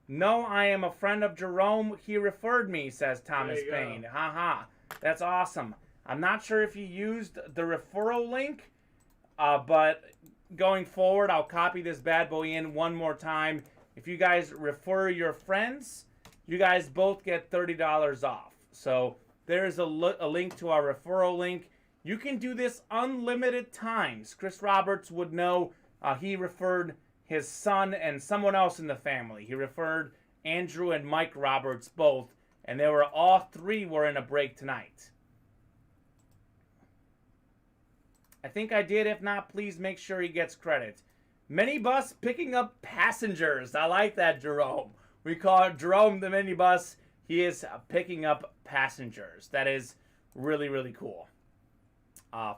Speaker 2: No, I am a friend of Jerome. He referred me, says Thomas Payne. Ha. That's awesome. I'm not sure if you used the referral link, but going forward, I'll copy this bad boy in one more time. If you guys refer your friends, you guys both get $30 off. So there's a link to our referral link. You can do this unlimited times. Chris Roberts would know. He referred his son and someone else in the family. He referred Andrew and Mike Roberts both, and they were all 3 were in a break tonight. I think I did. If not, please make sure he gets credit. Minibus picking up passengers. I like that, Jerome. We call Jerome the minibus. He is picking up passengers. That is really, really cool.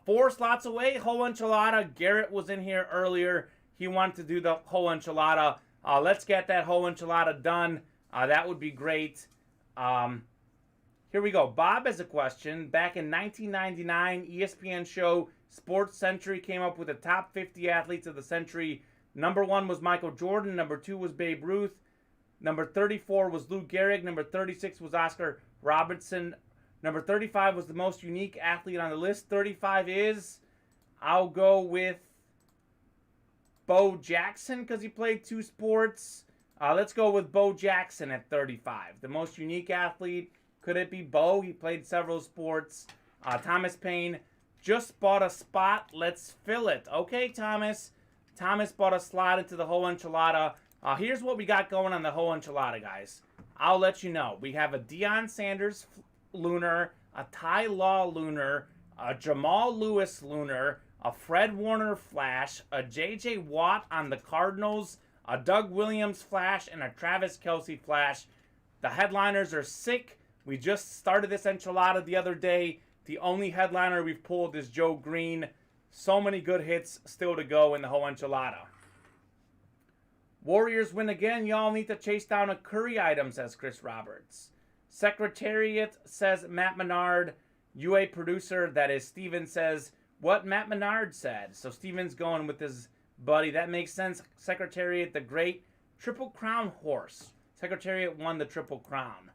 Speaker 2: 4 slots away, whole enchilada. Garrett was in here earlier. He wanted to do the whole enchilada. Let's get that whole enchilada done. That would be great. Here we go. Bob has a question. Back in 1999, ESPN show Sports Century came up with the top 50 athletes of the century. Number 1 was Michael Jordan. Number 2 was Babe Ruth. Number 34 was Lou Gehrig. Number 36 was Oscar Robertson. Number 35 was the most unique athlete on the list. 35 is, I'll go with Bo Jackson because he played 2 sports. Let's go with Bo Jackson at 35. The most unique athlete. Could it be Bo? He played several sports. Thomas Payne just bought a spot. Let's fill it. Okay, Thomas. Thomas bought a slot into the whole enchilada. Here's what we got going on the whole enchilada, guys. I'll let you know. We have a Deion Sanders lunar, a Ty Law lunar, a Jamal Lewis lunar, a Fred Warner flash, a J.J. Watt on the Cardinals, a Doug Williams flash, and a Travis Kelce flash. The headliners are sick. We just started this enchilada the other day. The only headliner we've pulled is Joe Green. So many good hits still to go in the whole enchilada. Warriors win again. Y'all need to chase down a Curry item, says Chris Roberts. Secretariat, says Matt Menard. UA producer, that is Steven, says what Matt Menard said. So Steven's going with his buddy. That makes sense. Secretariat, the great Triple Crown horse. Secretariat won the Triple Crown.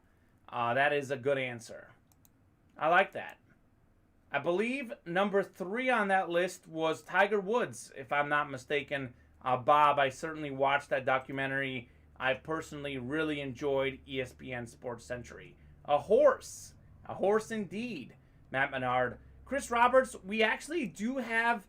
Speaker 2: That is a good answer. I like that. I believe number 3 on that list was Tiger Woods, if I'm not mistaken. Bob, I certainly watched that documentary. I personally really enjoyed ESPN Sports Century. A horse indeed, Matt Menard. Chris Roberts, we actually do have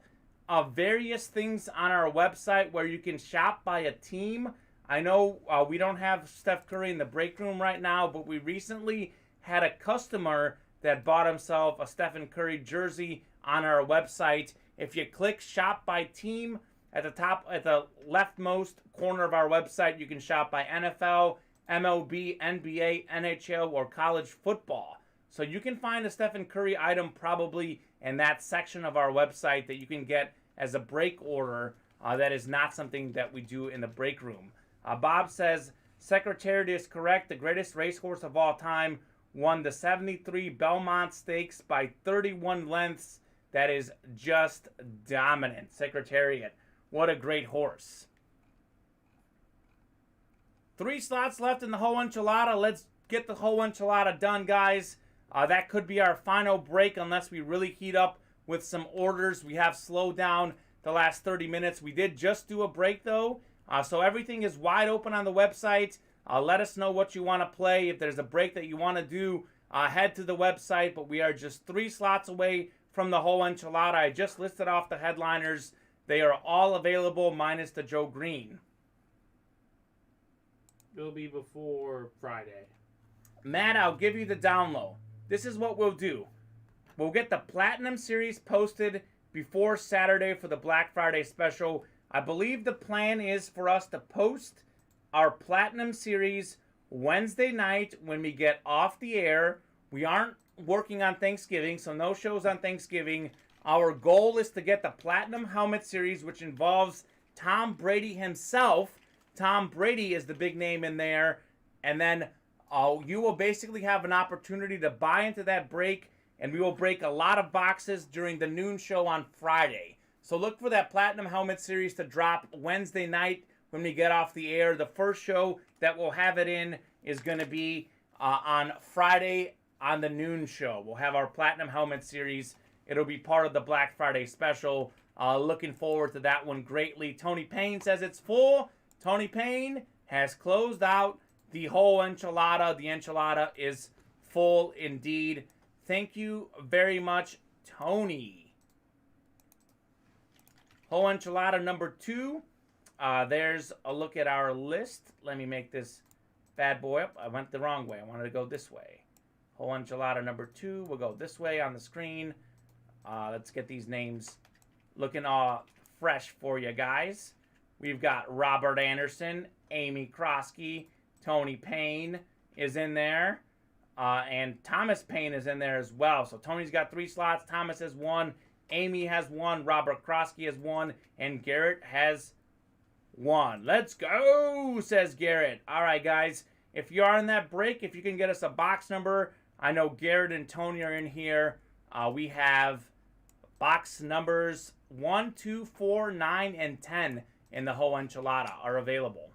Speaker 2: various things on our website where you can shop by a team. I know we don't have Steph Curry in the break room right now, but we recently had a customer that bought himself a Stephen Curry jersey on our website. If you click shop by team, At the top, at the leftmost corner of our website, you can shop by NFL, MLB, NBA, NHL, or college football. So you can find a Stephen Curry item probably in that section of our website that you can get as a break order. That is not something that we do in the break room. Bob says, Secretariat is correct. The greatest racehorse of all time won the 73 Belmont Stakes by 31 lengths. That is just dominant. Secretariat. What a great horse. 3 slots left in the whole enchilada. Let's get the whole enchilada done, guys. That could be our final break unless we really heat up with some orders. We have slowed down the last 30 minutes. We did just do a break, though. So everything is wide open on the website. Let us know what you want to play. If there's a break that you want to do, head to the website. But we are just 3 slots away from the whole enchilada. I just listed off the headliners. They are all available minus the Joe Green.
Speaker 3: It'll be before Friday.
Speaker 2: Matt, I'll give you the down low. This is what we'll do. We'll get the Platinum Series posted before Saturday for the Black Friday special. I believe the plan is for us to post our Platinum Series Wednesday night when we get off the air. We aren't working on Thanksgiving, so no shows on Thanksgiving. Our goal is to get the Platinum Helmet Series, which involves Tom Brady himself. Tom Brady is the big name in there. And then you will basically have an opportunity to buy into that break, and we will break a lot of boxes during the noon show on Friday. So look for that Platinum Helmet Series to drop Wednesday night when we get off the air. The first show that we'll have it in is going to be on Friday on the noon show. We'll have our Platinum Helmet Series. It'll be part of the Black Friday special. Looking forward to that one greatly. Tony Payne says it's full. Tony Payne has closed out the whole enchilada. The enchilada is full indeed. Thank you very much, Tony. Whole enchilada number 2. There's a look at our list. Let me make this bad boy up. I went the wrong way. I wanted to go this way. Whole enchilada number 2. We'll go this way on the screen. Let's get these names looking all fresh for you guys. We've got Robert Anderson, Amy Krosky, Tony Payne is in there, and Thomas Payne is in there as well. So Tony's got 3 slots. Thomas has 1. Amy has 1. Robert Krosky has 1. And Garrett has 1. Let's go, says Garrett. All right, guys. If you are in that break, if you can get us a box number, I know Garrett and Tony are in here. We have box numbers 1, 2, 4, 9, and 10 in the whole enchilada are available.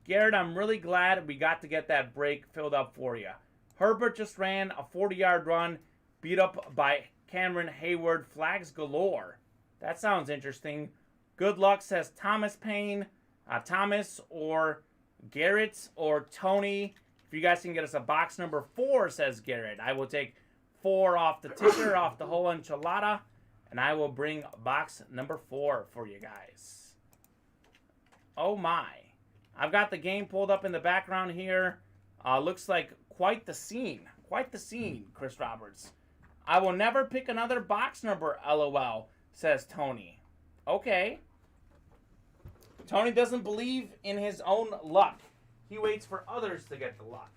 Speaker 2: Garrett, I'm really glad we got to get that break filled up for you. Herbert just ran a 40-yard run, beat up by Cameron Hayward. Flags galore. That sounds interesting. Good luck, says Thomas Payne. Thomas or Garrett or Tony. If you guys can get us a box number 4, says Garrett, I will take 4 off the ticker, off the whole enchilada, and I will bring box number 4 for you guys. Oh my. I've got the game pulled up in the background here. Looks like quite the scene. Quite the scene, Chris Roberts. I will never pick another box number, LOL, says Tony. Okay. Tony doesn't believe in his own luck. He waits for others to get the luck.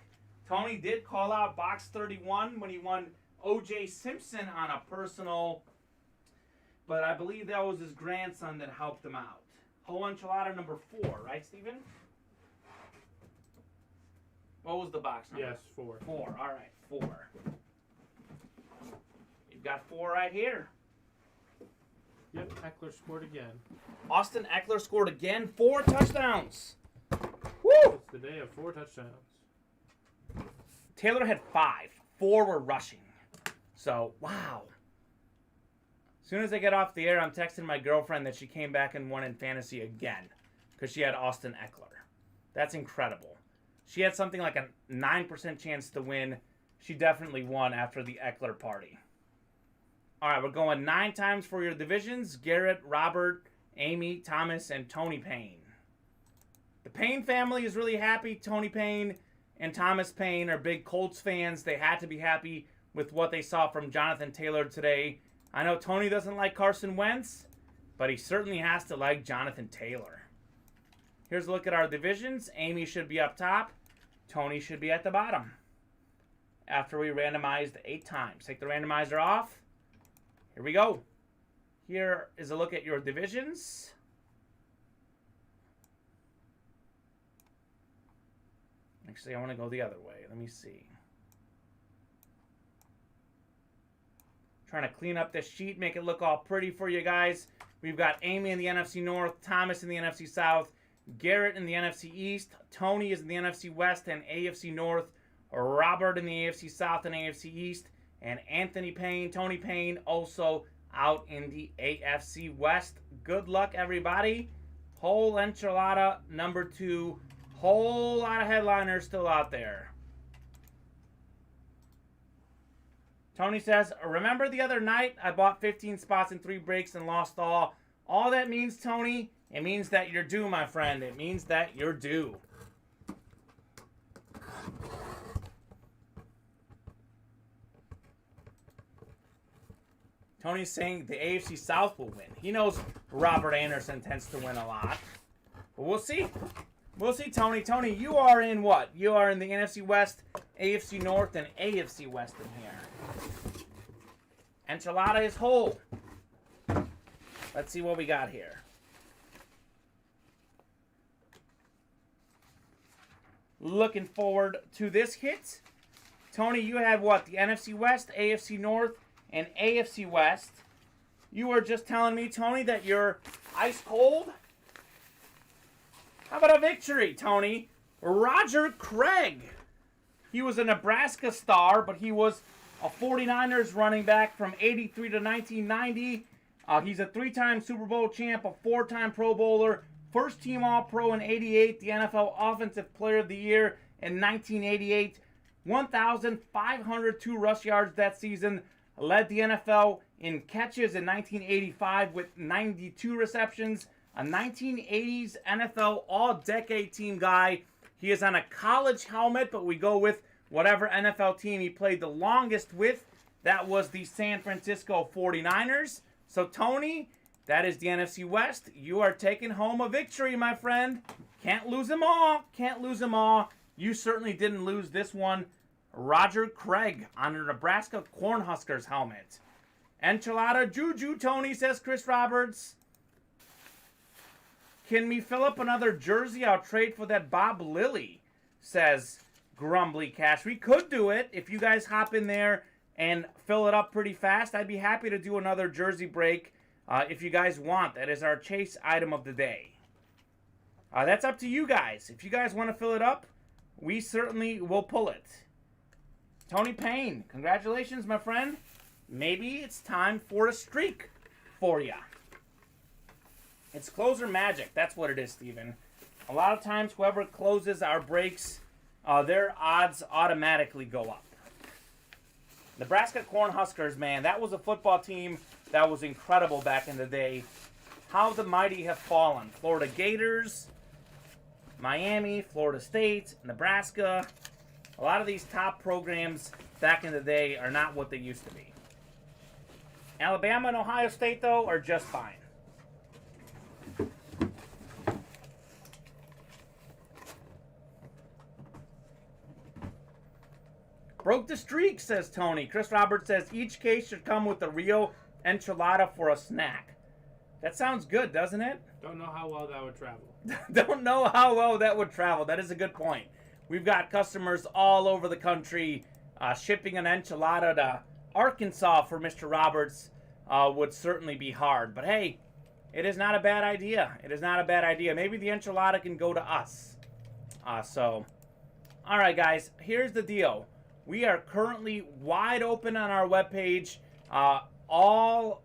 Speaker 2: Tony did call out box 31 when he won O.J. Simpson on a personal, but I believe that was his grandson that helped him out. Whole enchilada number 4, right, Steven? What was the box number?
Speaker 3: Yes, 4.
Speaker 2: 4, all right, 4. You've got 4 right here.
Speaker 3: Yep, Eckler scored again.
Speaker 2: Austin Eckler scored again. 4 touchdowns. Woo!
Speaker 3: It's the day of 4 touchdowns.
Speaker 2: Taylor had 5. 4 were rushing. So, wow. As soon as I get off the air, I'm texting my girlfriend that she came back and won in fantasy again because she had Austin Eckler. That's incredible. She had something like a 9% chance to win. She definitely won after the Eckler party. All right, we're going 9 times for your divisions. Garrett, Robert, Amy, Thomas, and Tony Payne. The Payne family is really happy. Tony Payne and Thomas Payne are big Colts fans. They had to be happy with what they saw from Jonathan Taylor today. I know Tony doesn't like Carson Wentz. but he certainly has to like Jonathan Taylor. Here's a look at our divisions. Amy should be up top. Tony should be at the bottom. After we randomized 8 times. Take the randomizer off. Here we go. Here is a look at your divisions. Actually, I want to go the other way. Let me see. Trying to clean up this sheet, make it look all pretty for you guys. We've got Amy in the NFC North, Thomas in the NFC South, Garrett in the NFC East, Tony is in the NFC West and AFC North, Robert in the AFC South and AFC East, and Anthony Payne, Tony Payne, also out in the AFC West. Good luck, everybody. Whole enchilada number 2. Whole lot of headliners still out there. Tony says, remember the other night I bought 15 spots in 3 breaks and lost all? All that means, Tony, it means that you're due, my friend. It means that you're due. Tony's saying the AFC South will win. He knows Robert Anderson tends to win a lot. But we'll see. We'll see, Tony. Tony, you are in what? You are in the NFC West, AFC North, and AFC West in here. Enchilada is whole. Let's see what we got here. Looking forward to this hit. Tony, you have what? The NFC West, AFC North, and AFC West. You were just telling me, Tony, that you're ice cold? How about a victory, Tony? Roger Craig. He was a Nebraska star, but he was a 49ers running back from 83 to 1990. He's a 3-time Super Bowl champ, a 4-time Pro Bowler, first-team All-Pro in 88, the NFL Offensive Player of the Year in 1988, 1,502 rush yards that season, led the NFL in catches in 1985 with 92 receptions, a 1980s NFL All-Decade Team guy. He is on a college helmet, but we go with whatever NFL team he played the longest with. That was the San Francisco 49ers. So, Tony, that is the NFC West. You are taking home a victory, my friend. Can't lose them all. Can't lose them all. You certainly didn't lose this one. Roger Craig on a Nebraska Cornhuskers helmet. Enchilada Juju, Tony, says Chris Roberts. Can we fill up another jersey? I'll trade for that Bob Lilly, says Grumbly Cash. We could do it if you guys hop in there and fill it up pretty fast. I'd be happy to do another jersey break if you guys want. That is our chase item of the day. That's up to you guys. If you guys want to fill it up, we certainly will pull it. Tony Payne, congratulations, my friend. Maybe it's time for a streak for ya. It's closer magic. That's what it is, Steven. A lot of times, whoever closes our breaks, their odds automatically go up. Nebraska Cornhuskers, man, that was a football team that was incredible back in the day. How the mighty have fallen. Florida Gators, Miami, Florida State, Nebraska. A lot of these top programs back in the day are not what they used to be. Alabama and Ohio State, though, are just fine. Broke the streak, says Tony. Chris Roberts says each case should come with a Rio enchilada for a snack. That sounds good, doesn't it?
Speaker 3: Don't know how well that would travel.
Speaker 2: Don't know how well that would travel. That is a good point. We've got customers all over the country. Shipping an enchilada to Arkansas for Mr. Roberts would certainly be hard. But hey, it is not a bad idea. It is not a bad idea. Maybe the enchilada can go to us. All right, guys, here's the deal. We are currently wide open on our webpage.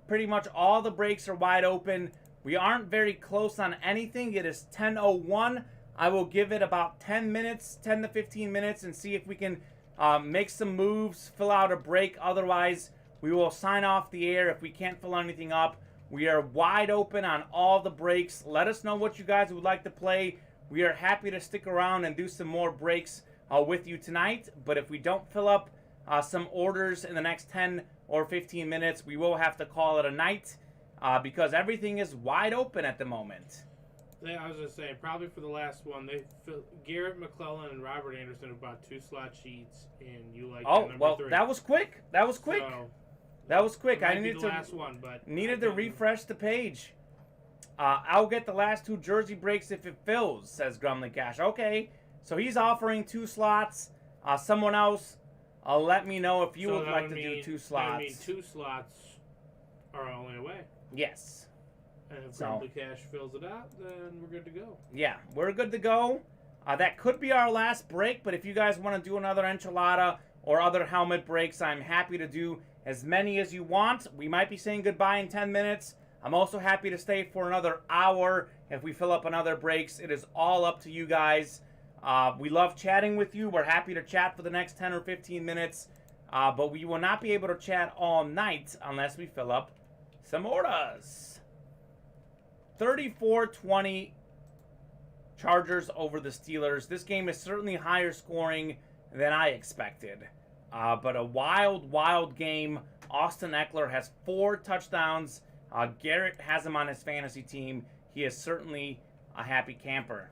Speaker 2: Pretty much all the breaks are wide open. We aren't very close on anything. It is 10:01. I will give it about 10 minutes, 10 to 15 minutes, and see if we can make some moves, fill out a break. Otherwise, we will sign off the air if we can't fill anything up. We are wide open on all the breaks. Let us know what you guys would like to play. We are happy to stick around and do some more breaks with you tonight. But if we don't fill up some orders in the next 10 or 15 minutes, we will have to call it a night. because everything is wide open at the moment.
Speaker 3: Yeah, I was just saying, probably for the last one, Garrett McClellan and Robert Anderson have bought 2 slot sheets, and you like number 3.
Speaker 2: That was quick. That was quick.
Speaker 3: So,
Speaker 2: that was quick.
Speaker 3: I
Speaker 2: needed
Speaker 3: the last one, but
Speaker 2: needed to refresh the page. I'll get the last 2 jersey breaks if it fills, says Grumley Cash. Okay, so he's offering 2 slots. Someone else, let me know if you would like to do 2 slots.
Speaker 3: I mean, 2 slots are only away.
Speaker 2: Yes.
Speaker 3: And if Grumley Cash fills it out, then we're good to go.
Speaker 2: Yeah, we're good to go. That could be our last break, but if you guys want to do another enchilada or other helmet breaks, I'm happy to do as many as you want. We might be saying goodbye in 10 minutes. I'm also happy to stay for another hour if we fill up another breaks. It is all up to you guys. We love chatting with you. We're happy to chat for the next 10 or 15 minutes, but we will not be able to chat all night unless we fill up some orders. 34-20 Chargers over the Steelers. This game is certainly higher scoring than I expected. But a wild game. Austin Eckler has 4 touchdowns. Garrett has him on his fantasy team. He is certainly a happy camper.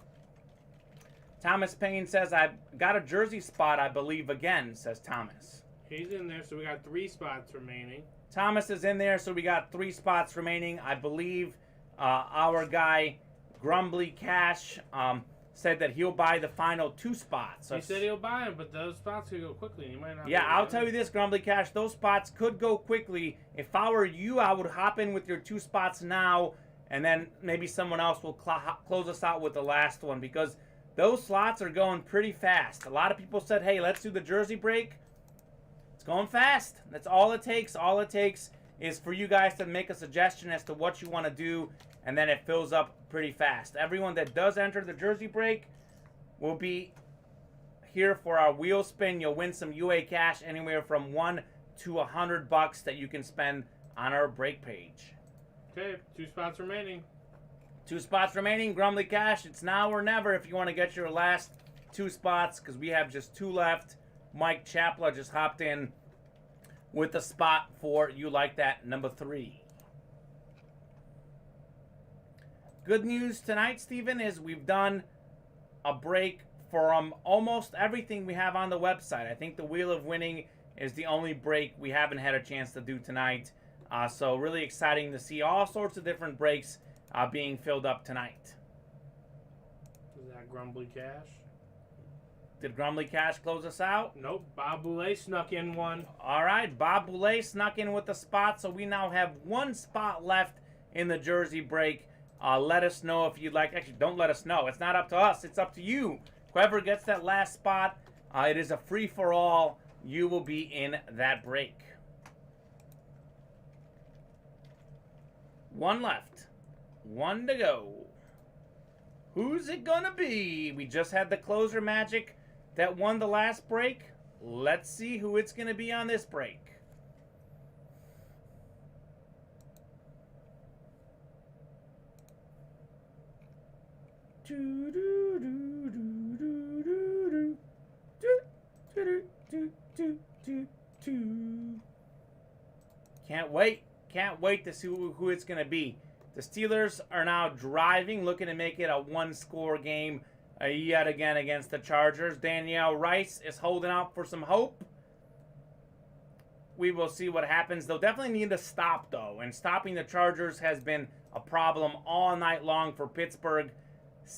Speaker 2: Thomas Payne says, I've got a jersey spot, I believe, again, says Thomas.
Speaker 3: He's in there, so we got 3 spots remaining.
Speaker 2: Thomas is in there, so we got 3 spots remaining. I believe our guy, Grumbly Cash, said that he'll buy the final 2 spots. So
Speaker 3: he said he'll buy them, but those spots could go quickly. You might not.
Speaker 2: Yeah, I'll tell you this, Grumbly Cash, those spots could go quickly. If I were you, I would hop in with your 2 spots now, and then maybe someone else will close us out with the last one, because those slots are going pretty fast. A lot of people said, hey, let's do the jersey break. It's going fast. That's all it takes. All it takes is for you guys to make a suggestion as to what you want to do, and then it fills up pretty fast. Everyone that does enter the jersey break will be here for our wheel spin. You'll win some UA cash, anywhere from $1 to $100 that you can spend on our break page.
Speaker 3: Okay, 2 spots remaining.
Speaker 2: 2 spots remaining. Grumbly Cash, it's now or never if you want to get your last 2 spots, because we have just 2 left. Mike Chapla just hopped in with a spot for You Like That, number 3. Good news tonight, Steven, is we've done a break from almost everything we have on the website. I think the Wheel of Winning is the only break we haven't had a chance to do tonight. So really exciting to see all sorts of different breaks being filled up tonight.
Speaker 3: Is that Grumbly Cash?
Speaker 2: Did Grumbly Cash close us out?
Speaker 3: Nope. Bob Boulay snuck in one.
Speaker 2: All right, Bob Boulay snuck in with the spot, so we now have 1 spot left in the jersey break. Let us know if you'd like. Actually, don't let us know. It's not up to us. It's up to you. Whoever gets that last spot, it is a free-for-all. You will be in that break. 1 left. 1 to go. Who's it gonna be? We just had the closer magic that won the last break. Let's see who it's gonna be on this break. Can't wait to see who it's going to be. The Steelers are now driving, looking to make it a 1-score game yet again against the Chargers. Danielle Rice is holding out for some hope. We will see what happens. They'll definitely need to stop, though, and stopping the Chargers has been a problem all night long for Pittsburgh.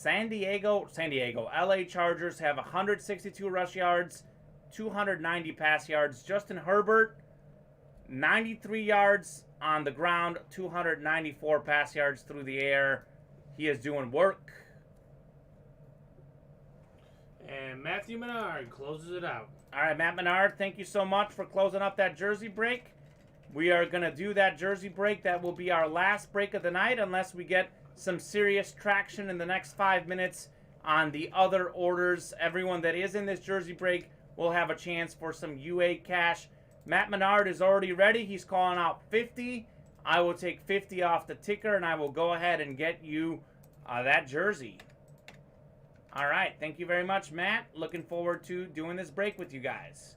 Speaker 2: LA Chargers have 162 rush yards, 290 pass yards. Justin Herbert, 93 yards on the ground, 294 pass yards through the air. He is doing work.
Speaker 3: And Matthew Menard closes it out.
Speaker 2: All right, Matt Menard, thank you so much for closing up that jersey break. We are going to do that jersey break. That will be our last break of the night, unless we get some serious traction in the next 5 minutes on the other orders. Everyone that is in this jersey break will have a chance for some UA cash. Matt Menard is already ready. He's calling out 50. I will take 50 off the ticker, and I will go ahead and get you that jersey. All right. Thank you very much, Matt. Looking forward to doing this break with you guys.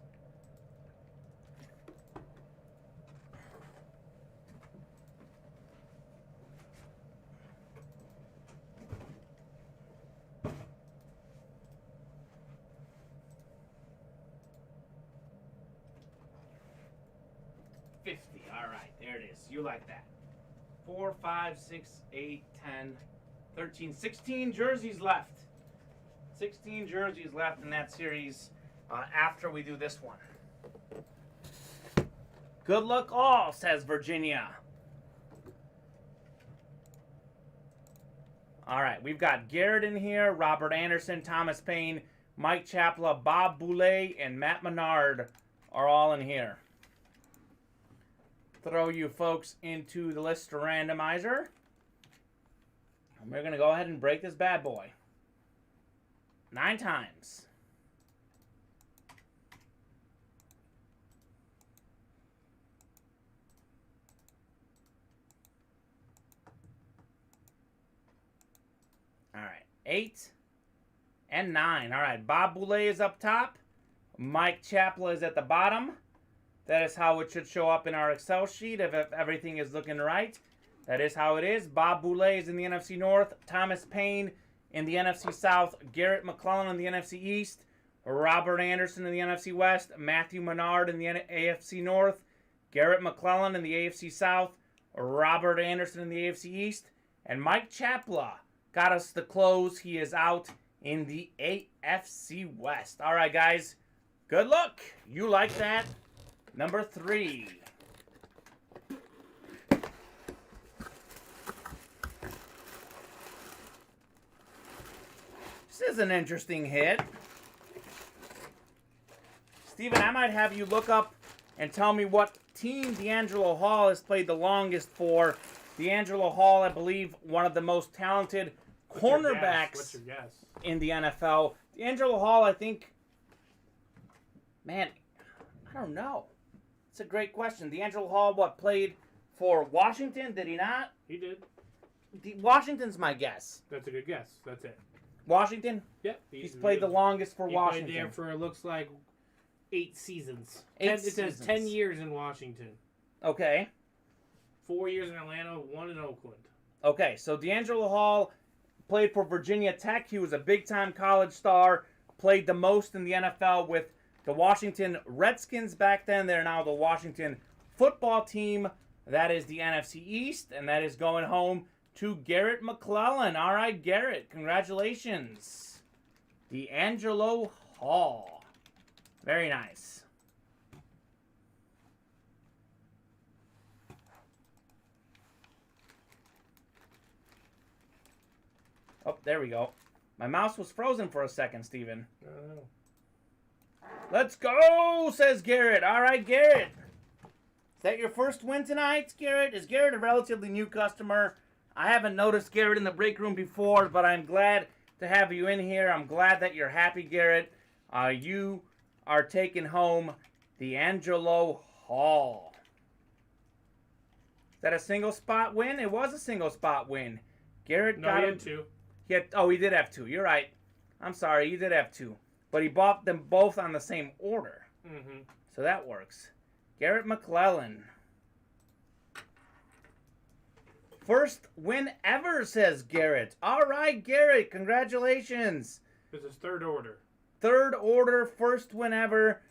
Speaker 2: There it is. You like that. 4, 5, 6, 8, 10, 13, 16 jerseys left. 16 jerseys left in that series after we do this one. Good luck all, says Virginia. All right, we've got Garrett in here, Robert Anderson, Thomas Payne, Mike Chapla, Bob Boulay, and Matt Menard are all in here. Throw you folks into the Lister randomizer. And we're going to go ahead and break this bad boy. 9 times. All right, 8 and 9. All right, Bob Boulay is up top. Mike Chapla is at the bottom. That is how it should show up in our Excel sheet if everything is looking right. That is how it is. Bob Boulay is in the NFC North. Thomas Payne in the NFC South. Garrett McClellan in the NFC East. Robert Anderson in the NFC West. Matthew Menard in the AFC North. Garrett McClellan in the AFC South. Robert Anderson in the AFC East. And Mike Chapla got us the close. He is out in the AFC West. All right, guys. Good luck. You like that? Number 3. This is an interesting hit. Steven, I might have you look up and tell me what team D'Angelo Hall has played the longest for. D'Angelo Hall, I believe, one of the most talented cornerbacks
Speaker 3: What's your guess?
Speaker 2: in the NFL. D'Angelo Hall, I think, man, I don't know. It's a great question. D'Angelo Hall, played for Washington? Did he not?
Speaker 3: He did.
Speaker 2: Washington's my guess.
Speaker 3: That's a good guess. That's it.
Speaker 2: Washington?
Speaker 3: Yep.
Speaker 2: He's played the longest for Washington.
Speaker 3: He played there for, it looks like, 8 seasons.
Speaker 2: 8
Speaker 3: It says
Speaker 2: seasons.
Speaker 3: 10 years in Washington.
Speaker 2: Okay.
Speaker 3: 4 years in Atlanta, 1 in Oakland.
Speaker 2: Okay, so D'Angelo Hall played for Virginia Tech. He was a big-time college star. Played the most in the NFL with the Washington Redskins back then. They're now the Washington football team. That is the NFC East, and that is going home to Garrett McClellan. All right, Garrett, congratulations. D'Angelo Hall. Very nice. Oh, there we go. My mouse was frozen for a second, Steven.
Speaker 3: I don't know.
Speaker 2: Let's go, says Garrett. All right, Garrett. Is that your first win tonight, Garrett? Is Garrett a relatively new customer? I haven't noticed Garrett in the break room before, but I'm glad to have you in here. I'm glad that you're happy, Garrett. You are taking home D'Angelo Hall. Is that a single spot win? It was a single spot win. Garrett got
Speaker 3: he
Speaker 2: him.
Speaker 3: had 2.
Speaker 2: He did have 2. You're right. I'm sorry, he did have 2. But he bought them both on the same order.
Speaker 3: Mm-hmm.
Speaker 2: So that works. Garrett McClellan. First win ever, says Garrett. All right, Garrett, congratulations.
Speaker 3: This is 3rd order.
Speaker 2: 3rd order, first win ever.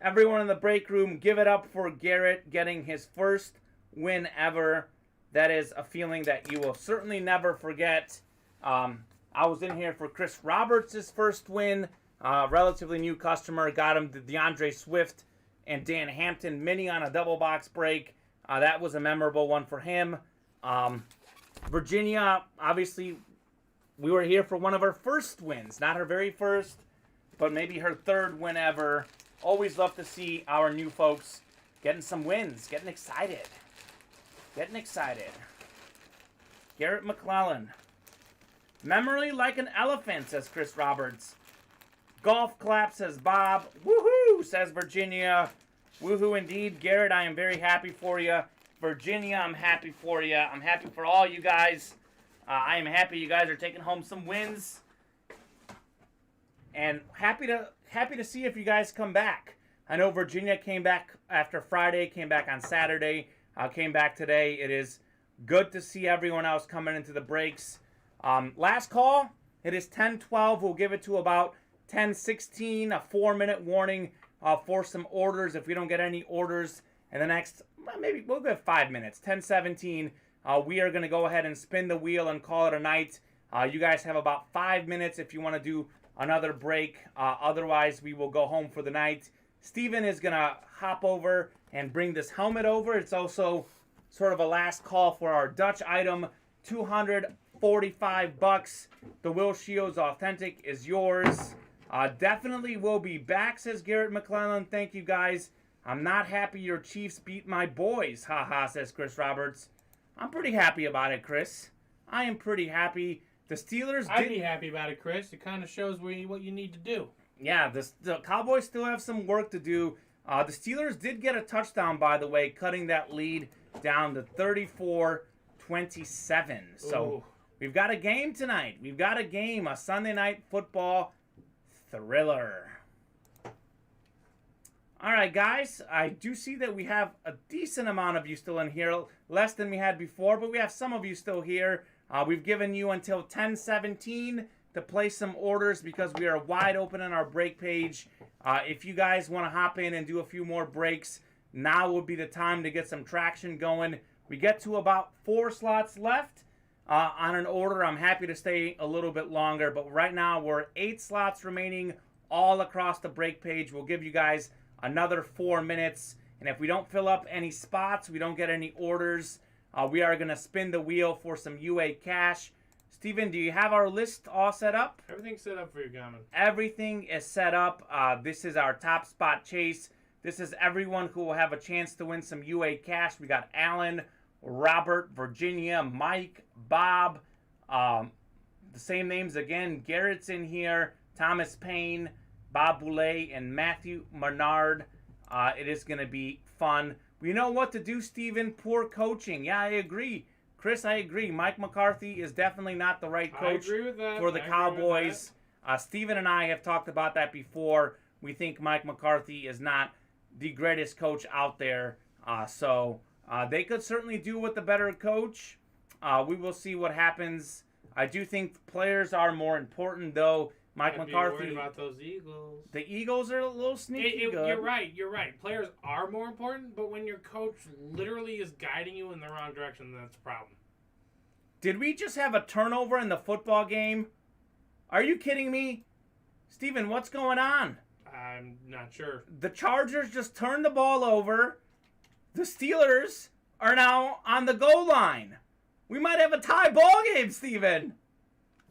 Speaker 2: Everyone in the break room, give it up for Garrett getting his first win ever. That is a feeling that you will certainly never forget. I was in here for Chris Roberts' first win. Relatively new customer. Got him the DeAndre Swift and Dan Hampton mini on a double box break. That was a memorable one for him. Virginia, obviously, we were here for one of her first wins. Not her very first, but maybe her 3rd win ever. Always love to see our new folks getting some wins, getting excited. Getting excited. Garrett McClellan. Memory like an elephant, says Chris Roberts. Golf clap, says Bob. Woohoo, says Virginia. Woohoo indeed. Garrett, I am very happy for you. Virginia, I'm happy for you. I'm happy for all you guys. I am happy you guys are taking home some wins. And happy to see if you guys come back. I know Virginia came back after Friday, came back on Saturday, came back today. It is good to see everyone else coming into the breaks. Last call, it is 10:12. We'll give it to about 10:16, a 4-minute warning for some orders. If we don't get any orders in the next, maybe we'll give 5 minutes, 10:17. We are going to go ahead and spin the wheel and call it a night. You guys have about 5 minutes if you want to do another break. Otherwise, we will go home for the night. Steven is going to hop over and bring this helmet over. It's also sort of a last call for our Dutch item, $245. The Will Shields Authentic is yours. Definitely will be back, says Garrett McClellan. Thank you, guys. I'm not happy your Chiefs beat my boys. Haha, says Chris Roberts. I'm pretty happy about it, Chris. I am pretty happy. The Steelers
Speaker 3: I'd be happy about it, Chris. It kind of shows what you need to do.
Speaker 2: Yeah, the Cowboys still have some work to do. The Steelers did get a touchdown, by the way, cutting that lead down to 34-27. So we've got a game tonight. We've got a game, a Sunday night football thriller. All right, guys, I do see that we have a decent amount of you still in here, less than we had before, but we have some of you still here. We've given you until 10:17 to place some orders because we are wide open on our break page. If you guys want to hop in and do a few more breaks, now would be the time to get some traction going. We get to about 4 slots left on an order. I'm happy to stay a little bit longer, but right now we're 8 slots remaining all across the break page. We'll give you guys another 4 minutes, and if we don't fill up any spots, we don't get any orders, we are going to spin the wheel for some UA cash. Steven, do you have our list all set up?
Speaker 3: Everything's set up for you, Kamen.
Speaker 2: Everything is set up. This is our top spot chase. This is everyone who will have a chance to win some UA cash. We got Alan, Robert, Virginia, Mike, Bob, the same names again. Garrett's in here, Thomas Payne, Bob Boulay, and Matthew Menard. It is going to be fun. We know what to do, Steven. Poor coaching. Yeah, I agree. Chris, I agree. Mike McCarthy is definitely not the right coach for the Cowboys. Steven and I have talked about that before. We think Mike McCarthy is not the greatest coach out there. So they could certainly do with the better coach. We will see what happens. I do think players are more important, though. Mike McCarthy.
Speaker 3: Worried about those Eagles.
Speaker 2: The Eagles are a little sneaky good.
Speaker 3: You're right. Players are more important, but when your coach literally is guiding you in the wrong direction, that's a problem.
Speaker 2: Did we just have a turnover in the football game? Are you kidding me? Steven, what's going on?
Speaker 3: I'm not sure.
Speaker 2: The Chargers just turned the ball over. The Steelers are now on the goal line. We might have a tie ball game, Steven.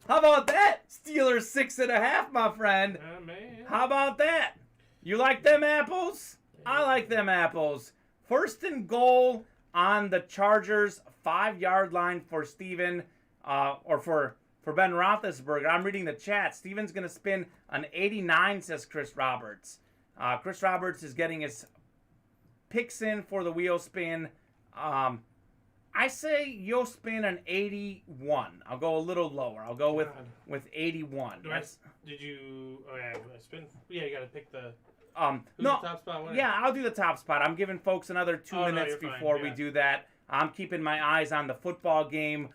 Speaker 2: How about that? Steelers 6.5, my friend.
Speaker 3: Man.
Speaker 2: How about that? You like them apples? I like them apples. 1st and goal on the Chargers 5-yard line for Steven, or for Ben Roethlisberger. I'm reading the chat. Steven's going to spin an 89, says Chris Roberts. Chris Roberts is getting his picks in for the wheel spin. I say you'll spin an 81. I'll go a little lower. I'll go with 81.
Speaker 3: Did you? Oh yeah, spin. Yeah, you got to pick the.
Speaker 2: No.
Speaker 3: The top spot winner?
Speaker 2: Yeah, I'll do the top spot. I'm giving folks another 2 minutes before we do that. I'm keeping my eyes on the football game.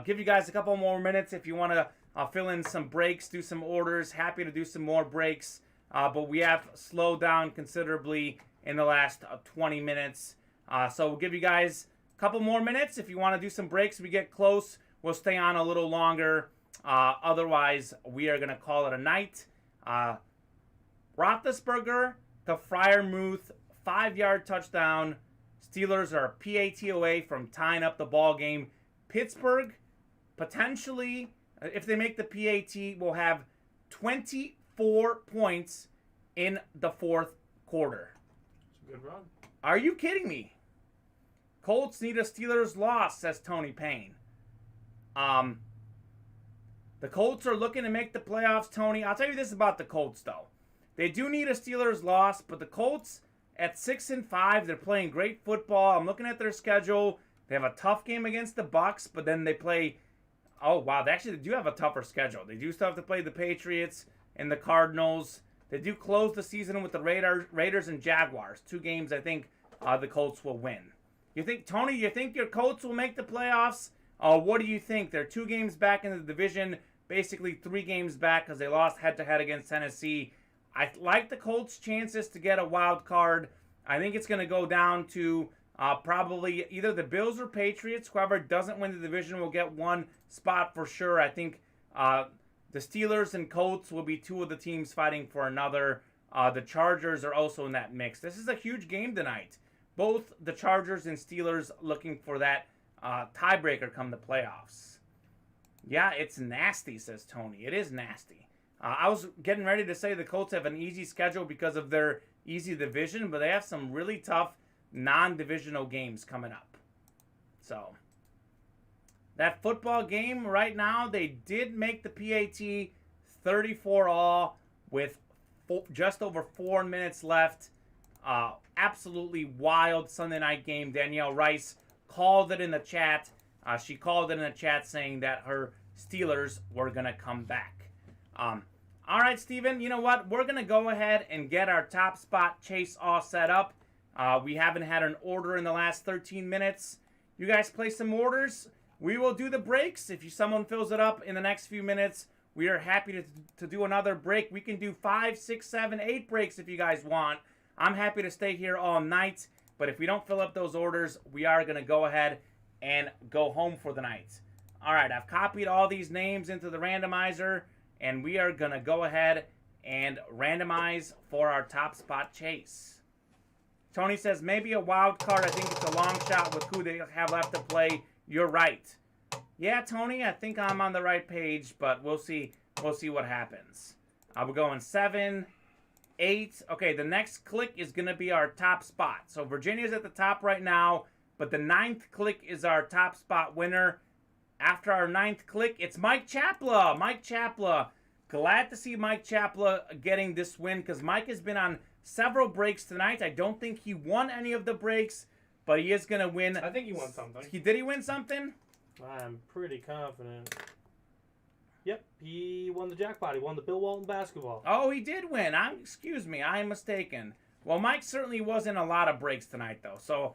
Speaker 2: Give you guys a couple more minutes if you want to fill in some breaks, do some orders. Happy to do some more breaks. But we have slowed down considerably in the last 20 minutes. So we'll give you guys couple more minutes. If you want to do some breaks, we get close, we'll stay on a little longer. Otherwise, we are going to call it a night. Roethlisberger to Freiermuth, 5-yard touchdown. Steelers are a PAT away from tying up the ball game. Pittsburgh, potentially, if they make the PAT, will have 24 points in the 4th quarter.
Speaker 3: It's a good run.
Speaker 2: Are you kidding me? Colts need a Steelers loss, says Tony Payne. The Colts are looking to make the playoffs, Tony. I'll tell you this about the Colts, though. They do need a Steelers loss, but the Colts at 6-5, they're playing great football. I'm looking at their schedule. They have a tough game against the Bucs, but then they play... Oh, wow, they do have a tougher schedule. They do still have to play the Patriots and the Cardinals. They do close the season with the Raiders and Jaguars. 2 games I think the Colts will win. You think, Tony, you think your Colts will make the playoffs? What do you think? They're 2 games back in the division, basically 3 games back because they lost head-to-head against Tennessee. I like the Colts' chances to get a wild card. I think it's going to go down to probably either the Bills or Patriots. Whoever doesn't win the division will get one spot for sure. I think the Steelers and Colts will be two of the teams fighting for another. The Chargers are also in that mix. This is a huge game tonight. Both the Chargers and Steelers looking for that tiebreaker come the playoffs. Yeah, it's nasty, says Tony. It is nasty. I was getting ready to say the Colts have an easy schedule because of their easy division, but they have some really tough non-divisional games coming up. So, that football game right now, they did make the PAT 34-all with just over 4 minutes left. Absolutely wild Sunday night game. Danielle Rice called it in the chat. She called it in the chat saying that her Steelers were going to come back. All right, Steven, you know what? We're going to go ahead and get our top spot chase all set up. We haven't had an order in the last 13 minutes. You guys place some orders. We will do the breaks. If someone fills it up in the next few minutes, we are happy to do another break. We can do 5, 6, 7, 8 breaks if you guys want. I'm happy to stay here all night. But if we don't fill up those orders, we are going to go ahead and go home for the night. All right, I've copied all these names into the randomizer, and we are going to go ahead and randomize for our top spot chase. Tony says, maybe a wild card. I think it's a long shot with who they have left to play. You're right. Yeah, Tony, I think I'm on the right page, but we'll see. We'll see what happens. We're going 7, 8. Okay, the next click is going to be our top spot. So Virginia's at the top right now, but the 9th click is our top spot winner. After our 9th click, it's Mike Chapla. Mike Chapla. Glad to see Mike Chapla getting this win because Mike has been on several breaks tonight. I don't think he won any of the breaks, but he is going to win.
Speaker 3: I think he won something.
Speaker 2: Did he win something?
Speaker 4: I'm pretty confident. Yep, he won the jackpot. He won the Bill Walton basketball.
Speaker 2: Oh, he did win. Excuse me, I am mistaken. Well, Mike certainly was in a lot of breaks tonight, though. So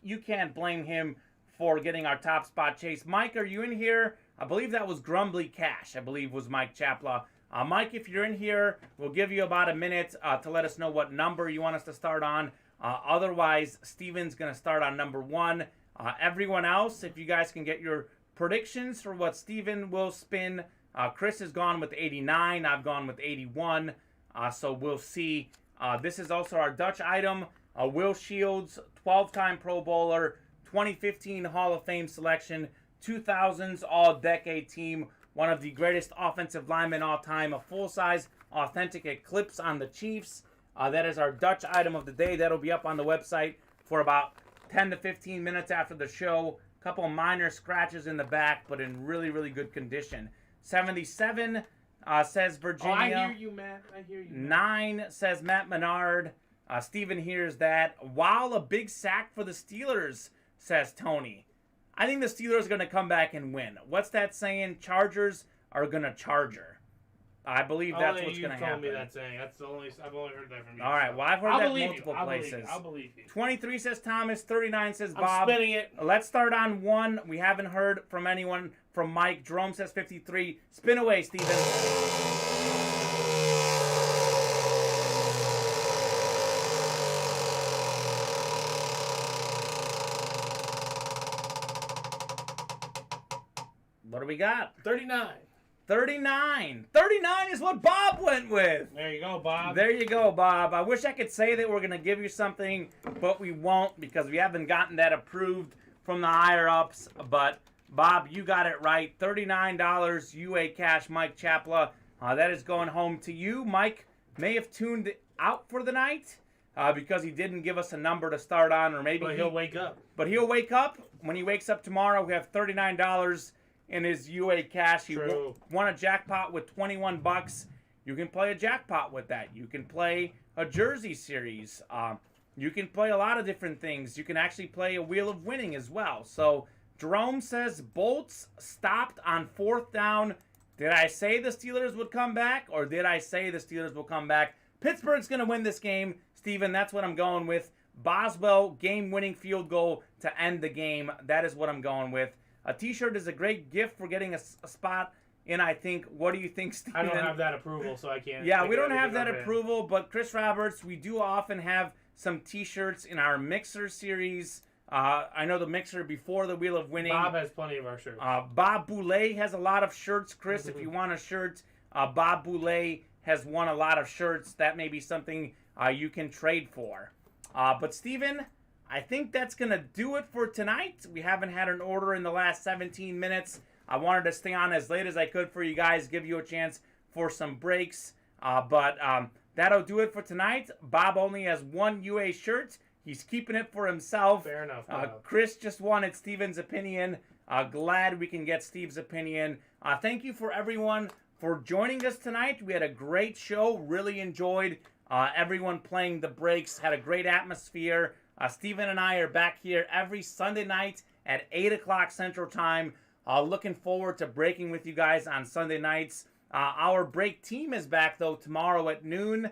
Speaker 2: you can't blame him for getting our top spot chase. Mike, are you in here? I believe that was Grumbly Cash, I believe was Mike Chapla. Mike, if you're in here, we'll give you about a minute to let us know what number you want us to start on. Otherwise, Steven's going to start on number 1. Everyone else, if you guys can get your predictions for what Steven will spin. Chris has gone with 89. I've gone with 81. So we'll see. This is also our Dutch item. Will Shields, 12-time Pro Bowler, 2015 Hall of Fame selection, 2000s All-Decade Team, one of the greatest offensive linemen all time, a full-size authentic Eclipse on the Chiefs. That is our Dutch item of the day. That'll be up on the website for about 10 to 15 minutes after the show. A couple minor scratches in the back, but in really, really good condition. 77 says Virginia.
Speaker 3: Oh, I hear you, Matt. I hear you.
Speaker 2: 9 says Matt Menard. Steven hears that. While a big sack for the Steelers, says Tony. I think the Steelers are going to come back and win. What's that saying? Chargers are going to charger. I believe that's what's going to happen.
Speaker 3: You told me that saying. That's the only. I've only heard that from you.
Speaker 2: All right. Well, I've heard that multiple places.
Speaker 3: I'll believe you.
Speaker 2: 23 says Thomas. 39 says Bob.
Speaker 3: I'm spinning it.
Speaker 2: Let's start on 1. We haven't heard from anyone from Mike. Jerome says 53. Spin away, Steven. What do we got?
Speaker 3: 39.
Speaker 2: 39. 39 is what Bob went with.
Speaker 3: There you go, Bob.
Speaker 2: There you go, Bob. I wish I could say that we're going to give you something, but we won't because we haven't gotten that approved from the higher-ups. But, Bob, you got it right. $39 UA cash, Mike Chapla. That is going home to you. Mike may have tuned out for the night because he didn't give us a number to start on, or maybe
Speaker 3: he'll wake up.
Speaker 2: But he'll wake up. When he wakes up tomorrow, we have $39 in his UA cash. He won a jackpot with $21. You can play a jackpot with that. You can play a jersey series. You can play a lot of different things. You can actually play a Wheel of Winning as well. So Jerome says Bolts stopped on 4th down. Did I say the Steelers would come back, or did I say the Steelers will come back? Pittsburgh's going to win this game. Steven, that's what I'm going with. Boswell, game-winning field goal to end the game. That is what I'm going with. A T-shirt is a great gift for getting a spot in, I think. What do you think, Steven?
Speaker 3: I don't have that approval, so I can't.
Speaker 2: Yeah, we don't have that approval, but Chris Roberts, we do often have some t-shirts in our Mixer series. I know the Mixer before the Wheel of Winning.
Speaker 3: Bob has plenty of our shirts.
Speaker 2: Bob Boulay has a lot of shirts. Chris, if you want a shirt, Bob Boulay has won a lot of shirts. That may be something you can trade for. But Steven, I think that's going to do it for tonight. We haven't had an order in the last 17 minutes. I wanted to stay on as late as I could for you guys, give you a chance for some breaks. But that'll do it for tonight. Bob only has one UA shirt. He's keeping it for himself.
Speaker 3: Fair enough. Bob.
Speaker 2: Chris just wanted Steven's opinion. Glad we can get Steve's opinion. Thank you for everyone for joining us tonight. We had a great show. Really enjoyed everyone playing the breaks. Had a great atmosphere. Steven and I are back here every Sunday night at 8 o'clock Central Time. Looking forward to breaking with you guys on Sunday nights. Our break team is back, though, tomorrow at noon.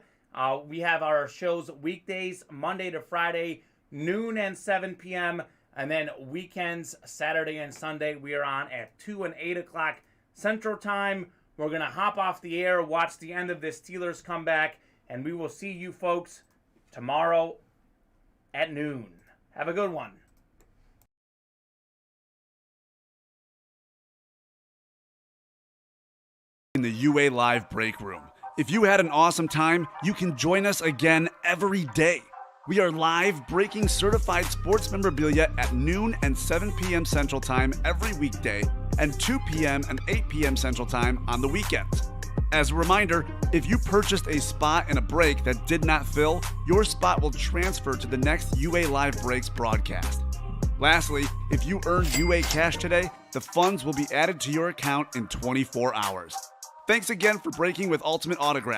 Speaker 2: We have our shows weekdays, Monday to Friday, noon and 7 p.m. And then weekends, Saturday and Sunday, we are on at 2 and 8 o'clock Central Time. We're going to hop off the air, watch the end of this Steelers comeback, and we will see you folks tomorrow at noon. Have a good one.
Speaker 1: In the UA Live Break Room. If you had an awesome time, you can join us again every day. We are live breaking certified sports memorabilia at noon and 7 p.m. Central Time every weekday and 2 p.m. and 8 p.m. Central Time on the weekends. As a reminder, if you purchased a spot in a break that did not fill, your spot will transfer to the next UA Live Breaks broadcast. Lastly, if you earned UA cash today, the funds will be added to your account in 24 hours. Thanks again for breaking with Ultimate Autograph.